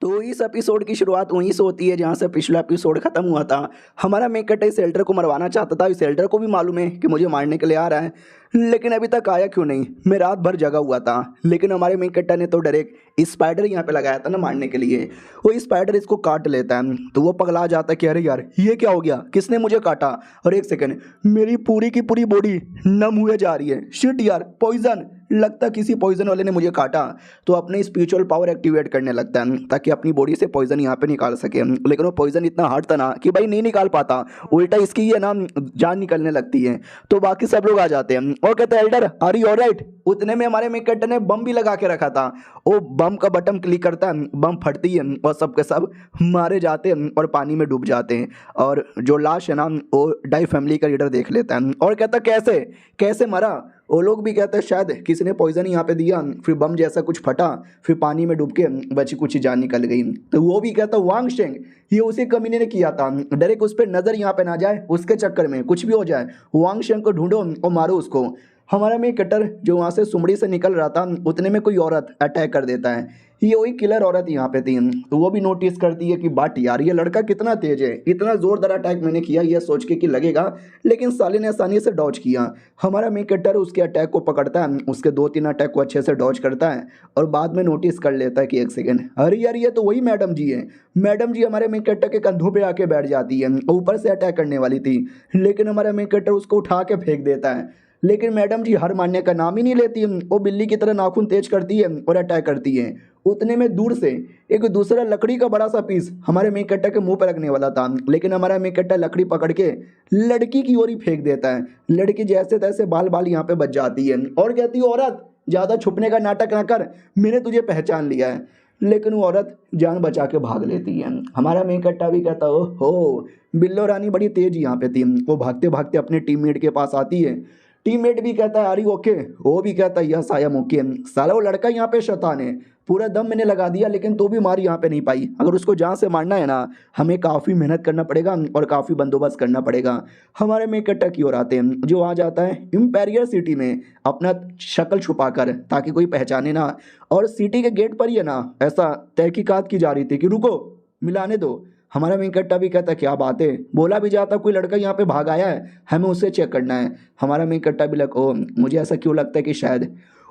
Speaker 1: तो इस एपिसोड की शुरुआत वहीं से होती है जहाँ से पिछला एपिसोड खत्म हुआ था। हमारा मेन कट्टा इस एल्डर को मरवाना चाहता था, इस एल्डर को भी मालूम है कि मुझे मारने के लिए आ रहा है, लेकिन अभी तक आया क्यों नहीं। मैं रात भर जगा हुआ था, लेकिन हमारे मेन कट्टा ने तो डायरेक्ट स्पाइडर यहाँ पे लगाया था ना मारने के लिए। वो स्पाइडर इसको काट लेता है तो वो पगला जाता है कि अरे यार ये क्या हो गया, किसने मुझे काटा। और एक सेकंड, मेरी पूरी की पूरी बॉडी नम हुए जा रही है, शिट यार पॉइजन, लगता किसी पॉइजन वाले ने मुझे काटा। तो अपने स्पिरिचुअल पावर एक्टिवेट करने लगता है ताकि अपनी बॉडी से पॉइजन यहाँ पे निकाल सके, लेकिन वो पॉइजन इतना हार्ड था ना कि भाई नहीं निकाल पाता, उल्टा इसकी ये ना जान निकलने लगती है। तो बाकी सब लोग आ जाते हैं और कहते हैं एल्डर आर यू ऑलराइट। उतने में हमारे मेन कट्टर ने बम भी लगा के रखा था, वो बम का बटन क्लिक करता है, बम फटती है और सब के सब मारे जाते हैं और पानी में डूब जाते हैं। और जो लाश है ना वो डाई फैमिली का लीडर देख लेता है और कहता कैसे कैसे मरा। वो लोग भी कहते हैं शायद किसी ने पॉइजन यहाँ पे दिया, फिर बम जैसा कुछ फटा, फिर पानी में डूब के बची कुछ जान निकल गई। तो वो भी कहता वांग शेंग, ये उसी कमीने ने किया था, डायरेक्ट उस पर नज़र यहाँ पे ना जाए, उसके चक्कर में कुछ भी हो जाए, वांग शेंग को ढूंढो और मारो उसको। हमारा मेन कटर जो वहाँ से सुमड़ी से निकल रहा था उतने में कोई औरत अटैक कर देता है। ये वही किलर औरत यहाँ पे थी, तो वो भी नोटिस करती है कि बाट यार ये लड़का कितना तेज है, इतना जोरदार अटैक मैंने किया ये सोच के कि लगेगा, लेकिन साले ने आसानी से डॉज किया। हमारा मेन कटर उसके अटैक को पकड़ता है, उसके 2-3 अटैक को अच्छे से डॉज करता है और बाद में नोटिस कर लेता है कि एक सेकेंड, अरे यार ये तो वही मैडम जी है। मैडम जी हमारे मेन कटर के कंधों पर आके बैठ जाती है, ऊपर से अटैक करने वाली थी, लेकिन हमारा मेन कटर उसको उठा के फेंक देता है। लेकिन मैडम जी हार मानने का नाम ही नहीं लेती, वो बिल्ली की तरह नाखून तेज करती है और अटैक करती है। उतने में दूर से एक दूसरा लकड़ी का बड़ा सा पीस हमारे मेन कट्टा के मुंह पर रखने वाला था, लेकिन हमारा मेन कट्टा लकड़ी पकड़ के लड़की की ओर ही फेंक देता है। लड़की जैसे तैसे बाल बाल यहाँ पे बच जाती है और कहती है औरत ज़्यादा छुपने का नाटक ना कर, मैंने तुझे पहचान लिया है। लेकिन वो औरत जान बचा के भाग लेती है। हमारा मेन कट्टा भी कहता हो बिल्लो रानी बड़ी तेज यहाँ पे थी, वो भागते भागते अपने टीममेट के पास आती है। टीममेट भी कहता है अरे ओके, वो भी कहता है यह साया ओके, साला वो लड़का यहाँ पे शैतान है, पूरा दम मैंने लगा दिया लेकिन तो भी मार यहाँ पे नहीं पाई। अगर उसको जहाँ से मारना है ना हमें काफ़ी मेहनत करना पड़ेगा और काफ़ी बंदोबस्त करना पड़ेगा। हमारे में कट्टा की ओर आते हैं, जो आ जाता है इम्पेरियल सिटी में अपना शक्ल छुपा कर ताकि कोई पहचाने ना, और सिटी के गेट पर ही है ना ऐसा तहकीकात की जा रही थी कि रुको मिलाने दो। हमारा वेंकट्टा भी कहता क्या बात है, बोला भी जाता कोई लड़का यहाँ पे भाग आया है, हमें उसे चेक करना है। हमारा वेंकट्टा भी लग ओ मुझे ऐसा क्यों लगता है कि शायद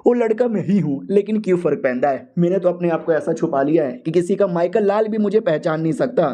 Speaker 1: वो लड़का मैं ही हूँ, लेकिन क्यों फ़र्क पैदा है, मैंने तो अपने आप को ऐसा छुपा लिया है कि किसी का माइकल लाल भी मुझे पहचान नहीं सकता।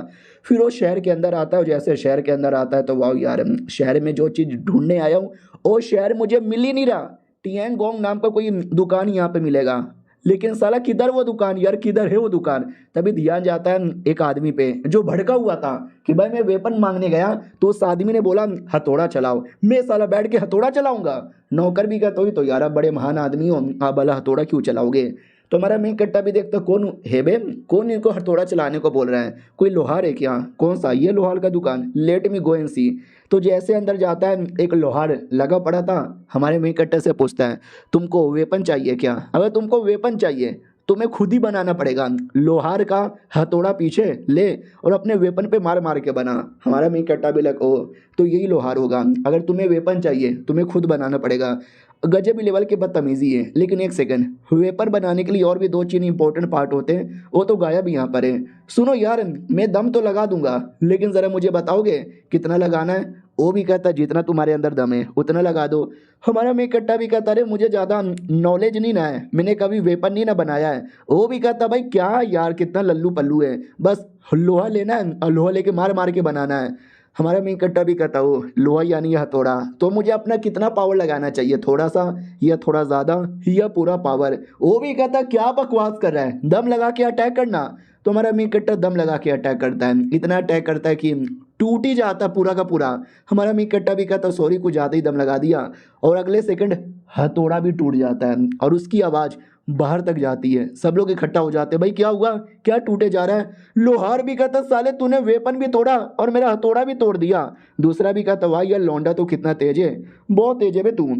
Speaker 1: फिर वो शहर के अंदर आता है, जैसे शहर के अंदर आता है तो वाह यार शहर में जो चीज़ ढूंढने आया हूँ वो शहर मुझे मिल ही नहीं रहा। टियांग गोंग नाम का कोई दुकान यहाँ पे मिलेगा, लेकिन साला किधर वो दुकान यार, किधर है वो दुकान। तभी ध्यान जाता है एक आदमी पे जो भड़का हुआ था कि भाई मैं वेपन मांगने गया तो उस आदमी ने बोला हथौड़ा चलाओ, मैं साला बैठ के हथौड़ा चलाऊंगा। नौकर भी कहता तो यार आप बड़े महान आदमी हो, आप भला हथौड़ा क्यों चलाओगे। तो हमारा मेन कट्टा भी देखता कौन है बे, कौन इनको हथौड़ा चलाने को बोल रहा है, कोई लोहार है क्या, कौन सा ये लोहार का दुकान, लेट मी गो एंड सी। तो जैसे अंदर जाता है एक लोहार लगा पड़ा था, हमारे मेन कट्टे से पूछता है तुमको वेपन चाहिए क्या। अगर तुमको वेपन चाहिए तुम्हें खुद ही बनाना पड़ेगा, लोहार का हथौड़ा पीछे ले और अपने वेपन पे मार मार के बना। हमारा मेन कट्टा भी लग ओ तो यही लोहार होगा, अगर तुम्हें वेपन चाहिए तुम्हें खुद बनाना पड़ेगा। गजब लेवल के बदतमीजी है। लेकिन एक सेकंड, वेपर बनाने के लिए और भी 2-3 इंपॉर्टेंट पार्ट होते हैं, वो तो गायब यहाँ पर है। सुनो यार मैं दम तो लगा दूंगा, लेकिन ज़रा मुझे बताओगे कितना लगाना है। वो भी कहता जितना तुम्हारे अंदर दम है उतना लगा दो। हमारा मेन कट्टा भी कहता अरे मुझे ज़्यादा नॉलेज नहीं ना है, मैंने कभी वेपन नहीं ना बनाया है। वो भी कहता भाई क्या यार कितना लल्लू पल्लू है, बस लोहा लेना है और लोहा लेके मार मार के बनाना है। हमारा मेन कट्टा भी कहता हो लोहा यानी हथौड़ा, तो मुझे अपना कितना पावर लगाना चाहिए, थोड़ा सा या थोड़ा ज़्यादा या पूरा पावर। वो भी कहता क्या बकवास कर रहा है, दम लगा के अटैक करना। तो हमारा मेन कट्टा दम लगा के अटैक करता है, इतना अटैक करता है कि टूट ही जाता पूरा का पूरा। हमारा मेन कट्टा भी कहता सॉरी कुछ ज़्यादा ही दम लगा दिया, और अगले सेकंड हथौड़ा भी टूट जाता है और उसकी आवाज़ बाहर तक जाती है। सब लोग इकट्ठा हो जाते हैं, भाई क्या हुआ, क्या टूटे जा रहा है। लोहार भी कहता साले तूने वेपन भी तोड़ा और मेरा हथौड़ा भी तोड़ दिया। दूसरा भी कहता भाई यार लौंडा तो कितना तेज है, बहुत तेज है बे तू।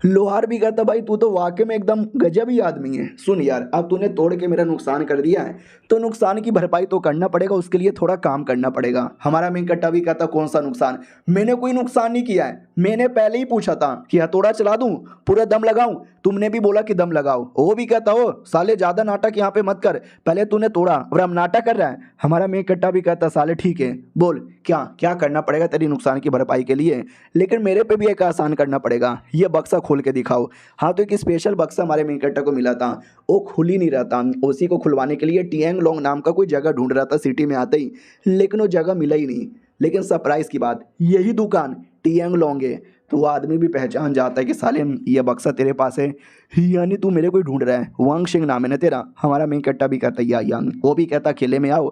Speaker 1: लोहार भी कहता भाई तू तो वाकई में एकदम गजब ही आदमी है। सुन यार अब तूने तोड़ के मेरा नुकसान कर दिया है तो नुकसान की भरपाई तो करना पड़ेगा, उसके लिए थोड़ा काम करना पड़ेगा। हमारा मेन कट्टा भी कहता कौन सा नुकसान, मैंने कोई नुकसान नहीं किया है, मैंने पहले ही पूछा था कि हथौड़ा चला दूं पूरा दम लगाऊं, तुमने भी बोला कि दम लगाओ। वो भी कहता हो साले ज़्यादा नाटक यहाँ पे मत कर, पहले तूने तोड़ा और अब नाटक कर रहा है। हमारा मेन कट्टा भी कहता साले ठीक है बोल क्या क्या करना पड़ेगा तेरी नुकसान की भरपाई के लिए, लेकिन मेरे पे भी एक आसान करना पड़ेगा, ये बक्सा खोल के दिखाओ। हाँ तो एक स्पेशल बक्सा हमारे मेन कट्टा को मिला था, वो खुल ही नहीं रहा था। उसी को खुलवाने के लिए टियांग लोंग नाम का कोई जगह ढूंढ रहा था सिटी में आते ही, लेकिन वो जगह मिला ही नहीं। लेकिन सरप्राइज की बात यही दुकान टियांग लोंग है, तो वो आदमी भी पहचान जाता है कि साले ये बक्सा तेरे पास है, यानी तू मेरे को ही ढूंढ रहा है, वांग शिंग नाम है ना तेरा। हमारा मेन कट्टा भी कहता है या वो भी कहता अकेले में आओ।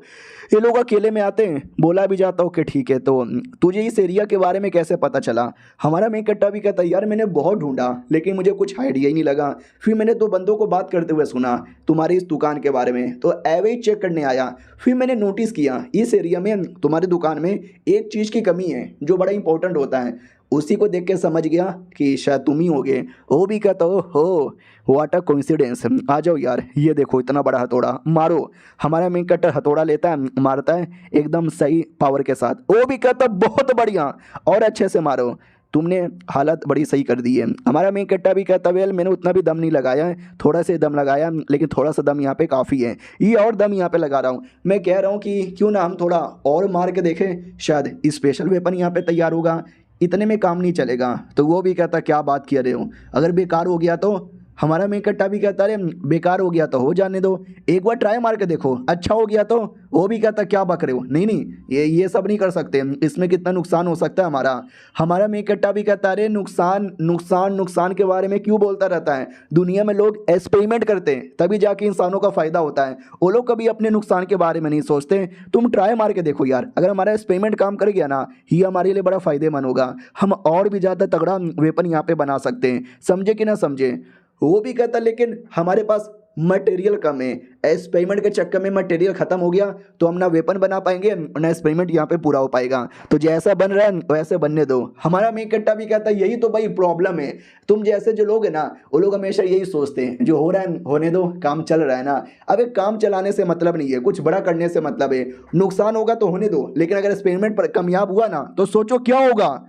Speaker 1: ये लोग अकेले में आते हैं, बोला भी जाता हो कि ठीक है तो तुझे इस एरिया के बारे में कैसे पता चला। हमारा मेन कट्टा भी कहता है यार मैंने बहुत ढूंढा लेकिन मुझे कुछ आइडिया ही नहीं लगा, फिर मैंने 2 बंदों को बात करते हुए सुना तुम्हारी इस दुकान के बारे में, तो एवे चेक करने आया। फिर मैंने नोटिस किया इस एरिया में तुम्हारी दुकान में एक चीज़ की कमी है जो बड़ा इंपॉर्टेंट होता है, उसी को देख के समझ गया कि शायद तुम ही होगे। वो भी कहता हो व्हाट अ कोइंसिडेंस, आ जाओ यार ये देखो इतना बड़ा हथौड़ा, मारो। हमारा मेन कट्टर हथौड़ा लेता है मारता है एकदम सही पावर के साथ। वो भी कहता बहुत बढ़िया और अच्छे से मारो। तुमने हालत बड़ी सही कर दी है। हमारा मेन कट्टा भी कहता वेल मैंने उतना भी दम नहीं लगाया है, थोड़ा से दम लगाया, लेकिन थोड़ा सा दम यहाँ पे काफ़ी है, ये और दम यहाँ पे लगा रहा हूँ। मैं कह रहा हूँ कि क्यों ना हम थोड़ा और मार के देखें, शायद स्पेशल वेपन यहाँ पे तैयार होगा, इतने में काम नहीं चलेगा। तो वो भी कहता क्या बात किया रहे हो, अगर बेकार हो गया तो। हमारा मेन कट्टा भी कहता अरे बेकार हो गया तो हो जाने दो, एक बार ट्राई मार के देखो, अच्छा हो गया तो। वो भी कहता क्या बक रहे हो, नहीं नहीं ये सब नहीं कर सकते, इसमें कितना नुकसान हो सकता है हमारा। हमारा मेन कट्टा भी कहता अरे नुकसान नुकसान नुकसान के बारे में क्यों बोलता रहता है, दुनिया में लोग एक्सपेरिमेंट करते हैं तभी जाके इंसानों का फ़ायदा होता है, वो लोग कभी अपने नुकसान के बारे में नहीं सोचते। तुम ट्राई मार के देखो यार, अगर हमारा एक्सपेरिमेंट काम कर गया ना, ये हमारे लिए बड़ा फ़ायदेमंद होगा, हम और भी ज़्यादा तगड़ा वेपन यहाँ पे बना सकते हैं, समझे कि ना समझे। वो भी कहता लेकिन हमारे पास मटेरियल कम है, एक्सपेरिमेंट के चक्कर में मटेरियल ख़त्म हो गया तो हम ना वेपन बना पाएंगे ना एक्सपेरिमेंट यहाँ पे पूरा हो पाएगा, तो जैसा बन रहा है वैसे बनने दो। हमारा मेन कट्टा भी कहता है यही तो भाई प्रॉब्लम है, तुम जैसे जो लोग हैं ना वो लोग हमेशा यही सोचते हैं जो हो रहा है होने दो, काम चल रहा है ना। अब एक काम चलाने से मतलब नहीं है, कुछ बड़ा करने से मतलब है, नुकसान होगा तो होने दो, लेकिन अगर एक्सपेरिमेंट पर कामयाब हुआ ना तो सोचो क्या होगा।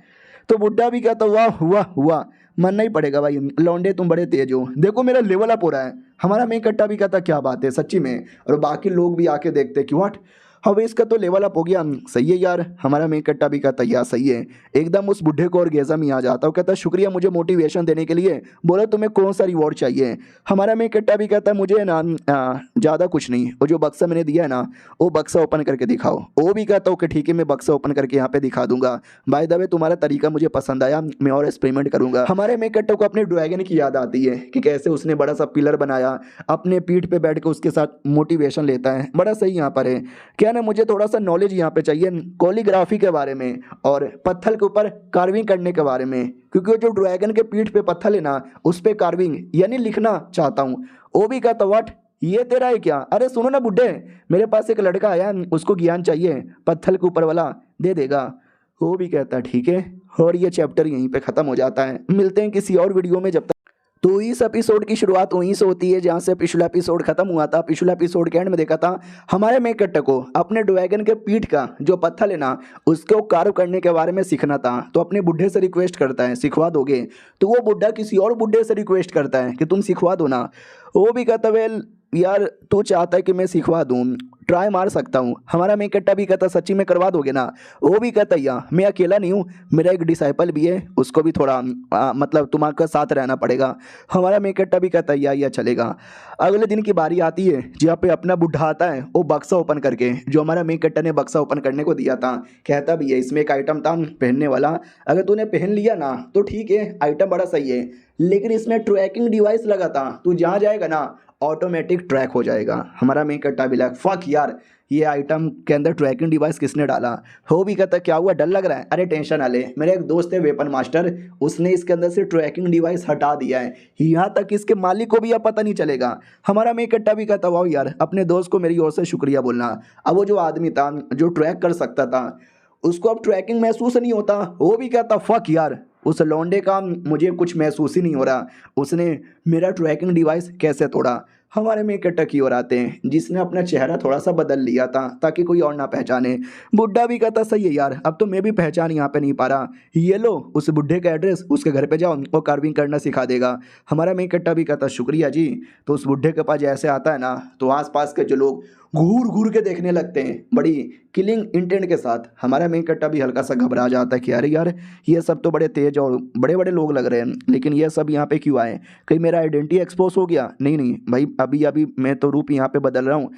Speaker 1: तो बुड्ढा भी कहता वाह हुआ हुआ, मानना ही पड़ेगा भाई, लौंडे तुम बड़े तेज हो, देखो मेरा लेवल अप हो रहा है। हमारा मेन कट्टा भी कहता क्या बात है सच्ची में, और बाकी लोग भी आके देखते कि व्हाट, अब इसका तो लेवल अप हो गया, सही है यार। हमारा मेन कट्टा भी कहता यार सही है, एकदम उस बुढ़े को और गेजा में आ जाता, वो कहता शुक्रिया मुझे मोटिवेशन देने के लिए, बोला तुम्हें कौन सा रिवॉर्ड चाहिए। हमारा मेन कट्टा भी कहता मुझे ना ज़्यादा कुछ नहीं, वो जो बक्सा मैंने दिया है ना वो बक्सा ओपन करके दिखाओ। वो भी कहता हूँ कि ठीक है मैं बक्सा ओपन करके यहाँ पे दिखा दूंगा, बाय द वे तुम्हारा तरीका मुझे पसंद आया, मैं और एक्सपेरिमेंट करूंगा। हमारे मेन कट्टा को अपने ड्रैगन की याद आती है कि कैसे उसने बड़ा सा पिलर बनाया, अपने पीठ पे बैठ के उसके साथ मोटिवेशन लेता है, बड़ा सही यहाँ पर है। क्या ना मुझे थोड़ा सा नॉलेज यहाँ पे चाहिए कोलिग्राफी के बारे में और पत्थर के ऊपर कार्विंग करने के बारे में, क्योंकि वो जो ड्रैगन के पीठ पे पत्थर है ना उस पे कार्विंग यानी लिखना चाहता हूँ। वो भी कहता व्हाट, ये तेरा है क्या, अरे सुनो ना बुड्ढे, मेरे पास एक लड़का आया उसको ज्ञान चाहिए, पत्थर के ऊपर वाला दे देगा। वो भी कहता ठीक है, और ये चैप्टर यहीं पे ख़त्म हो जाता है। मिलते हैं किसी और वीडियो में, जब तक। तो इस एपिसोड की शुरुआत वहीं से होती है जहाँ से पिछला एपिसोड खत्म हुआ था। पिछला एपिसोड के एंड में देखा था हमारे मेन कट्टा को अपने ड्रैगन के पीठ का जो पत्थर है ना उसको कार्व करने के बारे में सीखना था, तो अपने बुढ़े से रिक्वेस्ट करता है सिखवा दोगे, तो वो बुढ़ा किसी और बुढ़े से रिक्वेस्ट करता है कि तुम सिखवा दो ना। वो भी कहता वेल यार तू चाहता है कि मैं सिखवा दूँ, ट्राई मार सकता हूँ। हमारा मेन कट्टा भी कहता सच्ची में करवा दोगे ना। वो भी कहता या मैं अकेला नहीं हूँ, मेरा एक डिसाइपल भी है, उसको भी थोड़ा मतलब तुम्हारे साथ रहना पड़ेगा। हमारा मेन कट्टा भी कहता या चलेगा। अगले दिन की बारी आती है जहाँ पे अपना बुढ़ा आता है वो बक्सा ओपन करके, जो हमारा मेन कट्टा ने बक्सा ओपन करने को दिया था, कहता भी है इसमें एक आइटम था पहनने वाला, अगर तूने पहन लिया ना तो ठीक है आइटम बड़ा सही है, लेकिन इसमें ट्रैकिंग डिवाइस लगा था, तू जहाँ जाएगा ना ऑटोमेटिक ट्रैक हो जाएगा। हमारा मेन कट्टा भी लगा फक यार ये आइटम के अंदर ट्रैकिंग डिवाइस किसने डाला। वो भी कहता क्या हुआ डर लग रहा है, अरे टेंशन ना ले, मेरा एक दोस्त है वेपन मास्टर, उसने इसके अंदर से ट्रैकिंग डिवाइस हटा दिया है, यहाँ तक इसके मालिक को भी अब पता नहीं चलेगा। हमारा मेन कट्टा भी कहता वाह यार अपने दोस्त को मेरी ओर से शुक्रिया बोलना। अब वो जो आदमी था जो ट्रैक कर सकता था उसको अब ट्रैकिंग महसूस नहीं होता। वो भी कहता फक यार उस लौंडे का मुझे कुछ महसूस ही नहीं हो रहा, उसने मेरा ट्रैकिंग डिवाइस कैसे तोड़ा। हमारे मेन कट्टा की ओर आते हैं जिसने अपना चेहरा थोड़ा सा बदल लिया था ताकि कोई और ना पहचाने। बुड्ढा भी कहता सही है यार अब तो मैं भी पहचान यहाँ पे नहीं पा रहा, ये लो उस बुड्ढे का एड्रेस, उसके घर पे जाओ वो कार्विंग करना सिखा देगा। हमारा मेन कट्टा भी कहता शुक्रिया जी। तो उस बुड्ढे के पास जैसे आता है ना तो आसपास के जो लोग घूर घूर के देखने लगते हैं बड़ी किलिंग इंटेंट के साथ। हमारा मेन कट्टा भी हल्का सा घबरा जाता है कि अरे यार ये सब तो बड़े तेज और बड़े बड़े लोग लग रहे हैं, लेकिन ये सब यहाँ पे क्यों आए, कहीं मेरा आइडेंटिटी एक्सपोज हो गया। नहीं नहीं भाई अभी अभी मैं तो रूप यहाँ पे बदल रहा हूँ।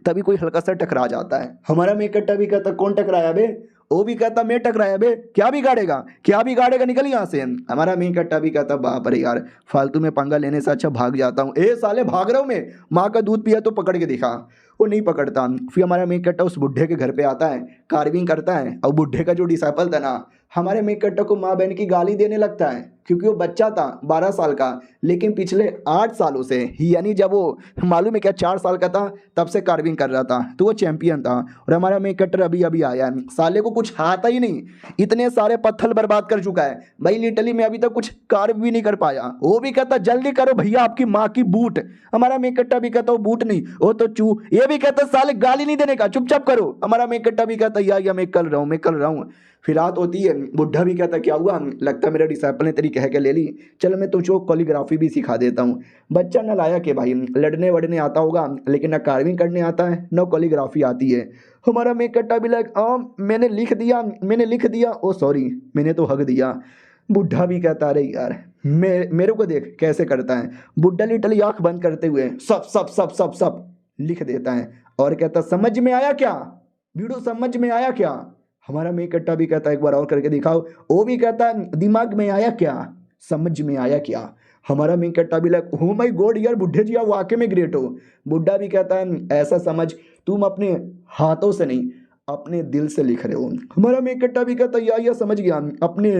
Speaker 1: तभी कोई हल्का सा टकरा जाता है। हमारा मेन कट्टा भी कहता कौन टकराया बे। वो भी कहता मैं टकराया बे, क्या बिगाड़ेगा निकल यहाँ से। हमारा मेन कट्टा भी कहता बाप रे यार फालतू में पंगा लेने से अच्छा भाग जाता हूँ। ए साले भाग रहा हूँ मैं, माँ का दूध पिया तो पकड़ के दिखा। वो नहीं पकड़ता। फिर हमारा मेन कट्टा उस बुढ़े के घर पे आता है, कार्विंग करता है, और बुढ़े का जो डिसाइपल था ना हमारे मेन कट्टा को माँ बहन की गाली देने लगता है क्योंकि वो बच्चा था 12 साल का, लेकिन पिछले 8 सालों से यानी जब वो मालूम है क्या 4 साल का था तब से कार्विंग कर रहा था, तो वो चैंपियन था। और हमारा मेन कट्टर अभी अभी आया है, साले को कुछ आता ही नहीं, इतने सारे पत्थर बर्बाद कर चुका है भाई, लिटरली मैं अभी तक कुछ कार्व भी नहीं कर पाया। वो भी कहता जल्दी करो भैया आपकी माँ की बूट। हमारा मेन कट्टा भी कहता वो बूट नहीं वो तो चू। ये भी कहता साले गाली नहीं देने का, चुपचाप करो। हमारा मेन कट्टा भी कहता या मैं कर रहा हूँ। फिर रात होती है, बुढ़ा भी कहता क्या हुआ, लगता है मेरे डिसाइपल ने तेरी कह के ले ली, चल मैं तुझको कोलियोग्राफी भी सिखा देता हूँ। बच्चा न लाया कि भाई लड़ने वड़ने आता होगा, लेकिन ना कार्विंग करने आता है न कोलियोग्राफी आती है। हमारा मेक कट्टा भी मैंने लिख दिया, ओ सॉरी मैंने तो हक दिया। बुढ़ा भी कहता अरे यार मेरे को देख कैसे करता है। बुढ़ा लिटली आँख बंद करते हुए सब सब सब सब सब लिख देता है और कहता समझ में आया क्या बीड़ू, समझ में आया क्या। हमारा मेक कट्टा भी कहता एक बार और करके दिखाओ। वो भी कहता दिमाग में आया क्या, समझ में आया क्या। हमारा मेक कट्टा भी लग हो माय गॉड यार बुढ़े जी आप वाकई में ग्रेट हो। बुढ़ा भी कहता है ऐसा समझ तुम अपने हाथों से नहीं अपने दिल से लिख रहे हो। हमारा मेक कट्टा भी कहता या समझ गया, अपने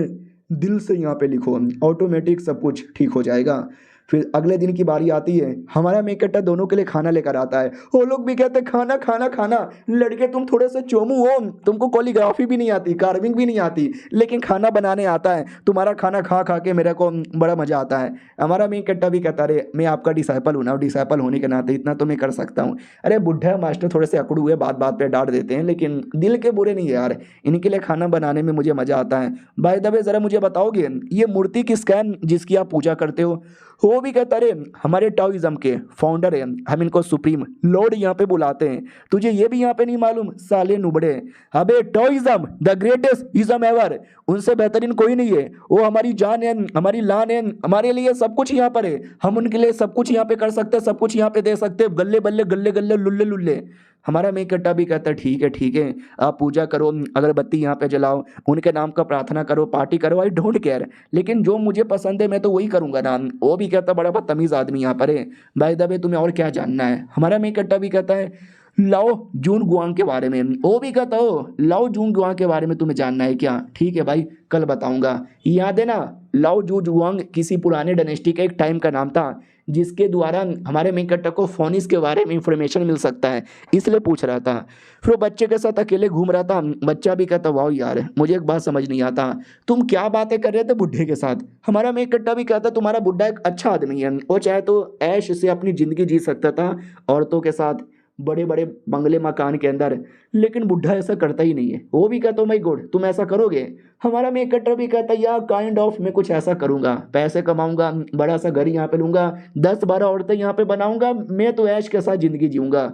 Speaker 1: दिल से यहाँ पे लिखो, ऑटोमेटिक सब कुछ ठीक हो जाएगा। फिर अगले दिन की बारी आती है, हमारा मेक कट्टा दोनों के लिए खाना लेकर आता है। वो लोग भी कहते हैं खाना खाना खाना, लड़के तुम थोड़े से चोमू हो, तुमको कोलियोग्राफी भी नहीं आती, कार्विंग भी नहीं आती, लेकिन खाना बनाने आता है। तुम्हारा खाना खा खा के मेरे को बड़ा मजा आता है। हमारा मेक कट्टा भी कहता अरे मैं आपका डिसाइपल हूँ ना, डिसाइपल होने के नाते इतना तो मैं कर सकता हूँ। अरे बुढ़ा मास्टर थोड़े से अकड़ू हुए, बात बात पे डांट देते हैं, लेकिन दिल के बुरे नहीं है यार, इनके लिए खाना बनाने में मुझे मजा आता है। बाय द वे जरा मुझे बताओगे ये मूर्ति किसका है जिसकी आप पूजा करते हो। वो भी कहता अरे हमारे टाओइज्म के फाउंडर हैं, हम इनको सुप्रीम लॉर्ड यहाँ पे बुलाते हैं, तुझे ये भी यहाँ पे नहीं मालूम साले नुबड़े। अबे Taoism the greatest ism ever, उनसे बेहतरीन कोई नहीं है, वो हमारी जान है, हमारी लान है, हमारे लिए सब कुछ यहाँ पर है, हम उनके लिए सब कुछ यहाँ पे कर सकते हैं, सब कुछ यहाँ पे दे सकते हैं, गल्ले बल्ले गल्ले गल्ले लुल्ले लुल्ले। हमारा मेक कट्टा भी कहता है ठीक है आप पूजा करो, अगरबत्ती यहाँ पे जलाओ, उनके नाम का प्रार्थना करो, पार्टी करो, आई डोंट केयर, लेकिन जो मुझे पसंद है मैं तो वही करूंगा ना। वो भी कहता बड़ा बदतमीज आदमी यहाँ पर है, बाय द वे तुम्हें और क्या जानना है। हमारा मेक कट्टा भी कहता है लाओ जून गुआंग के बारे में। वो भी कहता हो लाओ जून गुआंग के बारे में तुम्हें जानना है क्या, ठीक है भाई कल बताऊंगा। याद है ना लाओ जू जुआंग किसी पुराने डायनेस्टी का एक टाइम का नाम था, जिसके द्वारा हमारे मेक कट्टा को फोनिस के बारे में इंफॉर्मेशन मिल सकता है, इसलिए पूछ रहा था। फिर वो बच्चे के साथ अकेले घूम रहा था। बच्चा भी कहता वाह यार मुझे एक बात समझ नहीं आता, तुम क्या बातें कर रहे थे बुढ़े के साथ। हमारा मेक कट्टा भी कहता तुम्हारा बुढ़ा एक अच्छा आदमी है, वो चाहे तो ऐश से अपनी जिंदगी जी सकता था औरतों के साथ बड़े बड़े बंगले मकान के अंदर, लेकिन बुढ़ा ऐसा करता ही नहीं है। वो भी कहता माय गॉड तुम ऐसा करोगे। हमारा मेक कट्टर भी कहता यार काइंड ऑफ मैं कुछ ऐसा करूंगा, पैसे कमाऊंगा, बड़ा सा घर यहाँ पे लूंगा, 10-12 औरतें यहाँ पे बनाऊंगा, मैं तो ऐश के साथ जिंदगी जीऊंगा।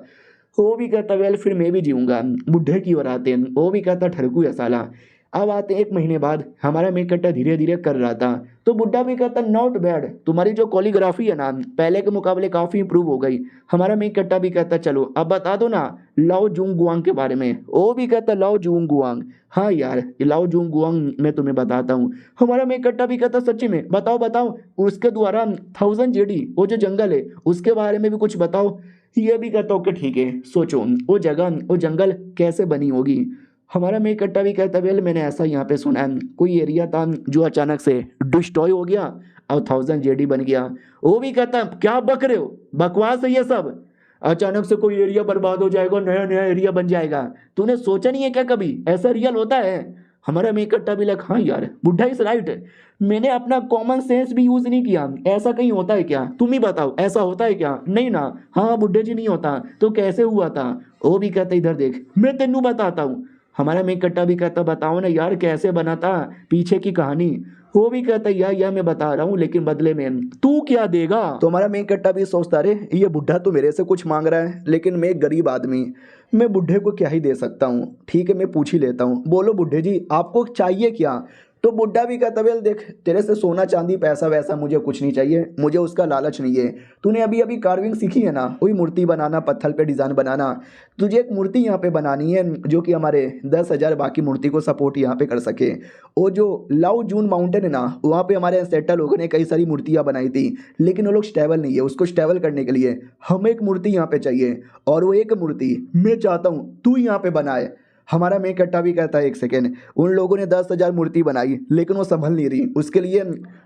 Speaker 1: वो भी कहता वेल फिर मैं भी जीऊंगा। बुढ़े की ओर आते हैं, वो भी कहता ठरकू है साला। अब आते 1 महीने बाद, हमारा मेक कट्टा धीरे धीरे कर रहा था, तो बुढ़ा भी कहता नॉट बैड, तुम्हारी जो कोलियोग्राफी है ना पहले के मुकाबले काफ़ी इंप्रूव हो गई। हमारा मेक कट्टा भी कहता चलो अब बता दो ना लाओ जूंग गुआंग के बारे में। वो भी कहता लाओ जूंग गुआंग, हाँ यार ये लाओ जूंग गुआंग मैं तुम्हें बताता हूँ। हमारा मेक कट्टा भी कहता सच्ची में बताओ बताओ, उसके द्वारा 1000 जेडी वो जो जंगल है उसके बारे में भी कुछ बताओ। ये भी कहता ओके ठीक है, सोचो वो जगह वो जंगल कैसे बनी होगी। हमारा मेक कट्टा भी कहता वेल मैंने ऐसा यहाँ पे सुना है कोई एरिया था जो अचानक से डिस्ट्रॉय हो गया और 1000 जेडी बन गया। वो भी कहता क्या बक रहे हो, बकवास है ये सब, अचानक से कोई एरिया बर्बाद हो जाएगा नया नया एरिया बन जाएगा, तूने सोचा नहीं है क्या कभी ऐसा रियल होता है। हमारा मेक कट्टा भी लग हाँ यार बुढ़ा इज राइट, मैंने अपना कॉमन सेंस भी यूज नहीं किया, ऐसा कहीं होता है क्या, तुम ही बताओ ऐसा होता है क्या। नहीं ना, हाँ बुढ़े जी नहीं होता तो कैसे हुआ था। वो भी कहता इधर देख मैं तेनू बताता हूँ। हमारा मेक कट्टा भी कहता बताओ ना यार कैसे बना था, पीछे की कहानी। वो भी कहता यार मैं बता रहा हूँ लेकिन बदले में तू क्या देगा। तो हमारा मेक कट्टा भी सोचता रे ये बुढ़ा तो मेरे से कुछ मांग रहा है, लेकिन मैं एक गरीब आदमी, मैं बुढ़े को क्या ही दे सकता हूँ। ठीक है मैं पूछ ही लेता हूँ, बोलो बुढ़े जी आपको चाहिए क्या। तो बुढ़ा भी कहता वेल देख तेरे से सोना चांदी पैसा वैसा मुझे कुछ नहीं चाहिए, मुझे उसका लालच नहीं है। तूने अभी अभी कार्विंग सीखी है ना, वही मूर्ति बनाना, पत्थर पे डिज़ाइन बनाना, तुझे एक मूर्ति यहाँ पे बनानी है जो कि हमारे 10,000 बाकी मूर्ति को सपोर्ट यहाँ पे कर सके। वो जो लाओ जून माउंटेन है ना वहाँ पे हमारे सेटल लोगों ने कई सारी मूर्तियाँ बनाई थी, लेकिन वो लोग स्टेबल नहीं है, उसको स्टेबल करने के लिए हमें एक मूर्ति यहाँ पे चाहिए, और वो एक मूर्ति मैं चाहता हूँ तू यहाँ पे बनाए। हमारा मेक कट्टा भी कहता है एक सेकेंड, उन लोगों ने 10,000 मूर्ति बनाई लेकिन वो संभल नहीं रही, उसके लिए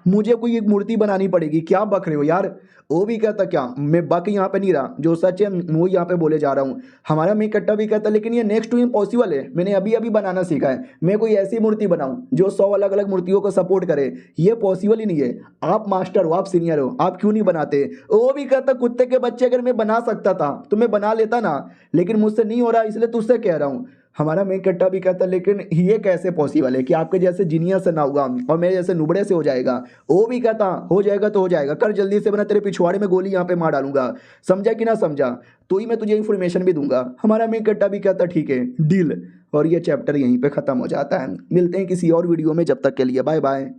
Speaker 1: मुझे कोई एक मूर्ति बनानी पड़ेगी, क्या बक रहे हो यार। वो भी कहता क्या मैं बक यहाँ पे नहीं रहा, जो सच है वो यहाँ पे बोले जा रहा हूँ। हमारा मेक कट्टा भी कहता लेकिन ये नेक्स्ट टू इम्पॉसिबल है, मैंने अभी अभी बनाना सीखा है, मैं कोई ऐसी मूर्ति बनाऊँ जो 100 अलग अलग मूर्तियों को सपोर्ट करे, ये पॉसिबल ही नहीं है। आप मास्टर हो, आप सीनियर हो, आप क्यों नहीं बनाते। वो भी कहता कुत्ते के बच्चे अगर मैं बना सकता था तो मैं बना लेता ना, लेकिन मुझसे नहीं हो रहा इसलिए तुझसे कह रहा हूँ। हमारा मेन कट्टा भी कहता लेकिन ये कैसे पॉसिबल है कि आपके जैसे जीनियस से ना होगा और मेरे जैसे नुबड़े से हो जाएगा। वो भी कहता हो जाएगा तो हो जाएगा, कर जल्दी से, वरना तेरे पिछवाड़े में गोली यहाँ पे मार डालूंगा। समझा कि ना समझा? तो ही मैं तुझे इन्फॉर्मेशन भी दूंगा। हमारा मेन कट्टा भी कहता ठीक है डील। और ये चैप्टर यहीं पे ख़त्म हो जाता है। मिलते हैं किसी और वीडियो में, जब तक के लिए बाय बाय।